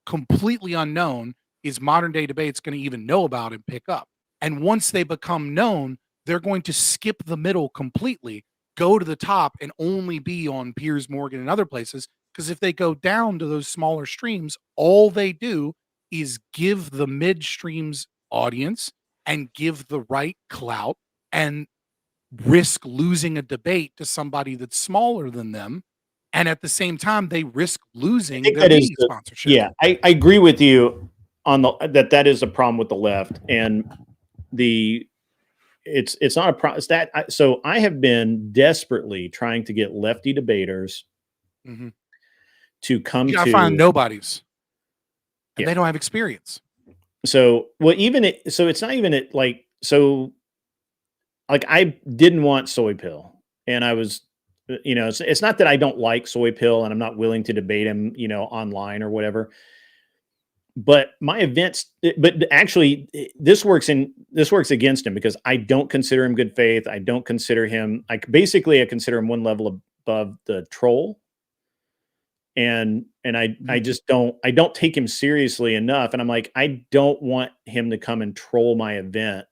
completely unknown. Is modern day debates going to even know about and pick up? And once they become known, they're going to skip the middle completely, go to the top, and only be on Piers Morgan and other places. Because if they go down to those smaller streams, all they do is give the mid streams audience and give the right clout and risk losing a debate to somebody that's smaller than them. And at the same time, they risk losing their media sponsorship. Yeah, I agree with you on that is a problem with the left, and it's not a problem. So I have been desperately trying to get lefty debaters to come to find nobodies, and they don't have experience. So it's not even I didn't want Soy Pill, and I was, it's not that I don't like Soy Pill and I'm not willing to debate him, online or whatever. But my events, but actually this works against him because I don't consider him good faith. I don't consider him, I consider him one level above the troll. And I just don't take him seriously enough. And I'm like, I don't want him to come and troll my event.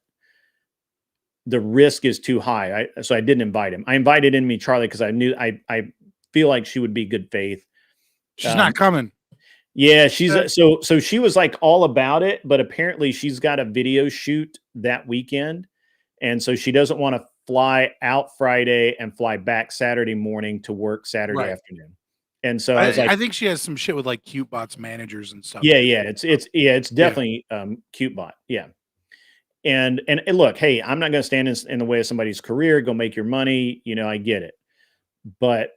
The risk is too high. So I didn't invite him. I invited in me Charlie because I knew I feel like she would be good faith. She's not coming. Yeah, she's so she was like all about it, but apparently she's got a video shoot that weekend, and so she doesn't want to fly out Friday and fly back Saturday morning to work Saturday afternoon. And so I was like, I think she has some shit with like CuteBot's managers and stuff. Yeah, it's definitely CuteBot. Yeah. And look, hey, I'm not going to stand in the way of somebody's career. Go make your money. I get it. But,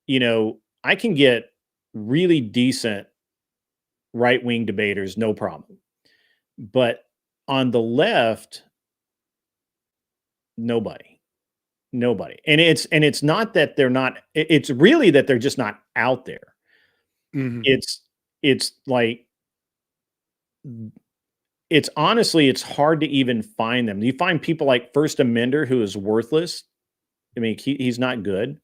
I can get really decent right-wing debaters, no problem. But on the left, nobody. And it's not that they're not, it's really that they're just not out there. It's like, it's honestly, it's hard to even find them. You find people like First Amender who is worthless. I mean, he's not good.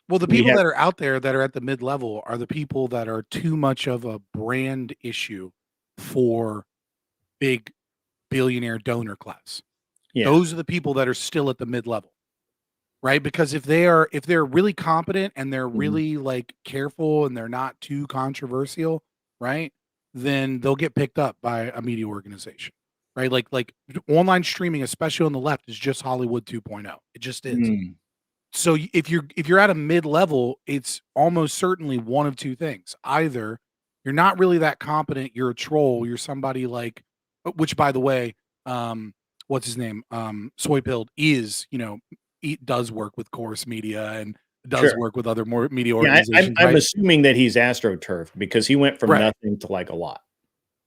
Well, the people that are out there that are at the mid-level are the people that are too much of a brand issue for big billionaire donor class. Yeah. Those are the people that are still at the mid-level, right? Because if they're really competent and they're really like careful and they're not too controversial, right? Then they'll get picked up by a media organization, right? Like online streaming, especially on the left, is just Hollywood 2.0. It just is. So if you're at a mid-level, it's almost certainly one of two things. Either you're not really that competent, you're a troll, you're somebody like, which by the way, what's his name? Soy Pilled is, he does work with Chorus Media and does work with other more media organizations. I'm assuming that he's astroturfed because he went from nothing to like a lot.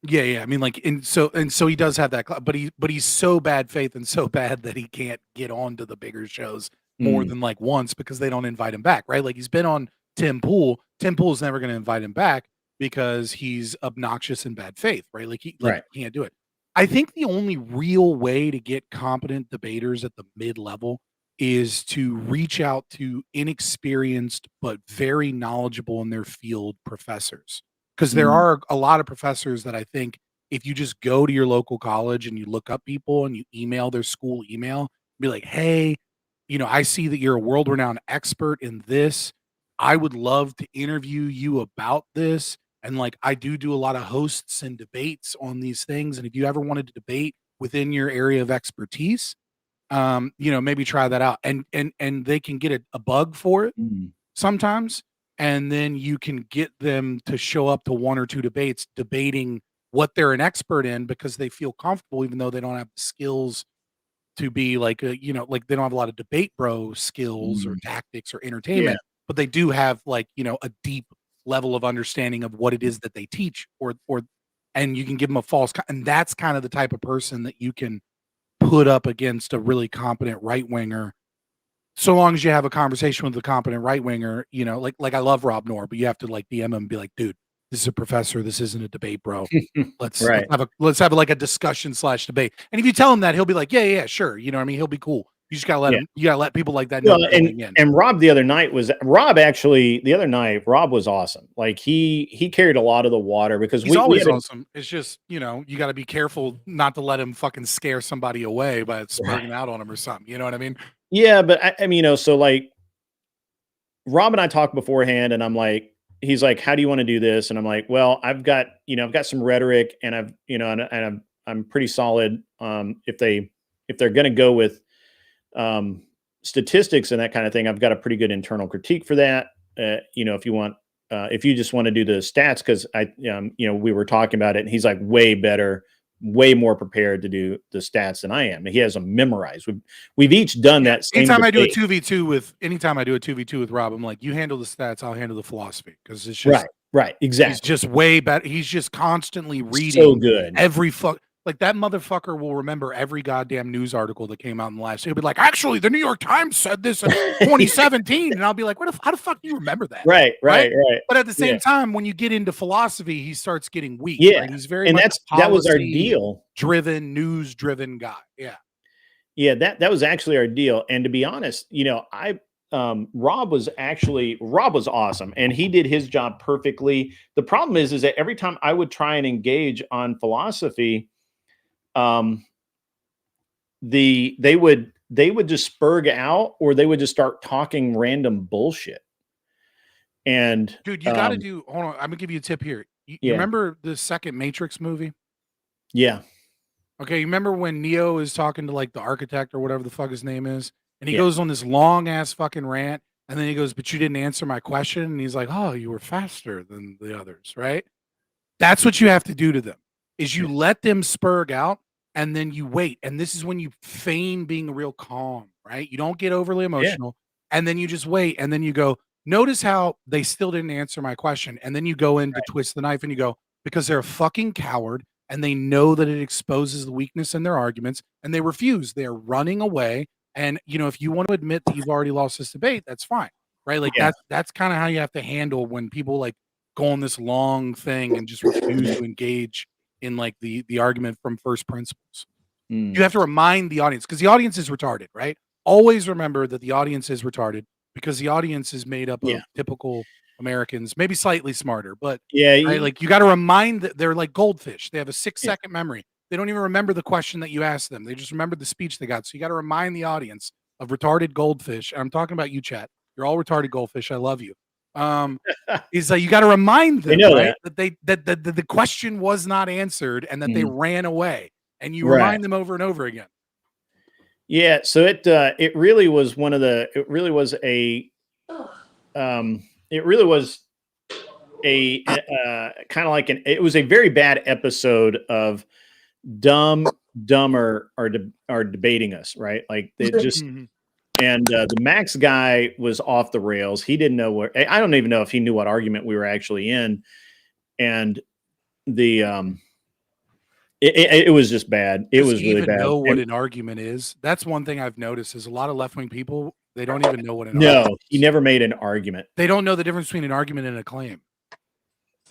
Yeah. I mean, like, and so he does have that, but he's so bad faith and so bad that he can't get on to the bigger shows more than like once because they don't invite him back, right? Like he's been on Tim Pool. Tim Pool's never going to invite him back because he's obnoxious and bad faith, right? Like he can't do it. I think the only real way to get competent debaters at the mid-level is to reach out to inexperienced but very knowledgeable in their field professors. Because there are a lot of professors that I think if you just go to your local college and you look up people and you email their school email, be like, hey, I see that you're a world-renowned expert in this. I would love to interview you about this. And like, I do a lot of hosts and debates on these things. And if you ever wanted to debate within your area of expertise, maybe try that out. And they can get a bug for it sometimes. And then you can get them to show up to one or two debates debating what they're an expert in because they feel comfortable, even though they don't have the skills to be like, like they don't have a lot of debate bro skills or tactics or entertainment, but they do have like, a deep level of understanding of what it is that they teach and you can give them a false, and that's kind of the type of person that you can put up against a really competent right winger so long as you have a conversation with the competent right winger, you know, like I love Rob Noor, but you have to like DM him and be like, dude, this is a professor. This isn't a debate, bro. Let's have like a discussion / debate. And if you tell him that, he'll be like, yeah, sure. You know what I mean? He'll be cool. You just gotta let him. You gotta let people like that know. And Rob the other night was Rob was awesome. Like he carried a lot of the water because he's always awesome. It's just, you know, you got to be careful not to let him fucking scare somebody away by spurting out on him or something. You know what I mean? Yeah, but I mean, you know, so like Rob and I talked beforehand, and I'm like, he's like, how do you want to do this? And I'm like, well, I've got some rhetoric, and I've, you know, and I'm pretty solid. If they're going to go with statistics and that kind of thing, I've got a pretty good internal critique for that. You know, if you just want to do the stats, because you know, we were talking about it, and he's like way better, way more prepared to do the stats than I am. He has them memorized. We've each done that. Anytime I do a 2v2 with Rob, I'm like, you handle the stats, I'll handle the philosophy, because it's just right, exactly. He's just way better. He's just constantly reading. So good. Every like that motherfucker will remember every goddamn news article that came out in the last. He'll be like, actually, the New York Times said this in 2017, and I'll be like, how the fuck do you remember that? Right. But at the same time, when you get into philosophy, he starts getting weak. Yeah, right? He's very and much that was our deal. News driven guy. Yeah. That was actually our deal. And to be honest, you know, Rob was awesome, and he did his job perfectly. The problem is that every time I would try and engage on philosophy, they would just spurg out, or they would just start talking random bullshit. And dude, you got to do. Hold on, I'm gonna give you a tip here. You remember the second Matrix movie? Yeah. Okay, you remember when Neo is talking to like the architect or whatever the fuck his name is, and he goes on this long ass fucking rant, and then he goes, "But you didn't answer my question," and he's like, "Oh, you were faster than the others, right?" That's what you have to do to them. Is you let them spurg out, and then you wait. And this is when you feign being real calm, right? You don't get overly emotional, and then you just wait, and then you go, notice how they still didn't answer my question. And then you go in to twist the knife, and you go, because they're a fucking coward, and they know that it exposes the weakness in their arguments, and they refuse. They're running away. And, you know, if you want to admit that you've already lost this debate, that's fine, right? Like that's kind of how you have to handle when people like go on this long thing and just refuse to engage in like the argument from first principles. You have to remind the audience, because the audience is retarded, right? Always remember that the audience is retarded, because the audience is made up of typical Americans, maybe slightly smarter, but right? Like you got to remind that they're like goldfish. They have a 6-second memory. They don't even remember the question that you asked them. They just remember the speech they got. So you got to remind the audience of retarded goldfish. And I'm talking about you, chat. You're all retarded goldfish. I love you. Is like you got to remind them, right? That the question was not answered, and that they ran away, and you remind them over and over again. Yeah, so it really was one of the it really was a kind of like it was a very bad episode of dumber are debating us, right? Like they just and the Max guy was off the rails. He didn't know where. I don't even know if he knew what argument we were actually in, and the it was just bad. It was really bad. Know what an argument is? That's one thing I've noticed is a lot of left-wing people, they don't even know what an argument is. No, he never made an argument. They don't know the difference between an argument and a claim.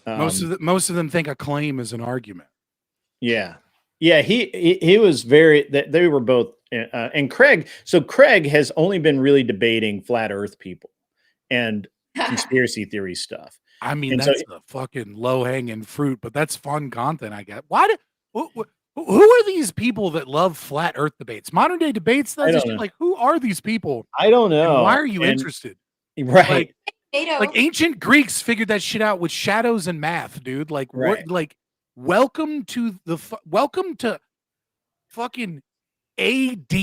Most of them think a claim is an argument. Yeah. He was very. They were both, and Craig. So Craig has only been really debating flat Earth people and conspiracy theory stuff. I mean, that's the fucking low-hanging fruit, but that's fun content. I get. Who are these people that love flat Earth debates? Modern day debates. That's just like, who are these people? I don't know. And why are you interested? Right. Like ancient Greeks figured that shit out with shadows and math, dude. Like what? Like welcome to fucking AD.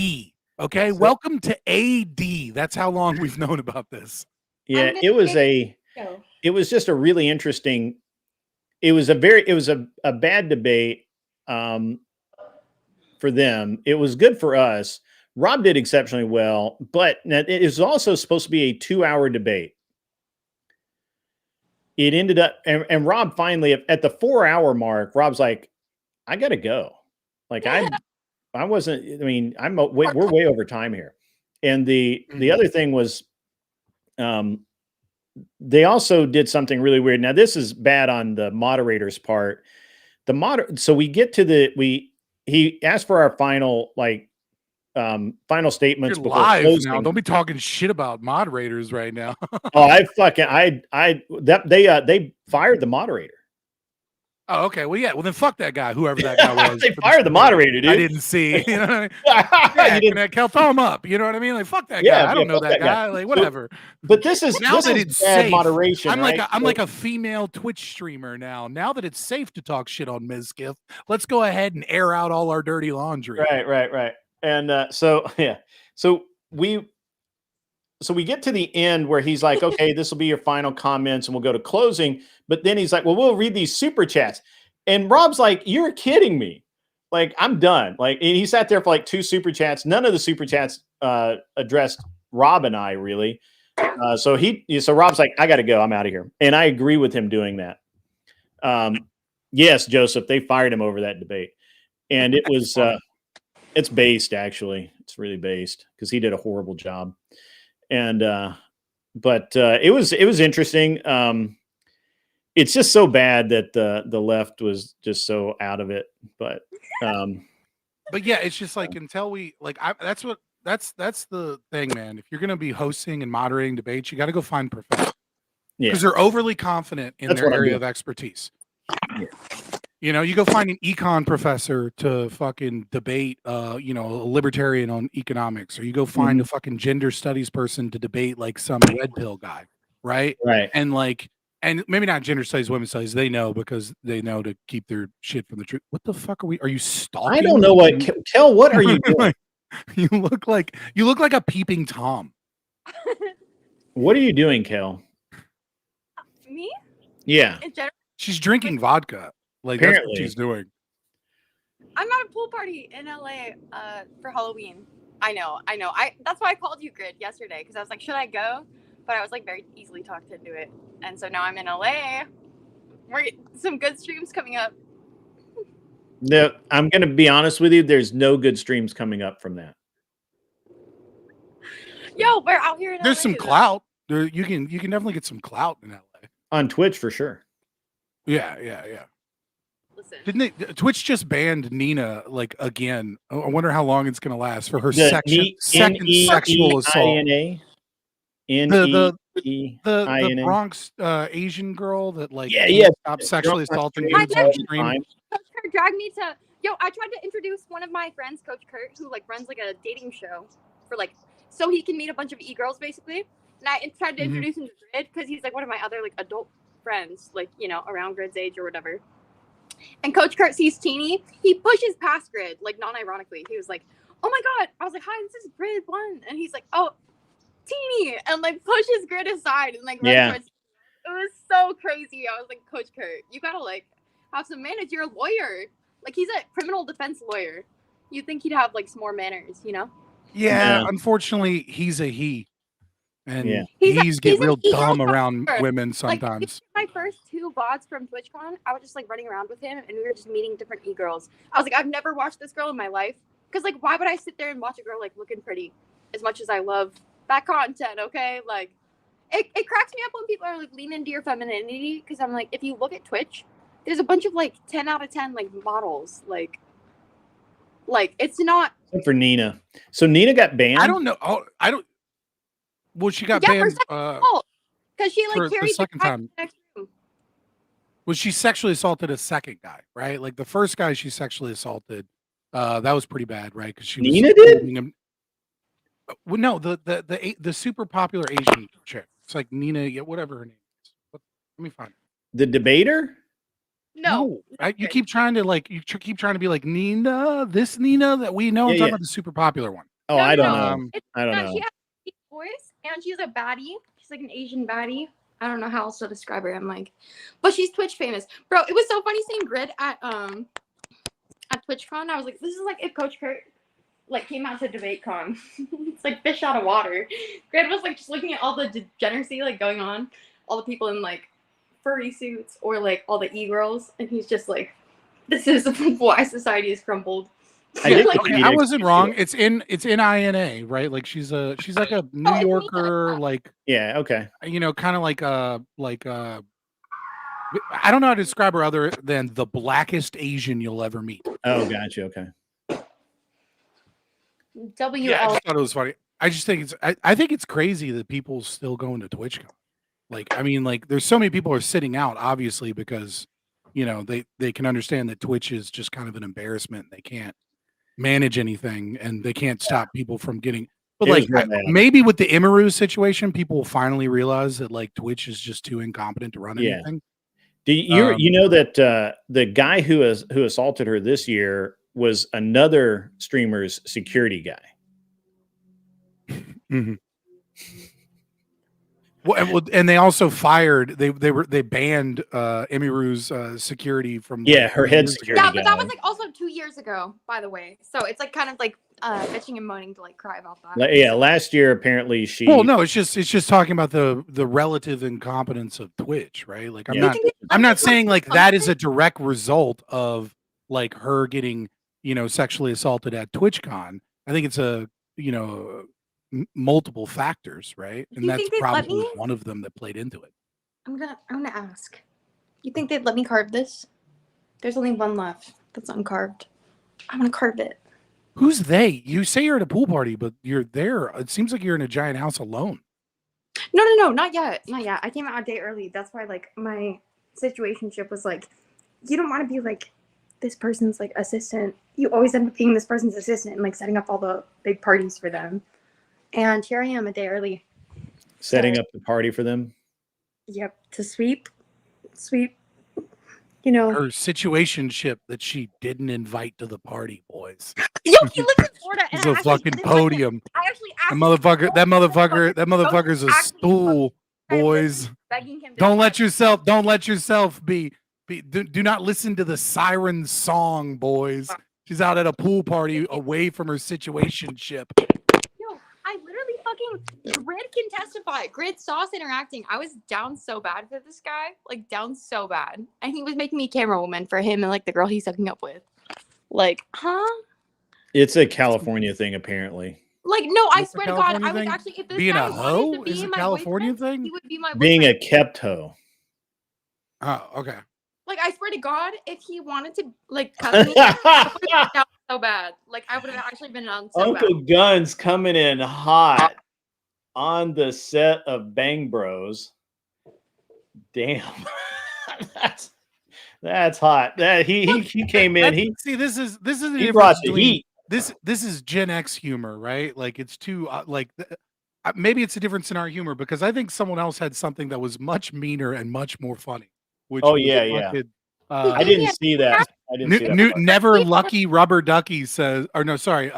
Okay, welcome to AD. That's how long we've known about this. Yeah, it was just a really interesting. It was a bad debate for them. It was good for us. Rob did exceptionally well, but it is also supposed to be a 2-hour debate. It ended up, and Rob finally at the 4-hour mark, Rob's like, I gotta go. Like I wasn't. I mean, we're way over time here, And the other thing was, they also did something really weird. Now this is bad on the moderator's part. So we get to he asked for our final final statements You're before live closing. now. Don't be talking shit about moderators right now. Oh, they fired the moderator. Oh, okay. Well, yeah. Well, then fuck that guy, whoever that guy was. They fired the moderator, dude. I didn't see. You know what I mean? Yeah, Kel, throw him up. You know what I mean? Like, fuck that guy. I don't know that guy. Like, whatever. But this is now that it's safe. Moderation. I'm right? I'm like a female Twitch streamer now. Now that it's safe to talk shit on Mizkif, let's go ahead and air out all our dirty laundry. Right. And so we get to the end where he's like, okay, this will be your final comments and we'll go to closing. But then he's like, well, we'll read these super chats. And Rob's like, you're kidding me. Like, I'm done. Like, and he sat there for like 2 super chats. None of the super chats addressed Rob and I really. So Rob's like, I got to go. I'm out of here. And I agree with him doing that. Yes, Joseph, they fired him over that debate. And it was, it's based actually. It's really based because he did a horrible job. And but it was interesting. It's just so bad that the left was just so out of it. But yeah, it's just like until we like that's the thing, man. If you're gonna be hosting and moderating debates, you got to go find professionals because they're overly confident in their area of expertise. Yeah. You know, you go find an econ professor to fucking debate, a libertarian on economics, or you go find a fucking gender studies person to debate like some red pill guy, right? Right. And maybe not gender studies, women's studies. They know because they know to keep their shit from the truth. What the fuck are you stalking? I don't know what. Kel, what are you doing? you look like a peeping Tom. What are you doing, Kel? Me? Yeah. She's drinking vodka. Like, apparently. That's what she's doing. I'm at a pool party in LA for Halloween. I know. That's why I called you, Grid, yesterday, because I was like, should I go? But I was like very easily talked into it. And so now I'm in LA. We're some good streams coming up. No, I'm going to be honest with you. There's no good streams coming up from that. Yo, we're out here in There's LA, some clout. You can definitely get some clout in LA. On Twitch, for sure. Yeah. Listen. Didn't Twitch just banned Nina like again? I wonder how long it's going to last for her second sexual assault. The Bronx Asian girl that like stopped sexually assaulting dudes on stream. Coach Kurt dragged me to I tried to introduce one of my friends, Coach Kurt, who like runs like a dating show for like so he can meet a bunch of e-girls basically. And I tried to introduce him to Grid because he's like one of my other like adult friends, like around Grid's age or whatever. And Coach Kurt sees Teeny. He pushes past Grid, like non-ironically. He was like, "Oh my god!" I was like, "Hi, this is Grid 1," and he's like, "Oh, Teeny," and like pushes Grid aside and like runs towards. It was so crazy. I was like, "Coach Kurt, you gotta like have some manners. You're a lawyer. Like he's a criminal defense lawyer. You'd think he'd have like some more manners, you know?" Yeah. Unfortunately, he's a he. And he's get real dumb around women sometimes. Like, my first 2 VODs from TwitchCon, I was just like running around with him and we were just meeting different e-girls. I was like, I've never watched this girl in my life. Because like, why would I sit there and watch a girl like looking pretty as much as I love that content, okay? Like, it cracks me up when people are like lean into your femininity because I'm like, if you look at Twitch, there's a bunch of like 10 out of 10 like models. Like it's not. Except for Nina. So Nina got banned? I don't know. Well, she got banned because she like carried the second time. Next room. Well, she sexually assaulted a second guy, right? Like the first guy she sexually assaulted, that was pretty bad, right? Because Nina did. Him. Well, no, the super popular Asian chick. It's like Nina, whatever her name is. Let me find it. The debater. No, you keep trying to be like Nina, this Nina that we know. I'm talking about the super popular one. Oh, I don't know. I don't know. She has a deep voice, and she's a baddie. She's like an Asian baddie. I don't know how else to describe her. I'm like, but she's Twitch famous, bro. It was so funny seeing Grid at TwitchCon. I was like, this is like if Coach Kurt like came out to DebateCon. It's like fish out of water. Grid was like just looking at all the degeneracy like going on, all the people in like furry suits or like all the e-girls, and he's just like, this is why society has crumbled. I wasn't wrong. It's in INA, right? Like she's like a New Yorker, like yeah, okay. You know, kind of like I don't know how to describe her other than the blackest Asian you'll ever meet. Oh, gotcha. Okay. Yeah, I just thought it was funny. I just think I think it's crazy that people still going to TwitchCon. Like, I mean, like, there's so many people are sitting out, obviously, because you know they can understand that Twitch is just kind of an embarrassment. They can't manage anything, and they can't stop people from getting. But like, maybe with the Imaru situation, people will finally realize that like Twitch is just too incompetent to run anything. Do you know that the guy who assaulted her this year was another streamer's security guy? Mm-hmm. Well, and they also fired. They banned Emiru's security from. Yeah, her head security. Yeah, but that was like also 2 years ago, by the way. So it's like kind of like bitching and moaning to like cry about that. Yeah, last year apparently she. Well, no, it's just talking about the relative incompetence of Twitch, right? Like I'm not saying like that is a direct result of like her getting sexually assaulted at TwitchCon. I think it's a multiple factors, right? And that's probably one of them that played into it. I'm gonna ask. You think they'd let me carve this? There's only one left that's uncarved. I'm gonna carve it. Who's they? You say you're at a pool party, but you're there. It seems like you're in a giant house alone. No, not yet. Not yet. I came out a day early. That's why like my situationship was like, you don't want to be like this person's like assistant. You always end up being this person's assistant and like setting up all the big parties for them. And here I am a day early. Setting up the party for them? Yep. To sweep. Her situationship that she didn't invite to the party, boys. Yo, he lives in Florida. It's a fucking podium. I actually That motherfucker's a stool, boys. Don't let yourself be do not listen to the siren song, boys. She's out at a pool party away from her situationship. I literally fucking Grid can testify. Grid saw us interacting. I was down so bad for this guy, like down so bad, and he was making me camera woman for him and like the girl he's hooking up with. Like, huh? It's a California thing, apparently. Like, no, I swear to God, I was actually if this being guy a hoe wanted to be is a my California boyfriend, thing. he would be my boyfriend. Being a kept hoe. Oh, okay. Like, I swear to God, if he wanted to like cut me, I would have been down so bad. Like, I would have actually been on so Uncle bad. Gun's coming in hot on the set of Bang Bros. Damn, that's hot. He came in. This is the he brought the between, heat. This is Gen X humor, right? Like it's too maybe it's a difference in our humor because I think someone else had something that was much meaner and much more funny. Which I didn't see that. Never Lucky Rubber Ducky says, or no, sorry,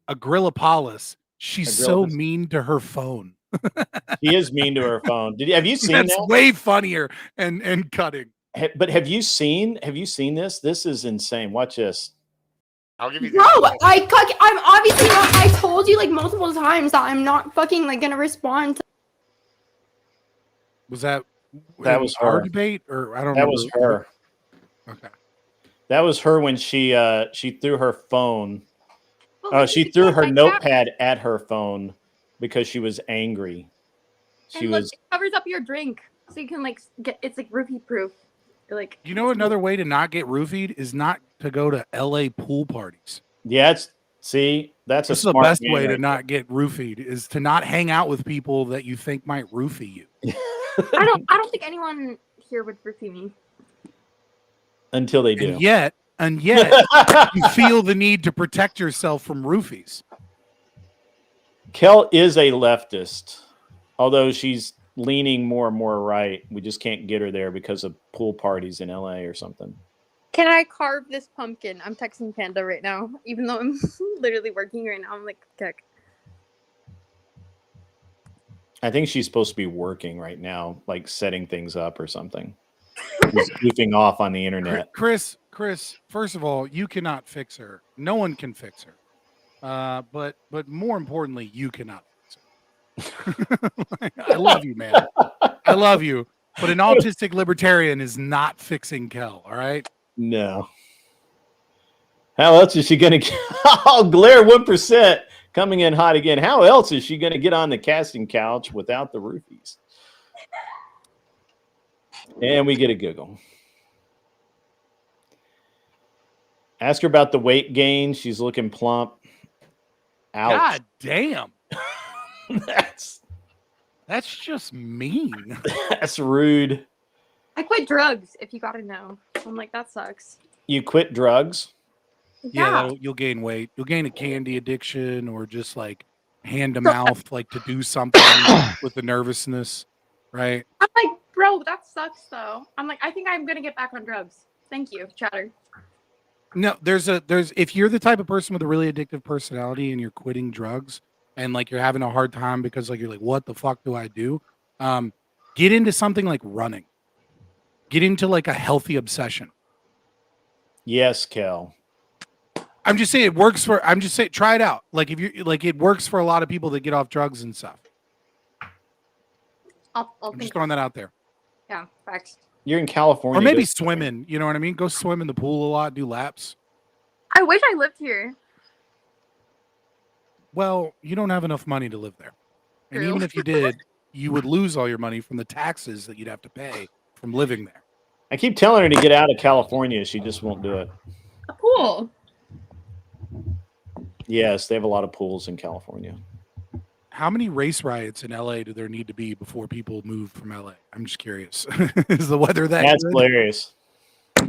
Agrillapolis. She's so mean to her phone. He is mean to her phone. Have you seen That's that? way funnier and cutting. But have you seen this? This is insane. Watch this. I'll give you. Bro, I'm obviously not. I told you like multiple times that I'm not fucking like gonna respond. Was that was our her debate, or I don't know? That was her. Okay. That was her when she threw her phone. She threw her notepad at her phone because she was angry. It covers up your drink, so you can like get it's like roofie proof. Like, you know, another way to not get roofied is not to go to LA pool parties. Yeah, that's the best way to not get roofied is to not hang out with people that you think might roofie you. I don't think anyone here would roofie me. Until they do. And yet you feel the need to protect yourself from roofies. Kel is a leftist, although she's leaning more and more right. We just can't get her there because of pool parties in LA or something. Can I carve this pumpkin? I'm texting Panda right now, even though I'm literally working right now. I'm like, tech. I think she's supposed to be working right now, like setting things up or something. She's goofing off on the internet. Chris, first of all, you cannot fix her. No one can fix her. But more importantly, you cannot fix her. I love you, man. I love you. But an autistic libertarian is not fixing Kel, all right? No. How else is she going to oh, Glare 1% coming in hot again. How else is she going to get on the casting couch without the roofies? And we get a giggle. Ask her about the weight gain. She's looking plump. Ouch. God damn. That's just mean. That's rude. I quit drugs, if you gotta know. I'm like, that sucks. You quit drugs? Yeah, you'll gain weight. You'll gain a candy addiction or just like hand to mouth, like to do something with the nervousness, right? I'm like, bro, that sucks though. I'm like, I think I'm gonna get back on drugs. Thank you, Chatter. No, there's if you're the type of person with a really addictive personality and you're quitting drugs and like you're having a hard time because like you're like, what the fuck do I do? Get into something like running. Get into like a healthy obsession. Yes, Kel. I'm just saying it works for. I'm just saying try it out. Like if you like, it works for a lot of people that get off drugs and stuff. I'm just throwing that out there. Yeah, facts. You're in California. Or maybe swimming. You know what I mean? Go swim in the pool a lot. Do laps. I wish I lived here. Well, you don't have enough money to live there, and True. even if you did, you would lose all your money from the taxes that you'd have to pay from living there. I keep telling her to get out of California. She just won't do it. A pool. Yes, they have a lot of pools in California. How many race riots in LA do there need to be before people move from LA? I'm just curious. Is the weather that That's good? hilarious. All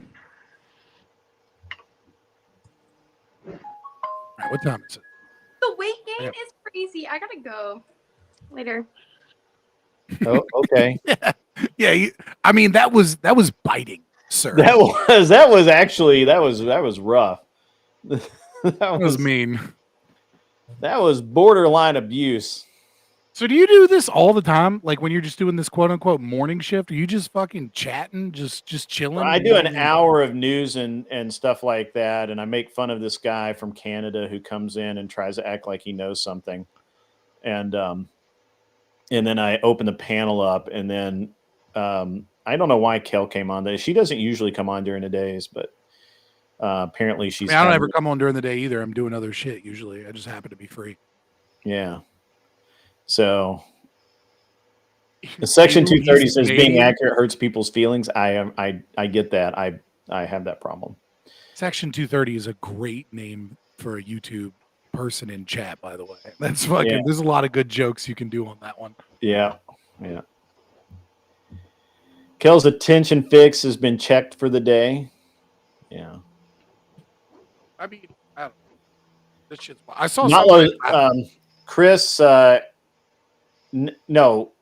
right, what time is it? The weight gain is crazy. I gotta go later. Oh, okay. Yeah. I mean, that was biting, sir. That was actually rough. that was mean. That was borderline abuse. So do you do this all the time? Like when you're just doing this quote unquote morning shift? Are you just fucking chatting, just chilling? I do an hour of news and stuff like that, and I make fun of this guy from Canada who comes in and tries to act like he knows something, and then I open the panel up, and then I don't know why Kel came on. She doesn't usually come on during the days, but apparently she's. I don't ever come on during the day either. I'm doing other shit usually. I just happen to be free. Yeah. So the Section 230 says being accurate hurts people's feelings. I get that. I have that problem. Section 230 is a great name for a YouTube person in chat, by the way. That's fucking. Yeah. There's a lot of good jokes you can do on that one. Yeah. Yeah. Kel's attention fix has been checked for the day. Yeah. I mean, I don't know. This shit's. I saw Not something. Chris. No,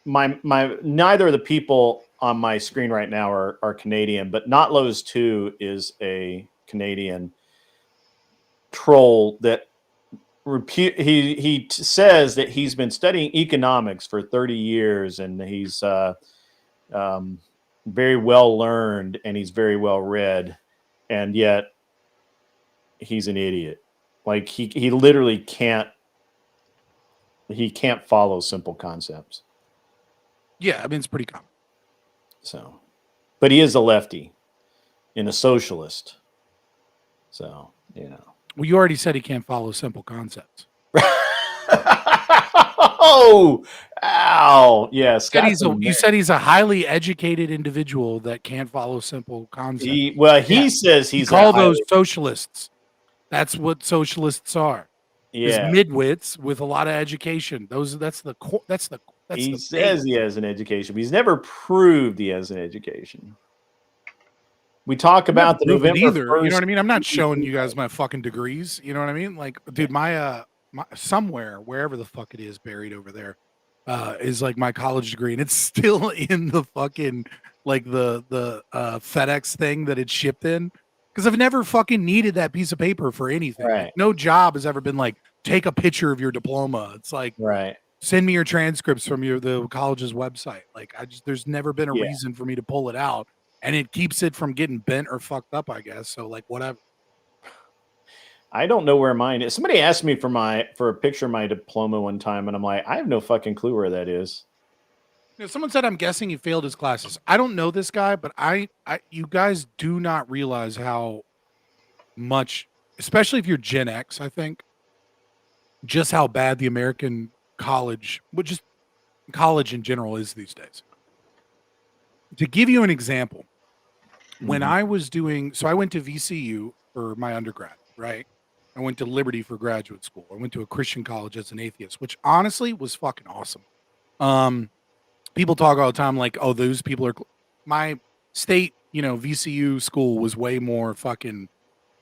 my neither of the people on my screen right now are Canadian, but Not Lowe's 2 is a Canadian troll that he says that he's been studying economics for 30 years and he's very well learned and he's very well read, and yet he's an idiot. Like he literally can't follow simple concepts. Yeah, I mean it's pretty common. So, but he is a lefty and a socialist. So, you know. Well, you already said he can't follow simple concepts. Oh, ow. Yes. You said he's a highly educated individual that can't follow simple concepts. He says he's call those socialists. That's what socialists are. Yeah. Midwits with a lot of education. He says he has an education, but he's never proved he has an education. We talk about the November 1st. You know what I mean? I'm not showing you guys my fucking degrees. You know what I mean? Like, dude, my somewhere, wherever the fuck it is buried over there, is like my college degree, and it's still in the fucking like the FedEx thing that it's shipped in. Because I've never fucking needed that piece of paper for anything. Right. Like, no job has ever been like, take a picture of your diploma. It's like, send me your transcripts from the college's website. Like, there's never been a reason for me to pull it out, and it keeps it from getting bent or fucked up, I guess. So like, whatever. I don't know where mine is. Somebody asked me for a picture of my diploma one time, and I'm like, I have no fucking clue where that is. You know, someone said, I'm guessing he failed his classes. I don't know this guy, but you guys do not realize how much, especially if you're Gen X, I think, just how bad the American college, which is college in general, is these days. To give you an example, when I was doing, so I went to VCU for my undergrad, right? I went to Liberty for graduate school. I went to a Christian college as an atheist, which honestly was fucking awesome. People talk all the time like, oh, those people are, my state, VCU school was way more fucking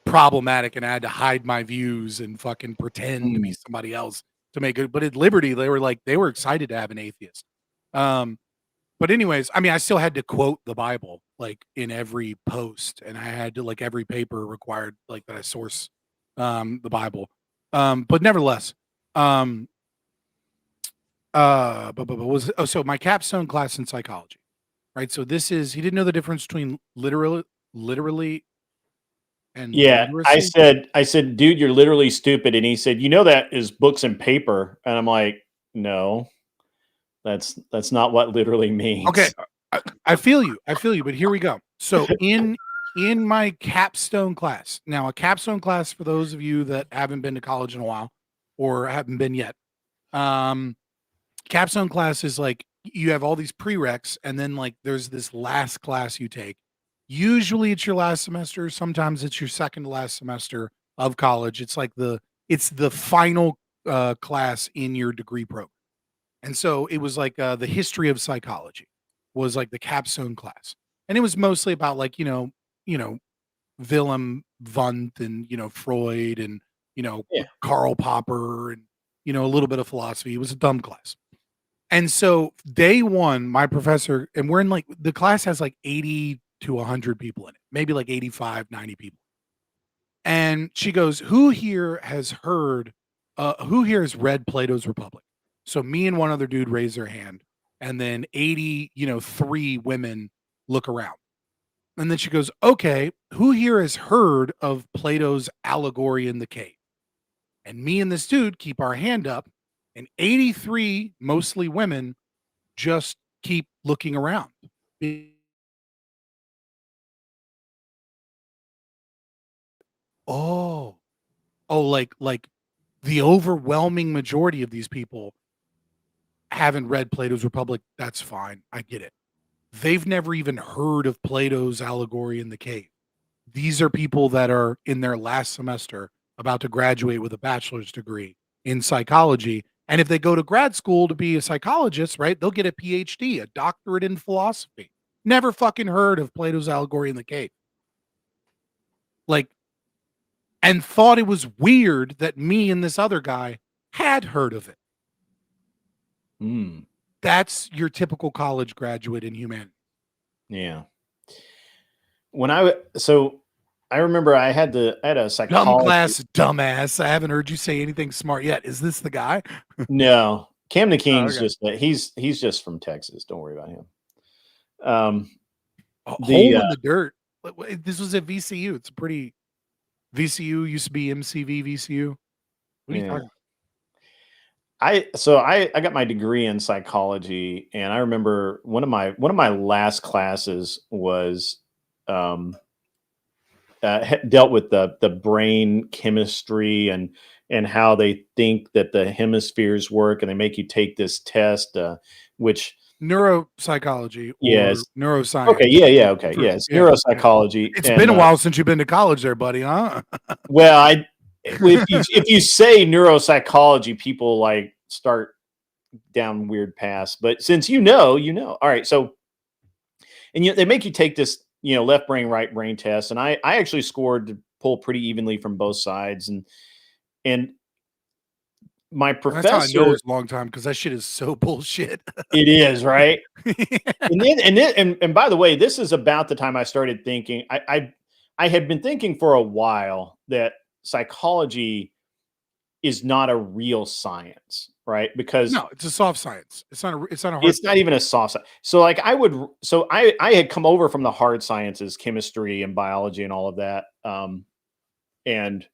problematic, and I had to hide my views and fucking pretend to be somebody else to make it. But at Liberty, they were excited to have an atheist. But anyways, I mean, I still had to quote the Bible like in every post, and I had to, like, every paper required like that I source the Bible. But nevertheless, but so my capstone class in psychology, right? So this is, he didn't know the difference between literally and literacy. I said, dude, you're literally stupid. And he said, that is books and paper. And I'm like, no, that's not what literally means. Okay. I feel you, but here we go. So in my capstone class, now a capstone class, for those of you that haven't been to college in a while or haven't been yet, capstone class is like, you have all these prereqs, and then like there's this last class you take. Usually it's your last semester. Sometimes it's your second to last semester of college. It's like it's the final class in your degree program. And so it was like the history of psychology was like the capstone class. And it was mostly about like, Wilhelm Wundt and, Freud and, Karl Popper and, a little bit of philosophy. It was a dumb class. And so day one, my professor, and we're in like, the class has like 80 to 100 people in it, maybe like 85, 90 people. And she goes, who here has read Plato's Republic? So me and one other dude raise their hand, and then 3 women look around. And then she goes, okay, who here has heard of Plato's Allegory in the Cave? And me and this dude keep our hand up, and 83, mostly women, just keep looking around. Like the overwhelming majority of these people haven't read Plato's Republic. That's fine. I get it. They've never even heard of Plato's Allegory in the Cave. These are people that are in their last semester, about to graduate with a bachelor's degree in psychology. And if they go to grad school to be a psychologist, right, they'll get a PhD, a doctorate in philosophy. Never fucking heard of Plato's Allegory in the Cave. Like, and thought it was weird that me and this other guy had heard of it. That's your typical college graduate in humanity. Yeah. I remember I had a psychology dumb class, dumbass. I haven't heard you say anything smart yet. Is this the guy? No, Camden King's just he's just from Texas. Don't worry about him. Hole in the dirt. This was at VCU. It's a pretty, VCU used to be MCV VCU. What are you talking about? I got my degree in psychology, and I remember one of my last classes was dealt with the brain chemistry and how they think that the hemispheres work, and they make you take this test, which neuropsychology. Yes, neuroscience. Okay, yeah, okay, yes, neuropsychology. It's been a while since you've been to college, there, buddy, huh? Well, if you say neuropsychology, people like start down weird paths. But since you know, all right. So, and they make you take this, left brain, right brain test, and I actually scored to pull pretty evenly from both sides, and my professor. That's how I know it's a long time, because that shit is so bullshit. It is, right? and by the way, this is about the time I started thinking. I had been thinking for a while that psychology is not a real science, right? Because no, it's a soft science. It's not a hard it's not science. even a soft science. So like I had come over from the hard sciences, chemistry and biology and all of that. And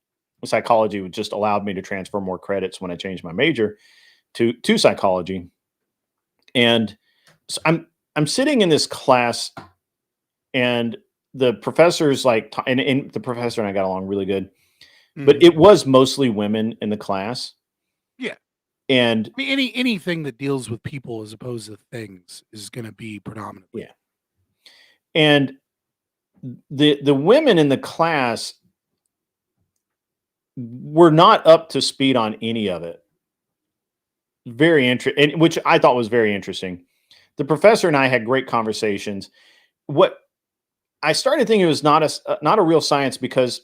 psychology just allowed me to transfer more credits when I changed my major to psychology. And so I'm sitting in this class, and the professors like, and the professor and I got along really good, but Mhm. it was mostly women in the class. Yeah. And I mean, anything that deals with people as opposed to things is going to be predominantly. yeah. And the women in the class were not up to speed on any of it. Very interesting, which I thought was very interesting. The professor and I had great conversations. What I started thinking it was not a real science because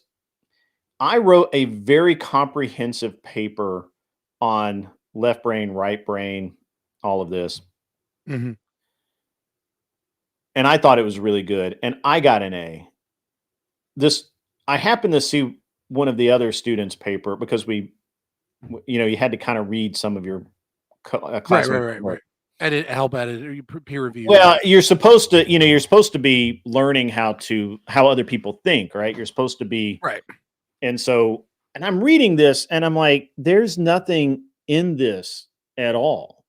I wrote a very comprehensive paper on left brain, right brain, all of this. Mhm. And I thought it was really good. And I got an A. I happened to see one of the other students' paper because you had to kind of read some of your classmates' work. Help edit, peer review. Well, you're supposed to be learning how other people think, right? You're supposed to be right. And I'm reading this and I'm like, there's nothing in this at all.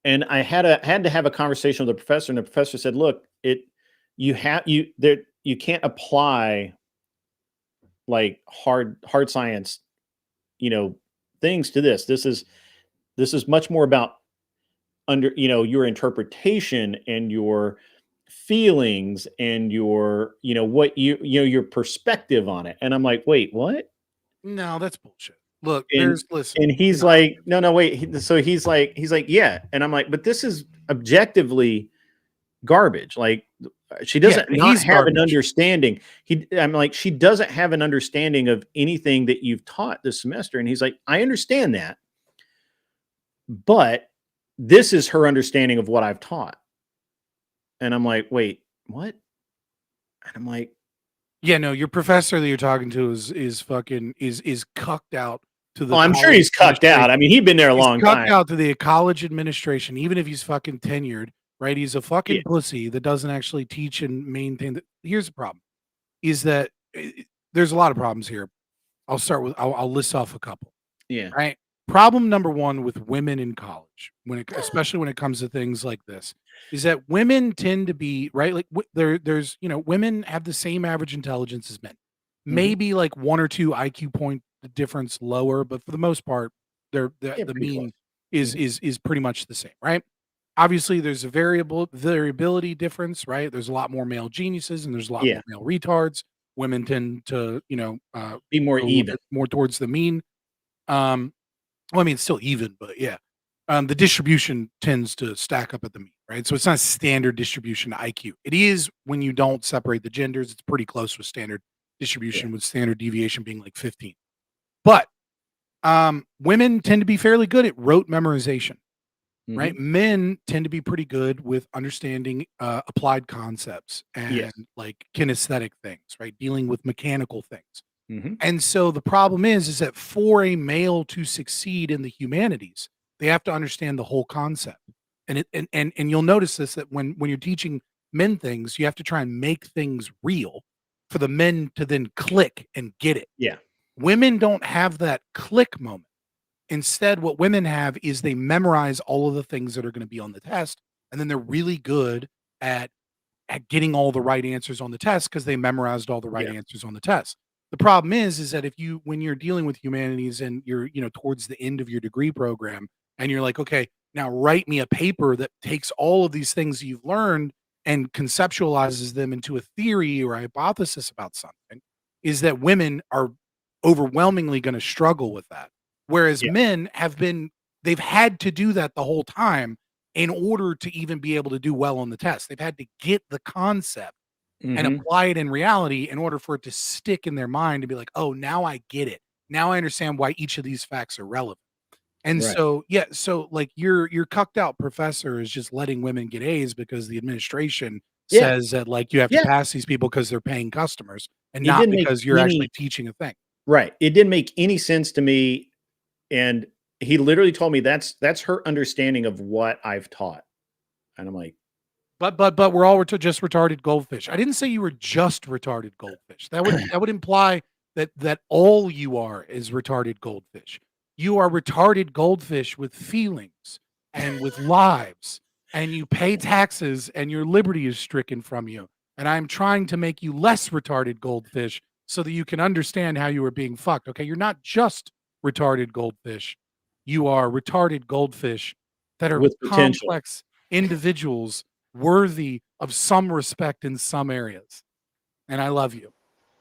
And I had to have a conversation with the professor, and the professor said, look, you can't apply like hard science, things to this. This is much more about your interpretation and your feelings and your your perspective on it. And I'm like, wait, what? No, that's bullshit. Look, And listen. and he's like, no, wait. So he's like, yeah. And I'm like, but this is objectively garbage. Like, she doesn't not have an understanding. I'm like, she doesn't have an understanding of anything that you've taught this semester. And he's like, I understand that, but this is her understanding of what I've taught. And I'm like, wait, what? And I'm like, yeah, no, your professor that you're talking to is cucked out to the. Oh, I'm sure he's cucked out. I mean, he'd been there a long time. Cucked out to the college administration, even if he's fucking tenured, right? He's a fucking pussy that doesn't actually teach and maintain. Here's the problem: is that there's a lot of problems here. I'll list off a couple. Yeah. Right. Problem number one with women in college, especially when it comes to things like this, is that women tend to be right. Like there's women have the same average intelligence as men, maybe like 1 or 2 IQ point difference lower, but for the most part, the mean is pretty much the same, right? Obviously, there's a variability difference, right? There's a lot more male geniuses and there's a lot more male retards. Women tend to be more even, more towards the mean. Well, I mean, it's still even, but yeah. The distribution tends to stack up at the mean, right? So it's not standard distribution to IQ. It is when you don't separate the genders. It's pretty close with standard distribution, with standard deviation being like 15. But women tend to be fairly good at rote memorization, right? Men tend to be pretty good with understanding applied concepts and like kinesthetic things, right? Dealing with mechanical things. And so the problem is that for a male to succeed in the humanities, they have to understand the whole concept. And you'll notice this, that when you're teaching men things, you have to try and make things real for the men to then click and get it. Yeah. Women don't have that click moment. Instead, what women have is they memorize all of the things that are going to be on the test, and then they're really good at getting all the right answers on the test because they memorized all the right answers on the test. The problem is that when you're dealing with humanities and you're, towards the end of your degree program and you're like, okay, now write me a paper that takes all of these things you've learned and conceptualizes them into a theory or a hypothesis about something, is that women are overwhelmingly going to struggle with that. Whereas men they've had to do that the whole time in order to even be able to do well on the test. They've had to get the concept and apply it in reality in order for it to stick in their mind and be like, oh, now I get it. Now I understand why each of these facts are relevant. And so like your cucked out professor is just letting women get A's because the administration says that like you have to pass these people because they're paying customers and not because you're actually teaching a thing. Right. It didn't make any sense to me. And he literally told me that's her understanding of what I've taught. And I'm like, but we're all just retarded goldfish. I didn't say you were just retarded goldfish. That would imply that all you are is retarded goldfish. You are retarded goldfish with feelings and with lives, and you pay taxes, and your liberty is stricken from you. and I'm trying to make you less retarded goldfish so that you can understand how you were being fucked. Okay, you're not just retarded goldfish. You are retarded goldfish that are With potential. complex individuals worthy of some respect in some areas. And I love you.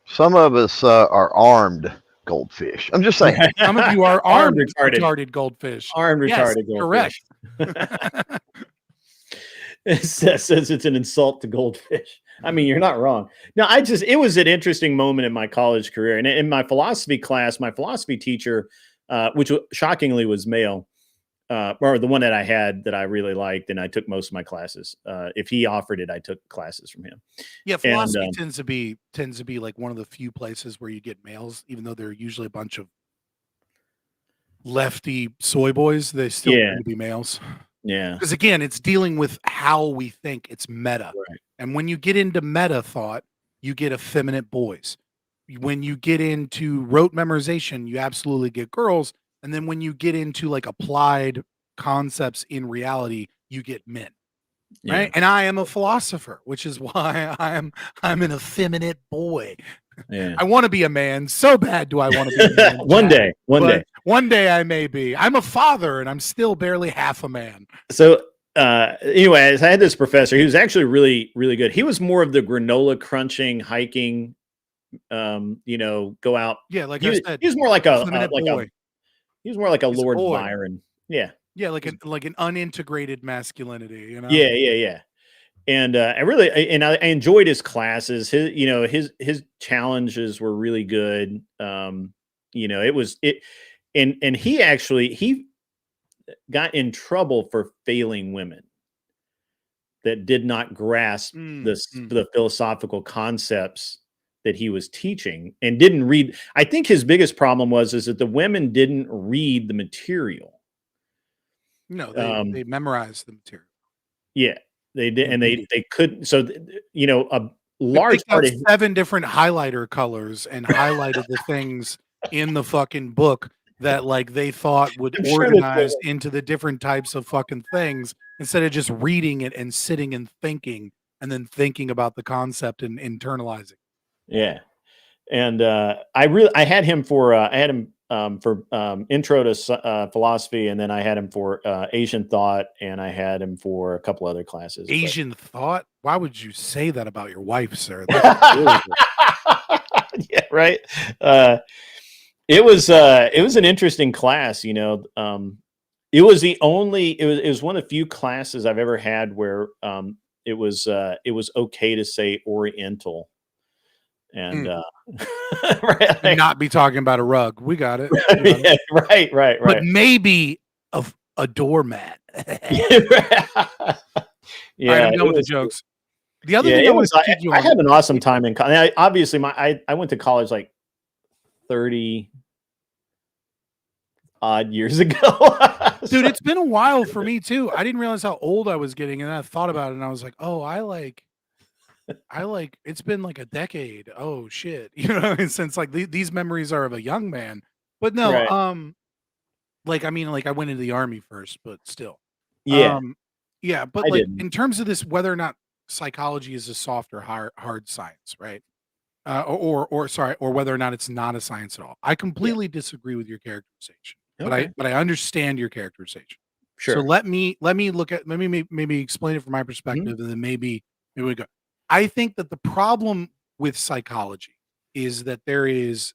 Some of us are armed goldfish. I'm just saying. Some of you are armed retarded. retarded goldfish. Armed Yes, retarded goldfish. correct. It says it's an insult to goldfish. I mean, you're not wrong. No, it was an interesting moment in my college career. And in my philosophy class, my philosophy teacher, which shockingly was male, or the one that I had that I really liked, and I took most of my classes. If he offered it, I took classes from him. Yeah, philosophy tends to be like one of the few places where you get males, even though they're usually a bunch of lefty soy boys. They still tend to be males. Yeah. Because again, it's dealing with how we think. It's meta. Right. And when you get into meta thought, you get effeminate boys. When you get into rote memorization, you absolutely get girls. And then when you get into like applied concepts in reality, you get men. Right. And I am a philosopher, which is why I'm an effeminate boy. Yeah. I want to be a man so bad. Do I want to be a man? One day I may be. I'm a father and I'm still barely half a man. So anyways, I had this professor. He was actually really, really good. He was more of the granola crunching, hiking, go out. Yeah, like he I said, he was more like a boy. He was more like a He's Lord a boy. Byron. Yeah. Yeah, like an unintegrated masculinity, you know? Yeah. And I enjoyed his classes. His challenges were really good. And he got in trouble for failing women that did not grasp the philosophical concepts that he was teaching and didn't read. I think his biggest problem was that the women didn't read the material. No, they memorized the material. Yeah, they did, and they couldn't. So a large part of 7 different highlighter colors and highlighted the things in the fucking book that like they thought would organize into the different types of fucking things instead of just reading it and sitting and then thinking about the concept and internalizing. Yeah, and I had him for intro to philosophy, and then I had him for Asian thought, and I had him for a couple other classes. Asian thought? Why would you say that about your wife, sir? Yeah, right. It was an interesting class. It was one of the few classes I've ever had where it was okay to say Oriental. And right, like, not be talking about a rug. We got it. Yeah, right. But maybe a doormat. Yeah, right, I'm done with the jokes. The other thing I had an awesome time in college. Obviously, I went to college like 30 odd years ago. Dude, it's been a while for me too. I didn't realize how old I was getting, and then I thought about it, and I was like, oh, I like it's been like a decade. Oh shit. Since like these memories are of a young man. But no, right. I went into the army first, but still. Yeah. But in terms of this, whether or not psychology is a soft or hard science, right? Or whether or not it's not a science at all. I completely disagree with your characterization. Okay. But I understand your characterization. Sure. So let me maybe explain it from my perspective, and then maybe we go. I think that the problem with psychology is that there is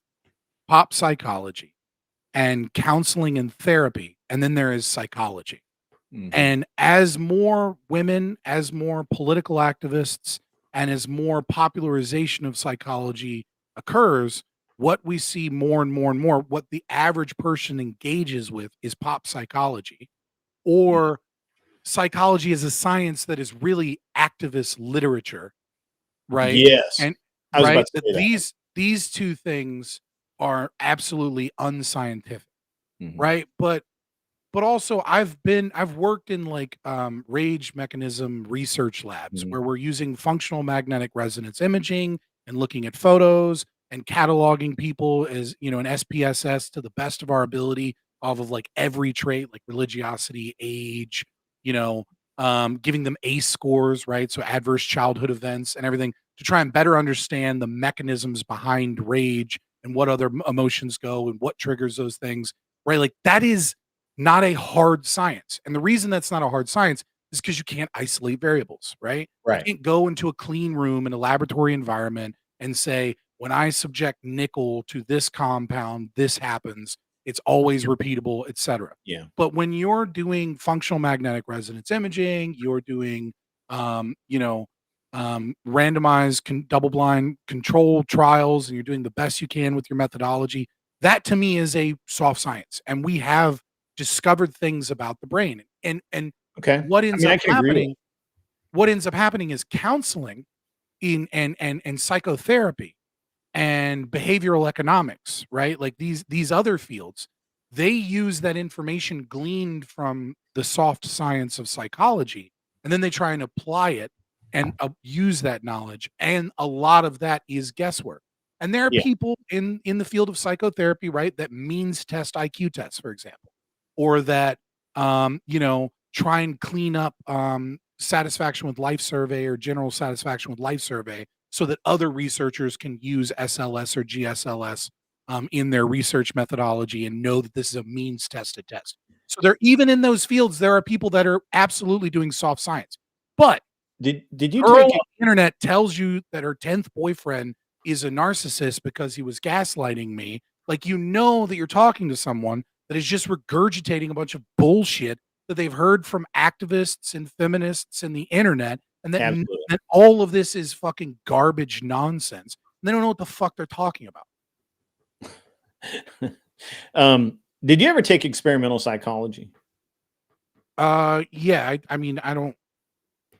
pop psychology and counseling and therapy, and then there is psychology. Mm-hmm. And as more women, as more political activists, and as more popularization of psychology occurs, what we see more and more and more, what the average person engages with is pop psychology, or psychology as a science that is really activist literature. Right. Yes. And these two things are absolutely unscientific. Mm-hmm. Right. But also I've worked in like rage mechanism research labs where we're using functional magnetic resonance imaging and looking at photos and cataloging people as, an SPSS to the best of our ability off of like every trait, like religiosity, age, giving them ACE scores, right? So adverse childhood events and everything, to try and better understand the mechanisms behind rage and what other emotions go and what triggers those things, right? Like that is not a hard science. And the reason that's not a hard science is because you can't isolate variables, right? Right. You can't go into a clean room in a laboratory environment and say, when I subject nickel to this compound, this happens. It's always repeatable, etc. Yeah. But when you're doing functional magnetic resonance imaging, you're doing, randomized double-blind control trials, and you're doing the best you can with your methodology. That to me is a soft science, and we have discovered things about the brain. And Okay. what ends up can agree with happening? What ends up happening is counseling and psychotherapy and behavioral economics, right? Like these other fields, they use that information gleaned from the soft science of psychology, and then they try and apply it and use that knowledge. And a lot of that is guesswork. And there are Yeah. people in the field of psychotherapy, right, that means test IQ tests, for example, or that try and clean up satisfaction with life survey or general satisfaction with life survey, so that other researchers can use SLS or GSLS in their research methodology and know that this is a means tested test. So there, even in those fields, there are people that are absolutely doing soft science. But did you girl take on the internet tells you that her 10th boyfriend is a narcissist because he was gaslighting me? Like, that you're talking to someone that is just regurgitating a bunch of bullshit that they've heard from activists and feminists and the internet, and that all of this is fucking garbage nonsense. And they don't know what the fuck they're talking about. Did you ever take experimental psychology? Yeah. I mean, I don't.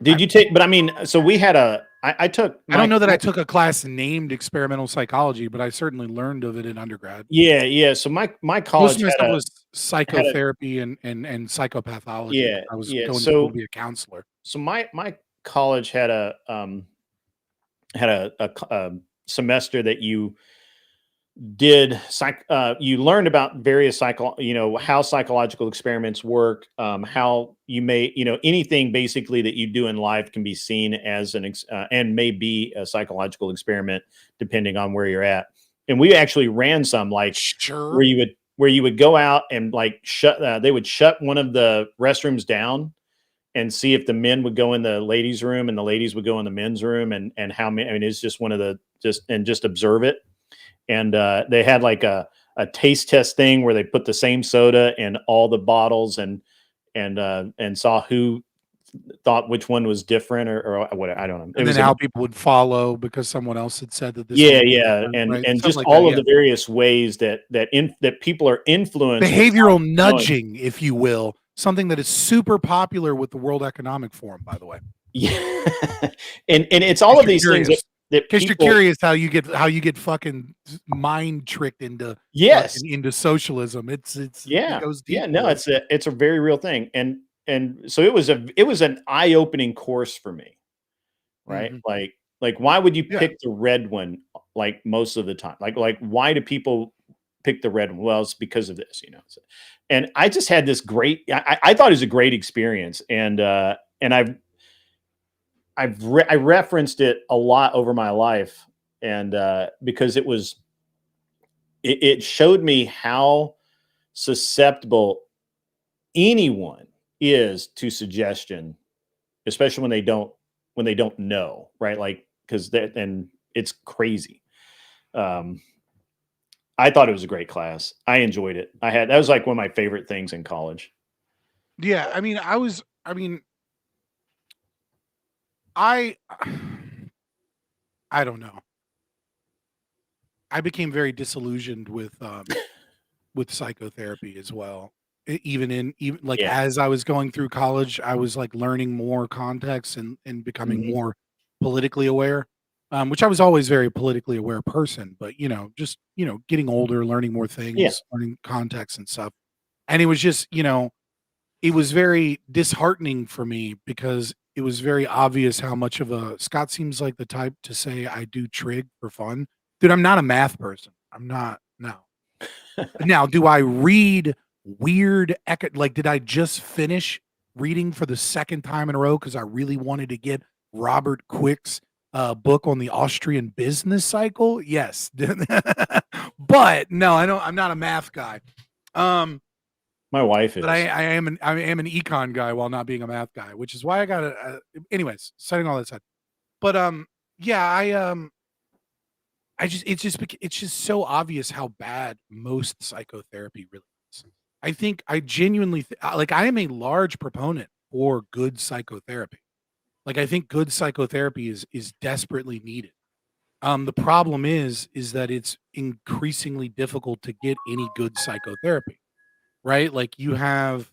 Did you take? But I mean, so we had I took. I don't know that I took a class named experimental psychology, but I certainly learned of it in undergrad. Yeah. So my college most of my was psychotherapy and psychopathology. Yeah, I was yeah. going to school to be a counselor. So my college had a semester that you did you learned about various how psychological experiments work, how you may, anything basically that you do in life can be seen as and may be a psychological experiment depending on where you're at. And we actually ran some where you would go out and they would shut one of the restrooms down and see if the men would go in the ladies' room and the ladies would go in the men's room, and how many. I mean, it's just one of the just observe it. And they had like a taste test thing where they put the same soda in all the bottles and saw who thought which one was different or what. I don't know. And then how people would follow because someone else had said that this. And just all of the various ways that people are influenced. Behavioral nudging, if you will, something that is super popular with the World Economic Forum, by the way. Yeah, and it's all of these things because you're curious how you get fucking mind tricked into into socialism. It goes deep. Yeah, no, it's a very real thing, and so it was an eye-opening course for me, right? Mm-hmm. Like why would you pick the red one like most of the time? Like why do people pick the red one? Well, it's because of this, and I just had this great. I thought it was a great experience, and I referenced it a lot over my life, and because it showed me how susceptible anyone is to suggestion, especially when they don't know, right? Like, because and it's crazy. I thought it was a great class. I enjoyed it. That was like one of my favorite things in college. Yeah, I mean, I don't know. I became very disillusioned with psychotherapy as well. As I was going through college, I was like learning more context and becoming more politically aware, which I was always very politically aware person, but just getting older, learning more things, learning context and stuff. And it was just, it was very disheartening for me because it was very obvious how much of Scott seems like the type to say I do trig for fun. Dude, I'm not a math person. I'm not. No. Now, do I read weird did I just finish reading for the second time in a row because I really wanted to get Robert Quick's book on the Austrian business cycle. Yes. But no, I'm not a math guy. My wife is. But I am an econ guy while not being a math guy, which is why I got anyways, setting all that aside. But yeah, it's just so obvious how bad most psychotherapy really is. I think I genuinely like I am a large proponent for good psychotherapy. Like I think good psychotherapy is desperately needed. The problem is that it's increasingly difficult to get any good psychotherapy, right? Like you have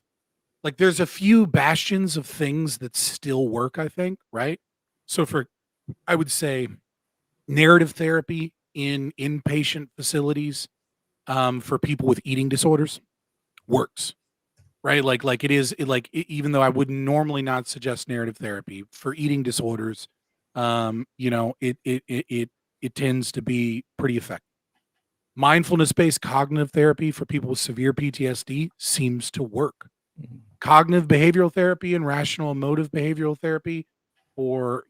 like there's a few bastions of things that still work, I think, right? So I would say narrative therapy in inpatient facilities for people with eating disorders works, right? Even though I would normally not suggest narrative therapy for eating disorders, it tends to be pretty effective. Mindfulness-based cognitive therapy for people with severe PTSD seems to work. Cognitive behavioral therapy and rational emotive behavioral therapy for,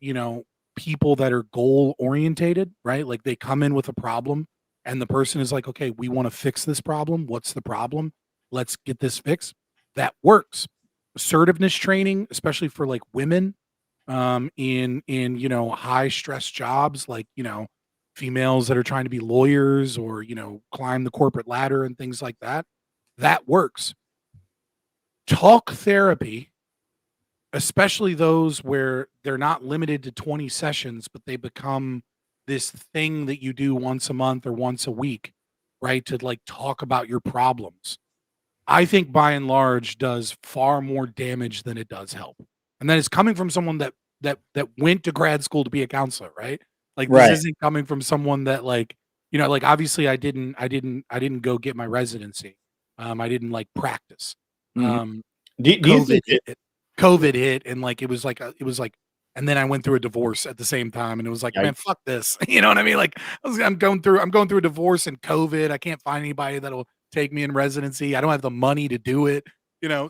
people that are goal orientated, right? Like they come in with a problem and the person is like, okay, we want to fix this problem. What's the problem? Let's get this fixed. That works. Assertiveness training, especially for like women, in high stress jobs, like, females that are trying to be lawyers or, climb the corporate ladder and things like that. That works. Talk therapy, especially those where they're not limited to 20 sessions, but they become this thing that you do once a month or once a week, right? To like talk about your problems. I think by and large does far more damage than it does help. And that is coming from someone that went to grad school to be a counselor, right? Like this isn't coming from someone that like, like obviously I didn't go get my residency. I didn't like practice. Do you think COVID hit and like it was like and then I went through a divorce at the same time and it was like, man, fuck this. You know what I mean? Like I'm going through a divorce and COVID. I can't find anybody that'll take me in residency. I don't have the money to do it,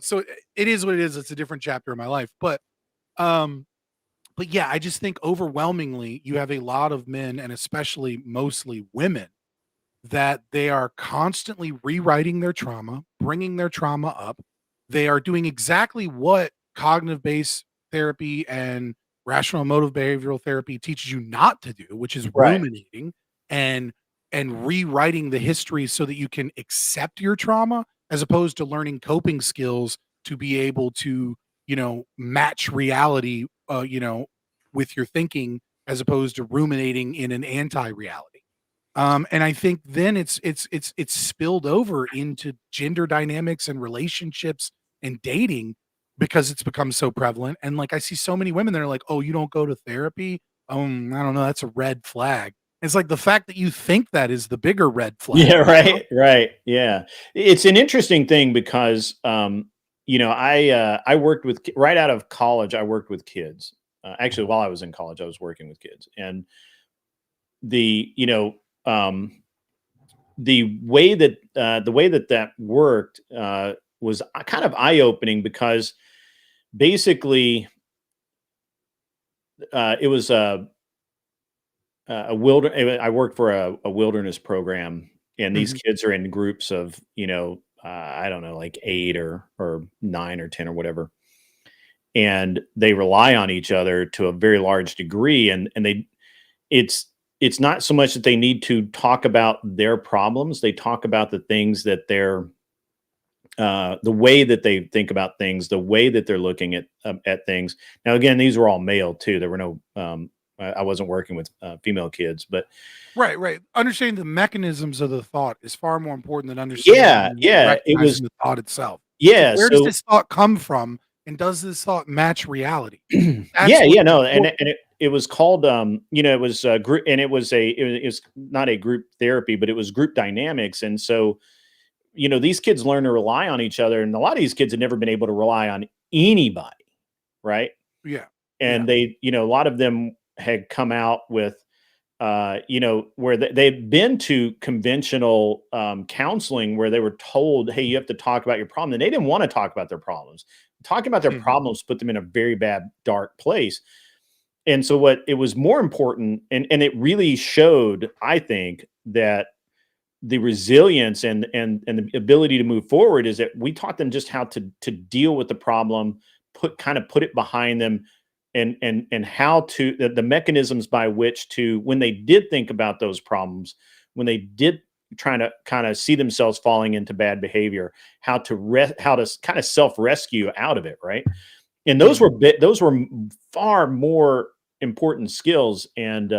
so it is what it is. It's a different chapter of my life. But yeah, I just think overwhelmingly you have a lot of men and especially mostly women that they are constantly rewriting their trauma, bringing their trauma up. They are doing exactly what cognitive-based therapy and rational emotive behavioral therapy teaches you not to do, which is ruminating and rewriting the history so that you can accept your trauma as opposed to learning coping skills to be able to, match reality, with your thinking as opposed to ruminating in an anti-reality. And I think then it's spilled over into gender dynamics and relationships and dating because it's become so prevalent. And like I see so many women that are like, "Oh, you don't go to therapy? I don't know. That's a red flag." It's like the fact that you think that is the bigger red flag. Yeah, right. Yeah, it's an interesting thing because I worked with right out of college. I worked with kids. Actually, while I was in college, I was working with kids, and the way that worked was kind of eye-opening because basically it was I worked for a wilderness program, and these kids are in groups of I don't know, like 8 or 9 or 10 or whatever, and they rely on each other to a very large degree, and it's not so much that they need to talk about their problems. They talk about the things that they're, the way that they think about things, the way that they're looking at things. Now, again, these were all male too. There were no, I wasn't working with female kids, but right. Understanding the mechanisms of the thought is far more important than understanding. It was the thought itself. Yeah. So where does this thought come from, and does this thought match reality? It was called, it was a group, and it was not a group therapy, but it was group dynamics. And so, these kids learn to rely on each other, and a lot of these kids had never been able to rely on anybody. Right. Yeah. And they, a lot of them had come out with, where they'd been to conventional counseling where they were told, hey, you have to talk about your problem. And they didn't want to talk about their problems. talking about their problems put them in a very bad, dark place. And so what it was more important, and it really showed, I think, that the resilience and the ability to move forward is that we taught them just how to deal with the problem, put it behind them, and how to the mechanisms by which to, when they did think about those problems, when they did trying to kind of see themselves falling into bad behavior, how to kind of self-rescue out of it, right? And those were far more important skills. And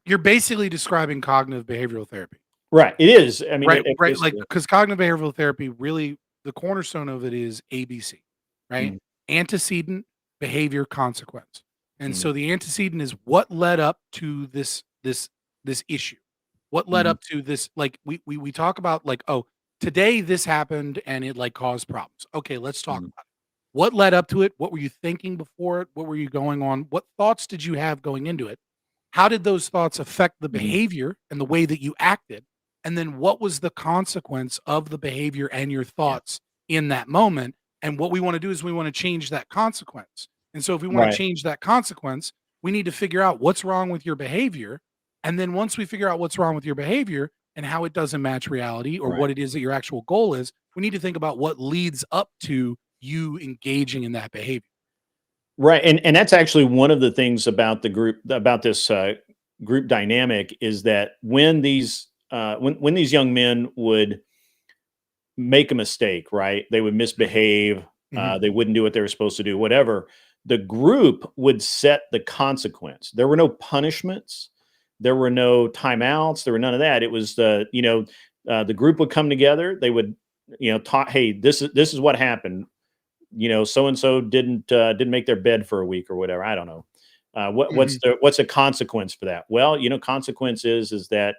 you're basically describing cognitive behavioral therapy. Right. It is. I mean, right. Like, because cognitive behavioral therapy, really, the cornerstone of it is ABC, right? Antecedent, behavior, consequence. And so the antecedent is what led up to this issue. What led up to this? Like we talk about, like, oh, today this happened and it like caused problems. Okay, let's talk about it. What led up to it? What were you thinking before it? What were you going on? What thoughts did you have going into it? How did those thoughts affect the behavior and the way that you acted? And then what was the consequence of the behavior and your thoughts in that moment? And what we want to do is we want to change that consequence. And so if we want to change that consequence, we need to figure out what's wrong with your behavior. And then once we figure out what's wrong with your behavior and how it doesn't match reality or what it is that your actual goal is, we need to think about what leads up to you engaging in that behavior. Right. And that's actually one of the things about the group, about this group dynamic, is that when these young men would make a mistake, right? They would misbehave. They wouldn't do what they were supposed to do, whatever. The group would set the consequence. There were no punishments. There were no timeouts. There were none of that. It was the group would come together. They would, talk, hey, this is what happened. So-and-so didn't make their bed for a week or whatever. I don't know. What's the consequence for that? Well, consequence is that,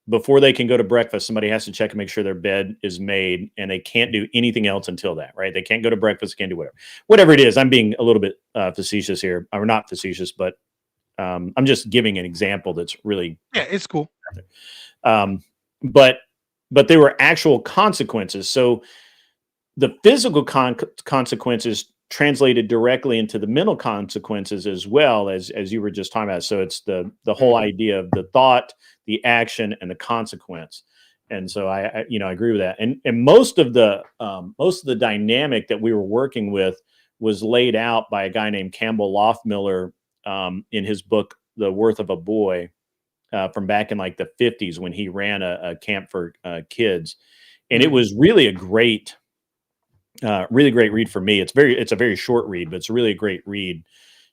before they can go to breakfast, somebody has to check and make sure their bed is made, and they can't do anything else until that, right? They can't go to breakfast, can't do whatever it is. I'm being a little bit facetious here, or not facetious, but I'm just giving an example that's really, it's cool. But there were actual consequences. So the physical consequences translated directly into the mental consequences as well, as you were just talking about. So it's the whole idea of the thought, the action, and the consequence. And so I agree with that. And most of the dynamic that we were working with was laid out by a guy named Campbell Loftmiller in his book, The Worth of a Boy, from back in like the 50s, when he ran a camp for kids. And it was really a great read for me. It's a very short read, but it's really a great read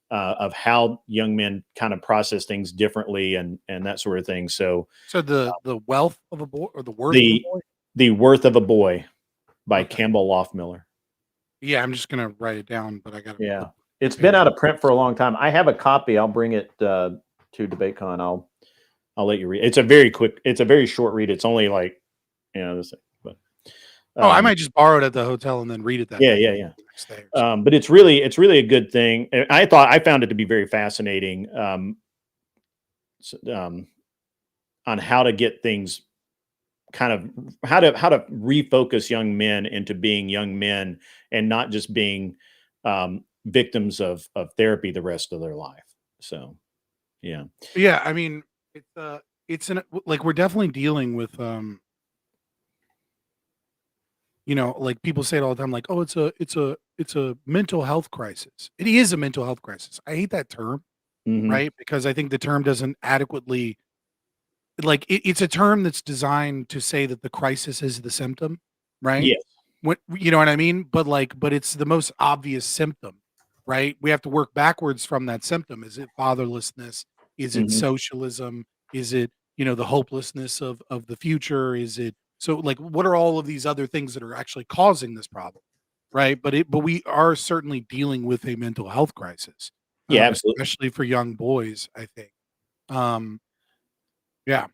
of how young men kind of process things differently and that sort of thing. So the wealth of a boy, or the worth of a boy? The Worth of a Boy by Campbell Loftmiller. Yeah, I'm just gonna write it down, but I got it's been out of print for a long time. I have a copy. I'll bring it to DebateCon. I'll let you read. It's a very short read. It's only like this thing. I might just borrow it at the hotel and then read it. Yeah. But it's really a good thing. I found it to be very fascinating on how to get things kind of how to refocus young men into being young men and not just being victims of therapy the rest of their life. So, yeah. I mean, we're definitely dealing with like people say it all the time, like, oh, it's a mental health crisis. It is a mental health crisis. I hate that term, right? Because I think the term doesn't adequately, like, it's a term that's designed to say that the crisis is the symptom, right? Yes. What, you know what I mean? But it's the most obvious symptom, right? We have to work backwards from that symptom. Is it fatherlessness? Is it socialism? Is it, the hopelessness of the future? Is it, so, like, what are all of these other things that are actually causing this problem, right? But we are certainly dealing with a mental health crisis, absolutely, especially for young boys, I think. Yeah,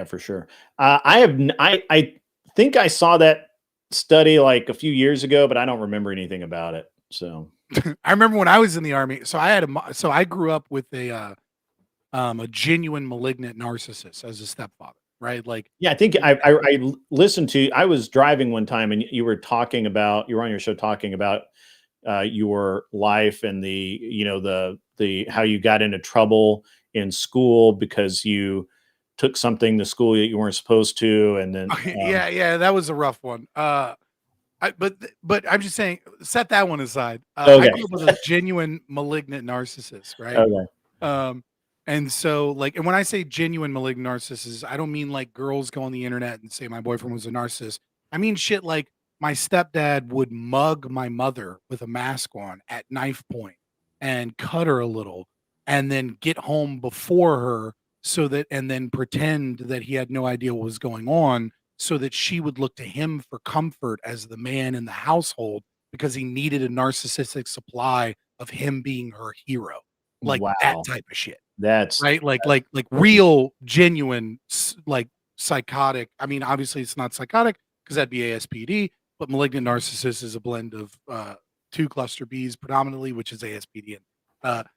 for sure. I think I saw that study like a few years ago, but I don't remember anything about it. So I remember when I was in the Army. So I grew up with a genuine malignant narcissist as a stepfather. right? Like, yeah, I think I listened to. I was driving one time, and you were talking about. You were on your show talking about your life and the how you got into trouble in school because you took something to school that you weren't supposed to, and then yeah, that was a rough one. But I'm just saying, set that one aside. Okay. I grew up with a genuine malignant narcissist, right? Okay. And so like, and when I say genuine malignant narcissists, I don't mean like girls go on the internet and say my boyfriend was a narcissist. I mean shit like my stepdad would mug my mother with a mask on at knife point and cut her a little and then get home before her and then pretend that he had no idea what was going on so that she would look to him for comfort as the man in the household because he needed a narcissistic supply of him being her hero. Like that type of shit. That's right. Like real, genuine, like psychotic. I mean, obviously it's not psychotic because that'd be ASPD, but malignant narcissist is a blend of 2 cluster Bs predominantly, which is ASPD.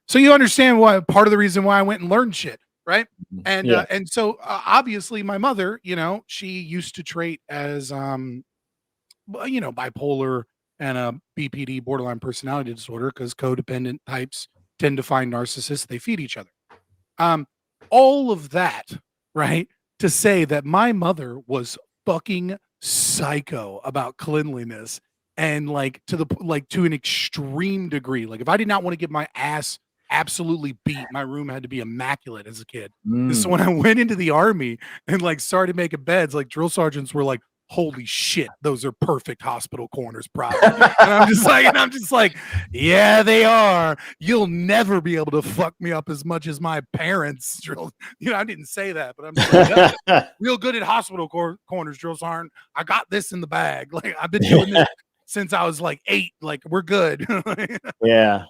So you understand why part of the reason why I went and learned shit, right? And so obviously my mother, she used to trait as bipolar and a BPD, borderline personality disorder, because codependent types tend to find narcissists, they feed each other. All of that, right? To say that my mother was fucking psycho about cleanliness and to an extreme degree. Like if I did not want to get my ass absolutely beat, my room had to be immaculate as a kid. So when I went into the army and like started making beds, like drill sergeants were like, holy shit, those are perfect hospital corners, probably. And I'm just like, yeah, they are. You'll never be able to fuck me up as much as my parents. I didn't say that, but I'm just like, yeah, real good at hospital corners, drill sergeant. I got this in the bag. Like I've been doing this since I was like 8. Like we're good. Yeah.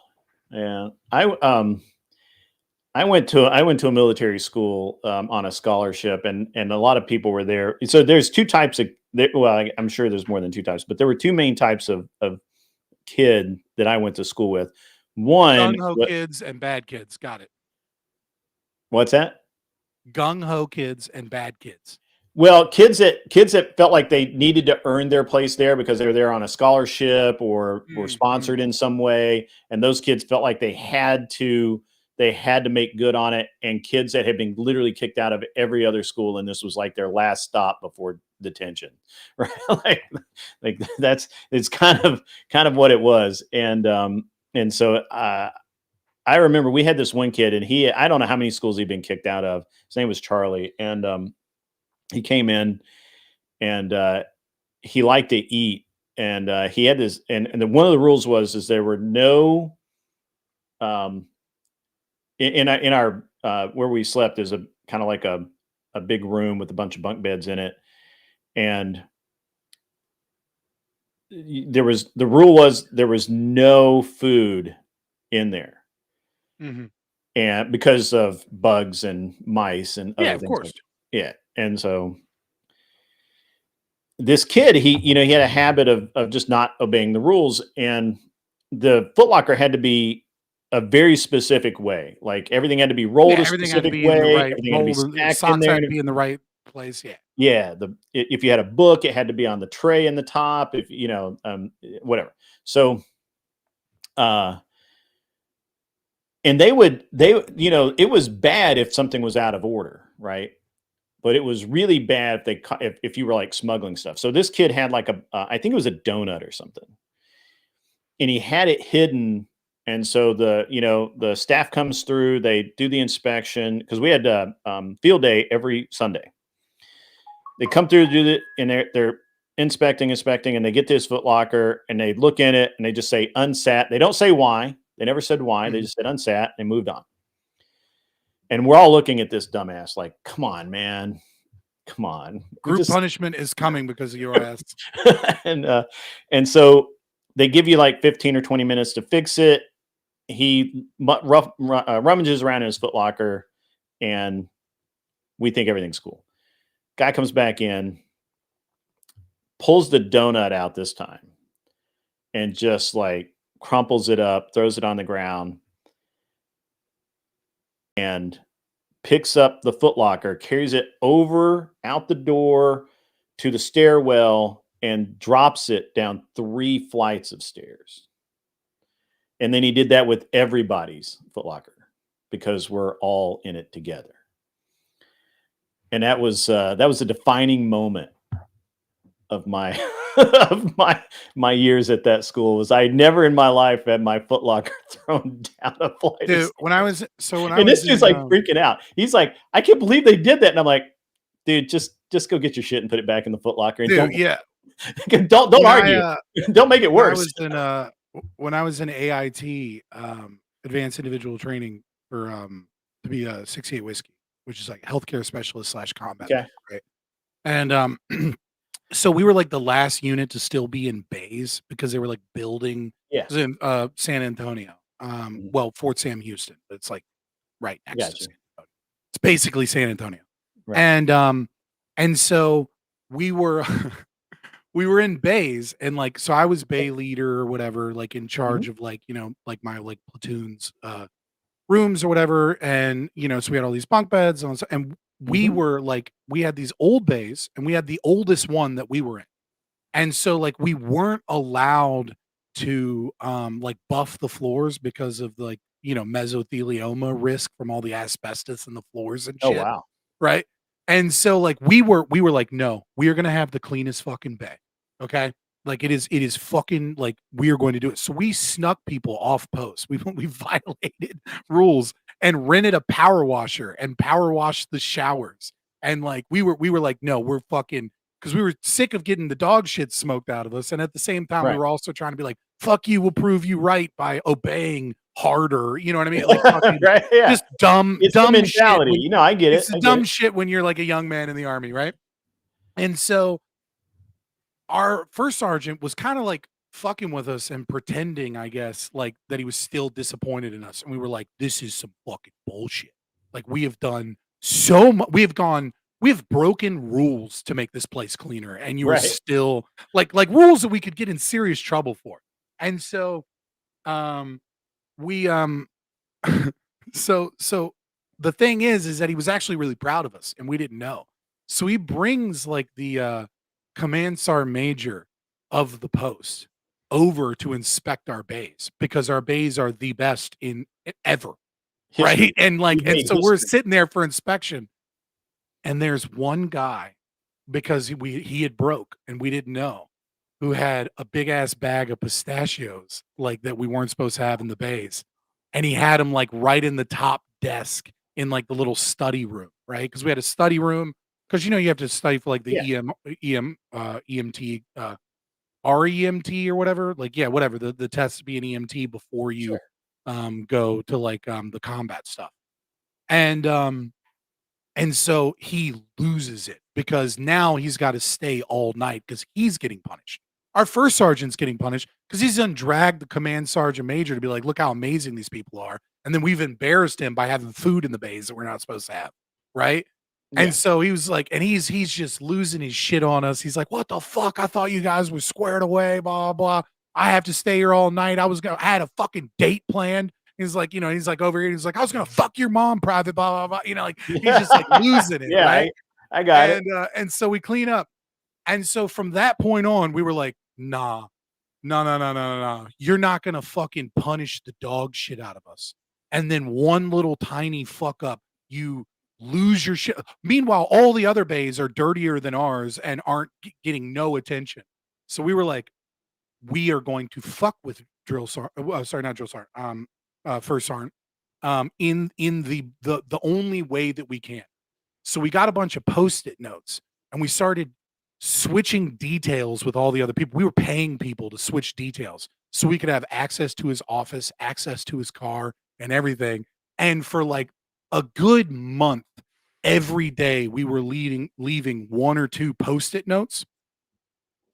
I went to a military school on a scholarship, and a lot of people were there. So there's 2 types of. Well, I'm sure there's more than 2 types, but there were 2 main types of kid that I went to school with. One, gung-ho kids and bad kids. Got it. What's that? Gung-ho kids and bad kids. Well, kids that felt like they needed to earn their place there because they were there on a scholarship or were sponsored in some way, and those kids felt like they had to make good on it. And kids that had been literally kicked out of every other school, and this was like their last stop before detention, right? like it's kind of what it was. And so I remember we had this one kid, and I don't know how many schools he'd been kicked out of. His name was Charlie, and he came in, and he liked to eat, and he had this, and one of the rules is there were no in our where we slept is a kind of like a big room with a bunch of bunk beds in it, and there was no food in there, and because of bugs and mice and other things. Of course. And so this kid, he had a habit of just not obeying the rules, and the Foot Locker had to be a very specific way. Like everything had to be rolled a specific way. Everything had to be stacked in there. Had to be in the right place. Yeah. If you had a book, it had to be on the tray in the top. If whatever. So, and it was bad if something was out of order, right? But it was really bad if you were like smuggling stuff. So this kid had like I think it was a donut or something, and he had it hidden. And so the staff comes through, they do the inspection because we had field day every Sunday. They come through to do it, and they're inspecting, and they get to his Foot Locker, and they look in it, and they just say unsat. They don't say why. They never said why. They just said unsat, and they moved on. And we're all looking at this dumbass like, come on, man. Come on. Group punishment is coming because of your ass. And so they give you like 15 or 20 minutes to fix it. He rummages around in his Foot Locker, and we think everything's cool. Guy comes back in, pulls the donut out this time, and just like crumples it up, throws it on the ground, and picks up the Foot Locker, carries it over out the door to the stairwell, and drops it down 3 flights of stairs. And then he did that with everybody's Foot Locker because we're all in it together. And that was a defining moment of my of my years at that school. Was I never in my life had my Foot Locker thrown down a flight of Dude, stairs. when This dude's like freaking out. He's like, I can't believe they did that. And I'm like, dude, just go get your shit and put it back in the Foot Locker. And dude, yeah. don't When argue. Don't make it worse. When I was in AIT, advanced individual training for to be a 68 whiskey, which is like healthcare specialist / combat. Okay. Right. And so we were like the last unit to still be in bays because they were like building. Yeah. It was in San Antonio. Well, Fort Sam Houston, but it's like right next to San Antonio. It's basically San Antonio. Right. And so we were we were in bays, and like, so I was bay leader or whatever, like in charge of like, you know, like my like platoon's rooms or whatever. And, you know, so we had all these bunk beds and we were like, we had these old bays and we had the oldest one that we were in. And so like, we weren't allowed to like buff the floors because of like, you know, mesothelioma risk from all the asbestos in the floors and shit. Oh, wow. Right. And so like, we were like, no, we are going to have the cleanest fucking bay. Okay. Like it is fucking like, we are going to do it. So we snuck people off post. We violated rules and rented a power washer and power washed the showers. And like, we were like, no, we're fucking, because we were sick of getting the dog shit smoked out of us. And at the same time, we were also trying to be like, fuck you, we'll prove you right by obeying harder. You know what I mean? Like fucking, right? Yeah. Just dumb mentality. Shit You know, I get it. It's dumb shit when you're like a young man in the army, right? And so our first sergeant was kind of like fucking with us and pretending, I guess, like that he was still disappointed in us. And we were like, this is some fucking bullshit. Like we have done so much. We have broken rules to make this place cleaner. And you are still like rules that we could get in serious trouble for. And so, so the thing is that he was actually really proud of us and we didn't know. So he brings like the, command sergeant major of the post over to inspect our bays because our bays are the best in ever. Right. And like, and so we're sitting there for inspection and there's one guy because he had broke and we didn't know, who had a big ass bag of pistachios like that we weren't supposed to have in the bays. And he had them like right in the top desk in like the little study room. Right. Cause we had a study room. Because you know you have to study for like the EMT, REMT or whatever. Like whatever the test to be an EMT before you go to like the combat stuff. And so he loses it because now he's got to stay all night because he's getting punished. Our first sergeant's getting punished because he's done dragged the command sergeant major to be like, look how amazing these people are, and then we've embarrassed him by having food in the bays that we're not supposed to have, right? And so he was like, and he's just losing his shit on us. He's like, what the fuck? I thought you guys were squared away, blah, blah. I have to stay here all night. I had a fucking date planned. He's like, you know, he's like over here. He's like, I was going to fuck your mom private, blah, blah, blah. You know, like he's just like losing it. Right. I got it. And so we clean up. And so from that point on, we were like, no. You're not going to fucking punish the dog shit out of us. And then one little tiny fuck up, you lose your shit. Meanwhile, all the other bays are dirtier than ours and aren't getting no attention. So we were like, we are going to fuck with first sergeant, in the only way that we can. So we got a bunch of Post-it notes and we started switching details with all the other people. We were paying people to switch details so we could have access to his office, access to his car and everything. And for like a good month, every day we were leaving one or two Post-it notes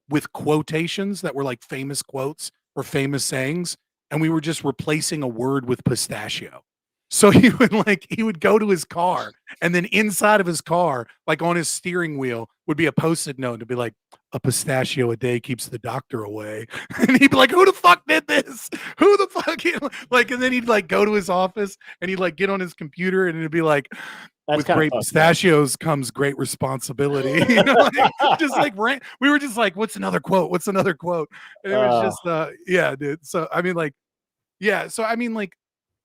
with quotations that were like famous quotes or famous sayings. And we were just replacing a word with pistachio. So he would go to his car and then inside of his car, like on his steering wheel would be a Post-it note to be like, a pistachio a day keeps the doctor away. And he'd be like, who the fuck did this? Who the fuck? Like, and then he'd like go to his office and he'd like get on his computer and it'd be like, That's with kinda great fucked up. pistachios comes great responsibility. You know, like, just like we were just like, what's another quote? What's another quote? And it was just yeah, dude. So I mean, like, yeah. So I mean, like,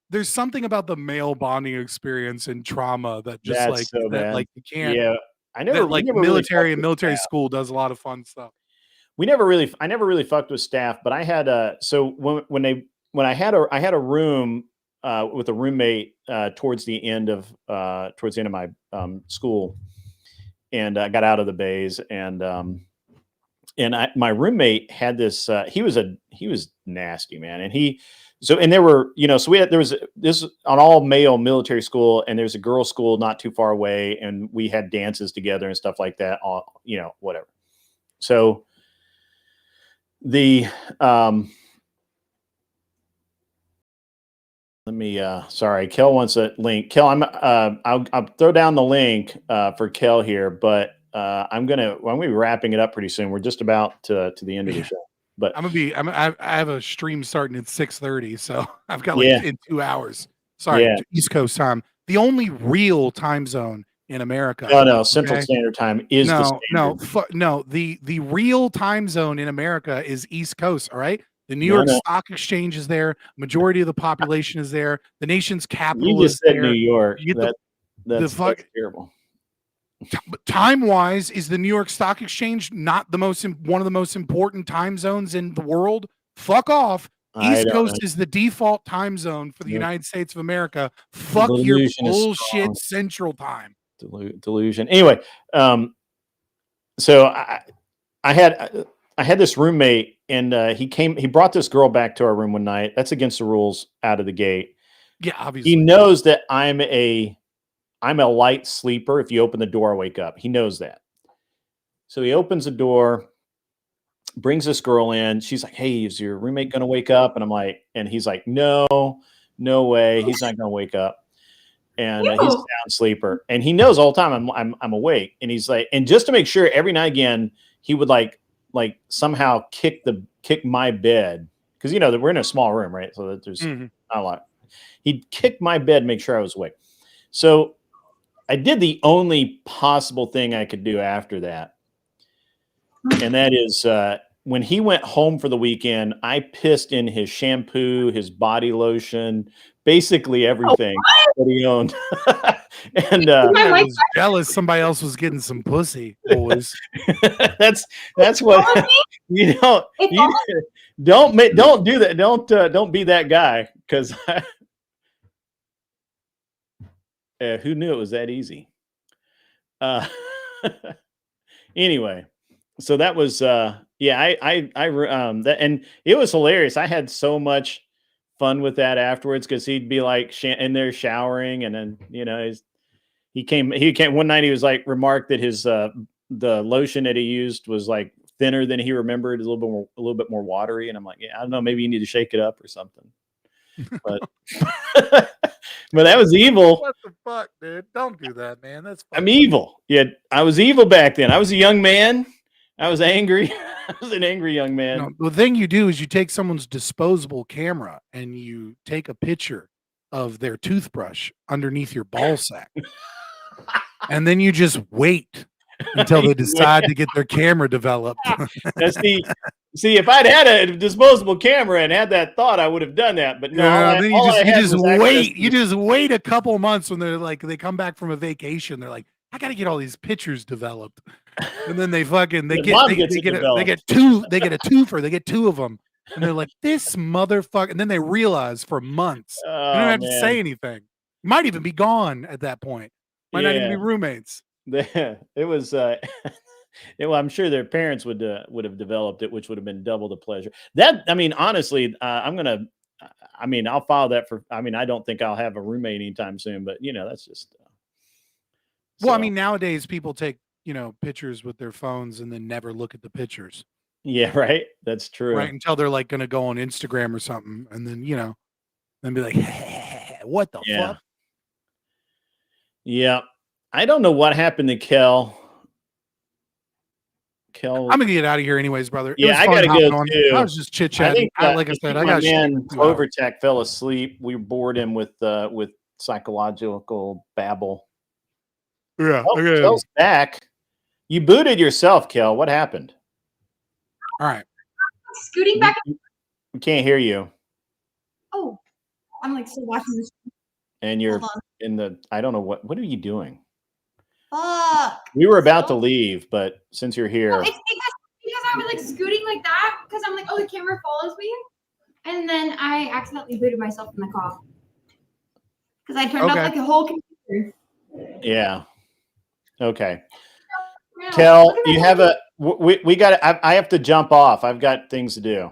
there's something about the male bonding experience and trauma that just That's like so that, bad. like you can't. Yeah. That We like never really military fucked and with military staff. school does a lot of fun stuff. I never really fucked with staff, but I had so when I had a room with a roommate towards the end of my school, and I got out of the bays, and my roommate had this he was nasty, man, and there were, so there was this an all male military school, and there's a girls school not too far away, and we had dances together and stuff like that, all, whatever. So the let me sorry, Kel wants a link. Kel, I'll throw down the link for Kel here, but I'm gonna be wrapping it up pretty soon. We're just about to the end of the show. But I have a stream starting at 6:30, so I've got like Yeah. in 2 hours. Sorry, Yeah. East Coast time. The only real time zone in America. No, Central okay? Standard Time is the standard. No. The real time zone in America is East Coast. All right. The New No, York no. Stock Exchange is there. Majority of the population is there. The nation's capital You just is said there. New York. You get That's terrible. time wise, is the New York Stock Exchange not one of the most important time zones in the world? Fuck off. East Coast is the default time zone for the United States of America. Fuck your Delusion is bullshit strong. Central Time. Delusion. Anyway, so I had this roommate, and he brought this girl back to our room one night. That's against the rules out of the gate. Yeah, obviously. He knows that I'm a light sleeper. If you open the door, I wake up. He knows that. So he opens the door, brings this girl in. She's like, "Hey, is your roommate going to wake up?" And I'm like, and he's like, "No way. He's not going to wake up." And he's a sound sleeper, and he knows all the time I'm awake. And he's like, and just to make sure, every now and again, he would like somehow kick my bed, because we're in a small room, right? So that there's not a lot. He'd kick my bed, make sure I was awake. So I did the only possible thing I could do after that, and that is when he went home for the weekend, I pissed in his shampoo, his body lotion, basically everything that he owned. And I was jealous somebody else was getting some pussy, boys. that's what you don't do that. Don't be that guy, because who knew it was that easy? Anyway, so that was that, and it was hilarious. I had so much fun with that afterwards, because he'd be like in there showering, and then he came one night. He was like, remarked that his the lotion that he used was like thinner than he remembered, a little bit more watery, and I'm like, yeah, I don't know, maybe you need to shake it up or something. But but that was evil. What the fuck, dude? Don't do that, man. That's I'm evil. Yeah, I was evil back then. I was a young man. I was angry. I was an angry young man. No, the thing you do is you take someone's disposable camera and you take a picture of their toothbrush underneath your ball sack. And then you just wait until they decide to get their camera developed. See, if I'd had a disposable camera and had that thought, I would have done that. But no, you just wait a couple months when they're like, they come back from a vacation. They're like, I got to get all these pictures developed. And then they get a twofer. They get two of them. And they're like, this motherfucker. And then they realize for months, you don't have to say anything. You might even be gone at that point. Might not even be roommates. It was well, I'm sure their parents would have developed it, which would have been double the pleasure. Honestly, I'll file that for. I don't think I'll have a roommate anytime soon, but that's just. Well, nowadays people take pictures with their phones and then never look at the pictures. Yeah, right. That's true. Right, until they're like going to go on Instagram or something, and then then be like, what the fuck? Yeah, I don't know what happened to Kel. I'm gonna get out of here anyways, brother. Yeah, I gotta go too. I was just chit chatting. Like I said, I got man Clovertech fell asleep. We bored him with psychological babble. Yeah. Oh, Okay. Kel's back. You booted yourself, Kel. What happened? All right. Scooting back. We can't hear you. Oh, I'm like still watching this. And you're Hold on. in the, I don't know what are you doing? Fuck. We were about to leave, but since you're here. No, it's because I was like scooting like that because I'm like, oh, the camera follows me. And then I accidentally booted myself from the call. Because I turned up like a whole computer. Yeah. Okay. Kel, you have a we got I have to jump off. I've got things to do.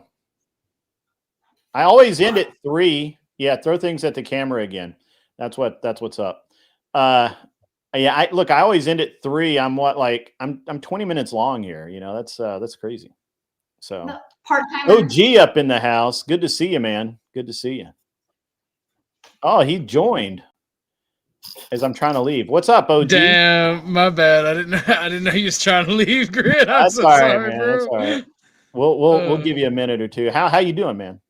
I always end at 3. Yeah, throw things at the camera again. That's what's up. Yeah, I always end at 3. I'm 20 minutes long here. You know, that's crazy. So part-time. OG up in the house. Good to see you, man. Good to see you. Oh, he joined as I'm trying to leave. What's up, OG? Damn, my bad. I didn't know you was trying to leave, Grid. That's so all right, sorry, man. bro. That's all right. We'll give you a minute or two. How you doing, man?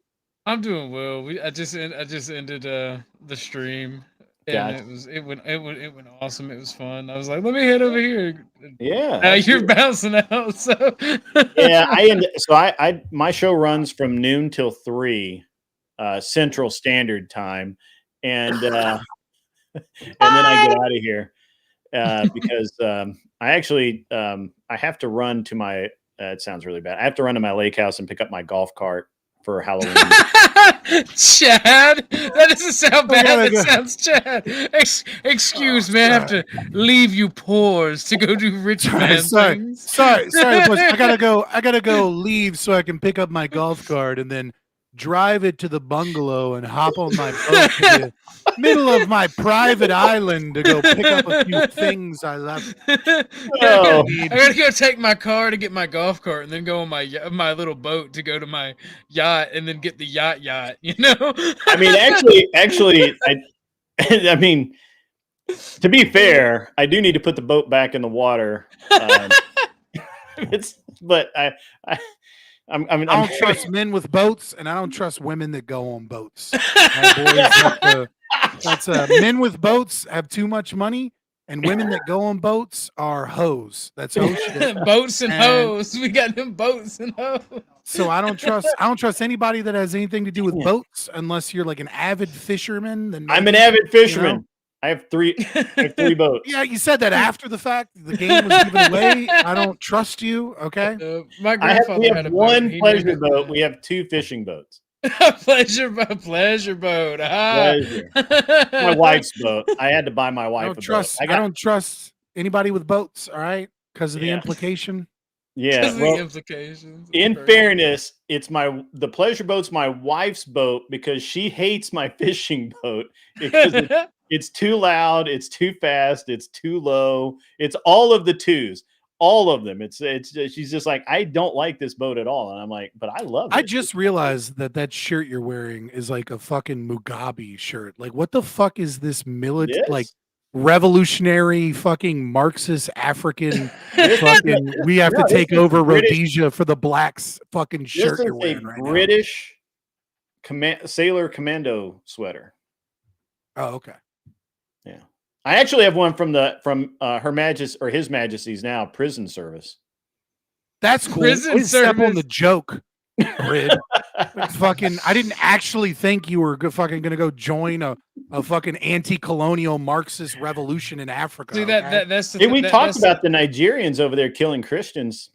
I'm doing well. I just ended the stream, and Gotcha. it went awesome. It was fun. I was like, let me head over here. Yeah. Now you're bouncing out. So yeah, I my show runs from noon till 3 Central Standard Time, and then I get out of here because I actually I have to run to my. It sounds really bad. I have to run to my lake house and pick up my golf cart for Halloween. Chad, that doesn't sound bad. That sounds Chad. Excuse me, I have to leave you pores to go do rich man things. Sorry, boys. I gotta go leave so I can pick up my golf cart and then drive it to the bungalow and hop on my boat to the middle of my private island to go pick up a few things I left. I gotta go take my car to get my golf cart and then go on my little boat to go to my yacht and then get the yacht, you know? I mean, actually, I mean, to be fair, I do need to put the boat back in the water. I don't trust men with boats, and I don't trust women that go on boats. Men with boats have too much money, and women that go on boats are hoes. That's hoe shit. Boats and hoes. We got them boats and hoes. So I don't trust anybody that has anything to do with boats unless you're like an avid fisherman. Then I'm an avid fisherman. You know? I have three boats. Yeah, you said that after the fact. The game was given away. I don't trust you. Okay. My grandfather we have had a one boat. pleasure boat. We have 2 fishing boats. pleasure boat. Pleasure. My wife's boat. I had to buy my wife a boat. I don't trust anybody with boats. All right, because of the implication. Yeah, the implications. In fairness, it's the pleasure boat's my wife's boat because she hates my fishing boat because it's too loud, it's too fast, it's too low. It's all of the twos, all of them. It's she's just like, I don't like this boat at all, and I'm like, but I love it. I just realized that shirt you're wearing is like a fucking Mugabe shirt. Like, what the fuck is this like revolutionary fucking Marxist African fucking we have to take over Rhodesia for the blacks fucking shirt you're wearing right now. British sailor commando sweater. Oh, okay. Yeah. I actually have one from Her Majesty or His Majesty's now prison service. That's cool. Prison step on the joke. Fucking, I didn't actually think you were fucking gonna go join a fucking anti-colonial Marxist revolution in Africa. See that's the we talked about the Nigerians over there killing Christians.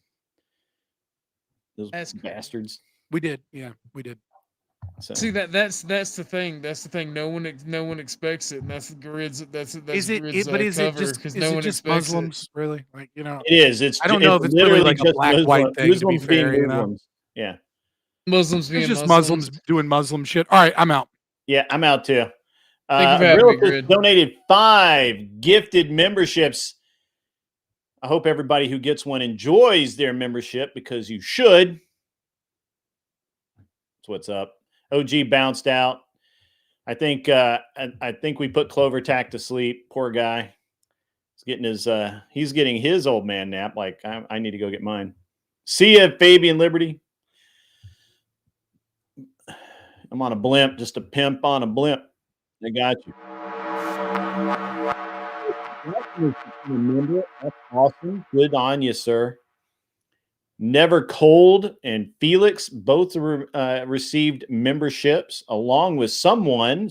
Those bastards. We did, yeah, we did. So. See that's the thing. That's the thing. No one expects it, and that's the grids. That's is it? Grid's, but is it just because no one expects Muslims it. Really? Like it is. It's I don't know if it's really like a black white thing. To be fair, you know? Yeah. Muslims being just Muslims doing Muslim shit. All right, I'm out. Yeah, I'm out too. Thank you for having me, donated 5 gifted memberships. I hope everybody who gets one enjoys their membership because you should. That's what's up. OG bounced out. I think we put Clover Tack to sleep. Poor guy. He's getting his old man nap. Like I need to go get mine. See ya, Fabian Liberty. I'm on a blimp, just a pimp on a blimp. I got you. That's awesome. Good on you, sir. Never Cold and Felix both received memberships, along with someone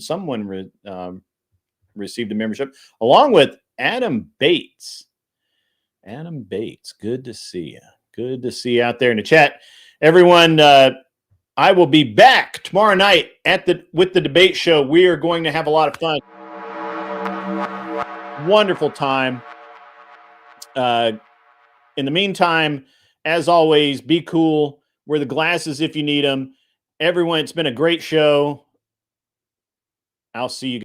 received a membership, along with Adam Bates. Adam Bates, good to see you. Good to see you out there in the chat. Everyone, I will be back tomorrow night with the debate show. We are going to have a lot of fun. Wonderful time. In the meantime, as always, be cool. Wear the glasses if you need them. Everyone, it's been a great show. I'll see you guys.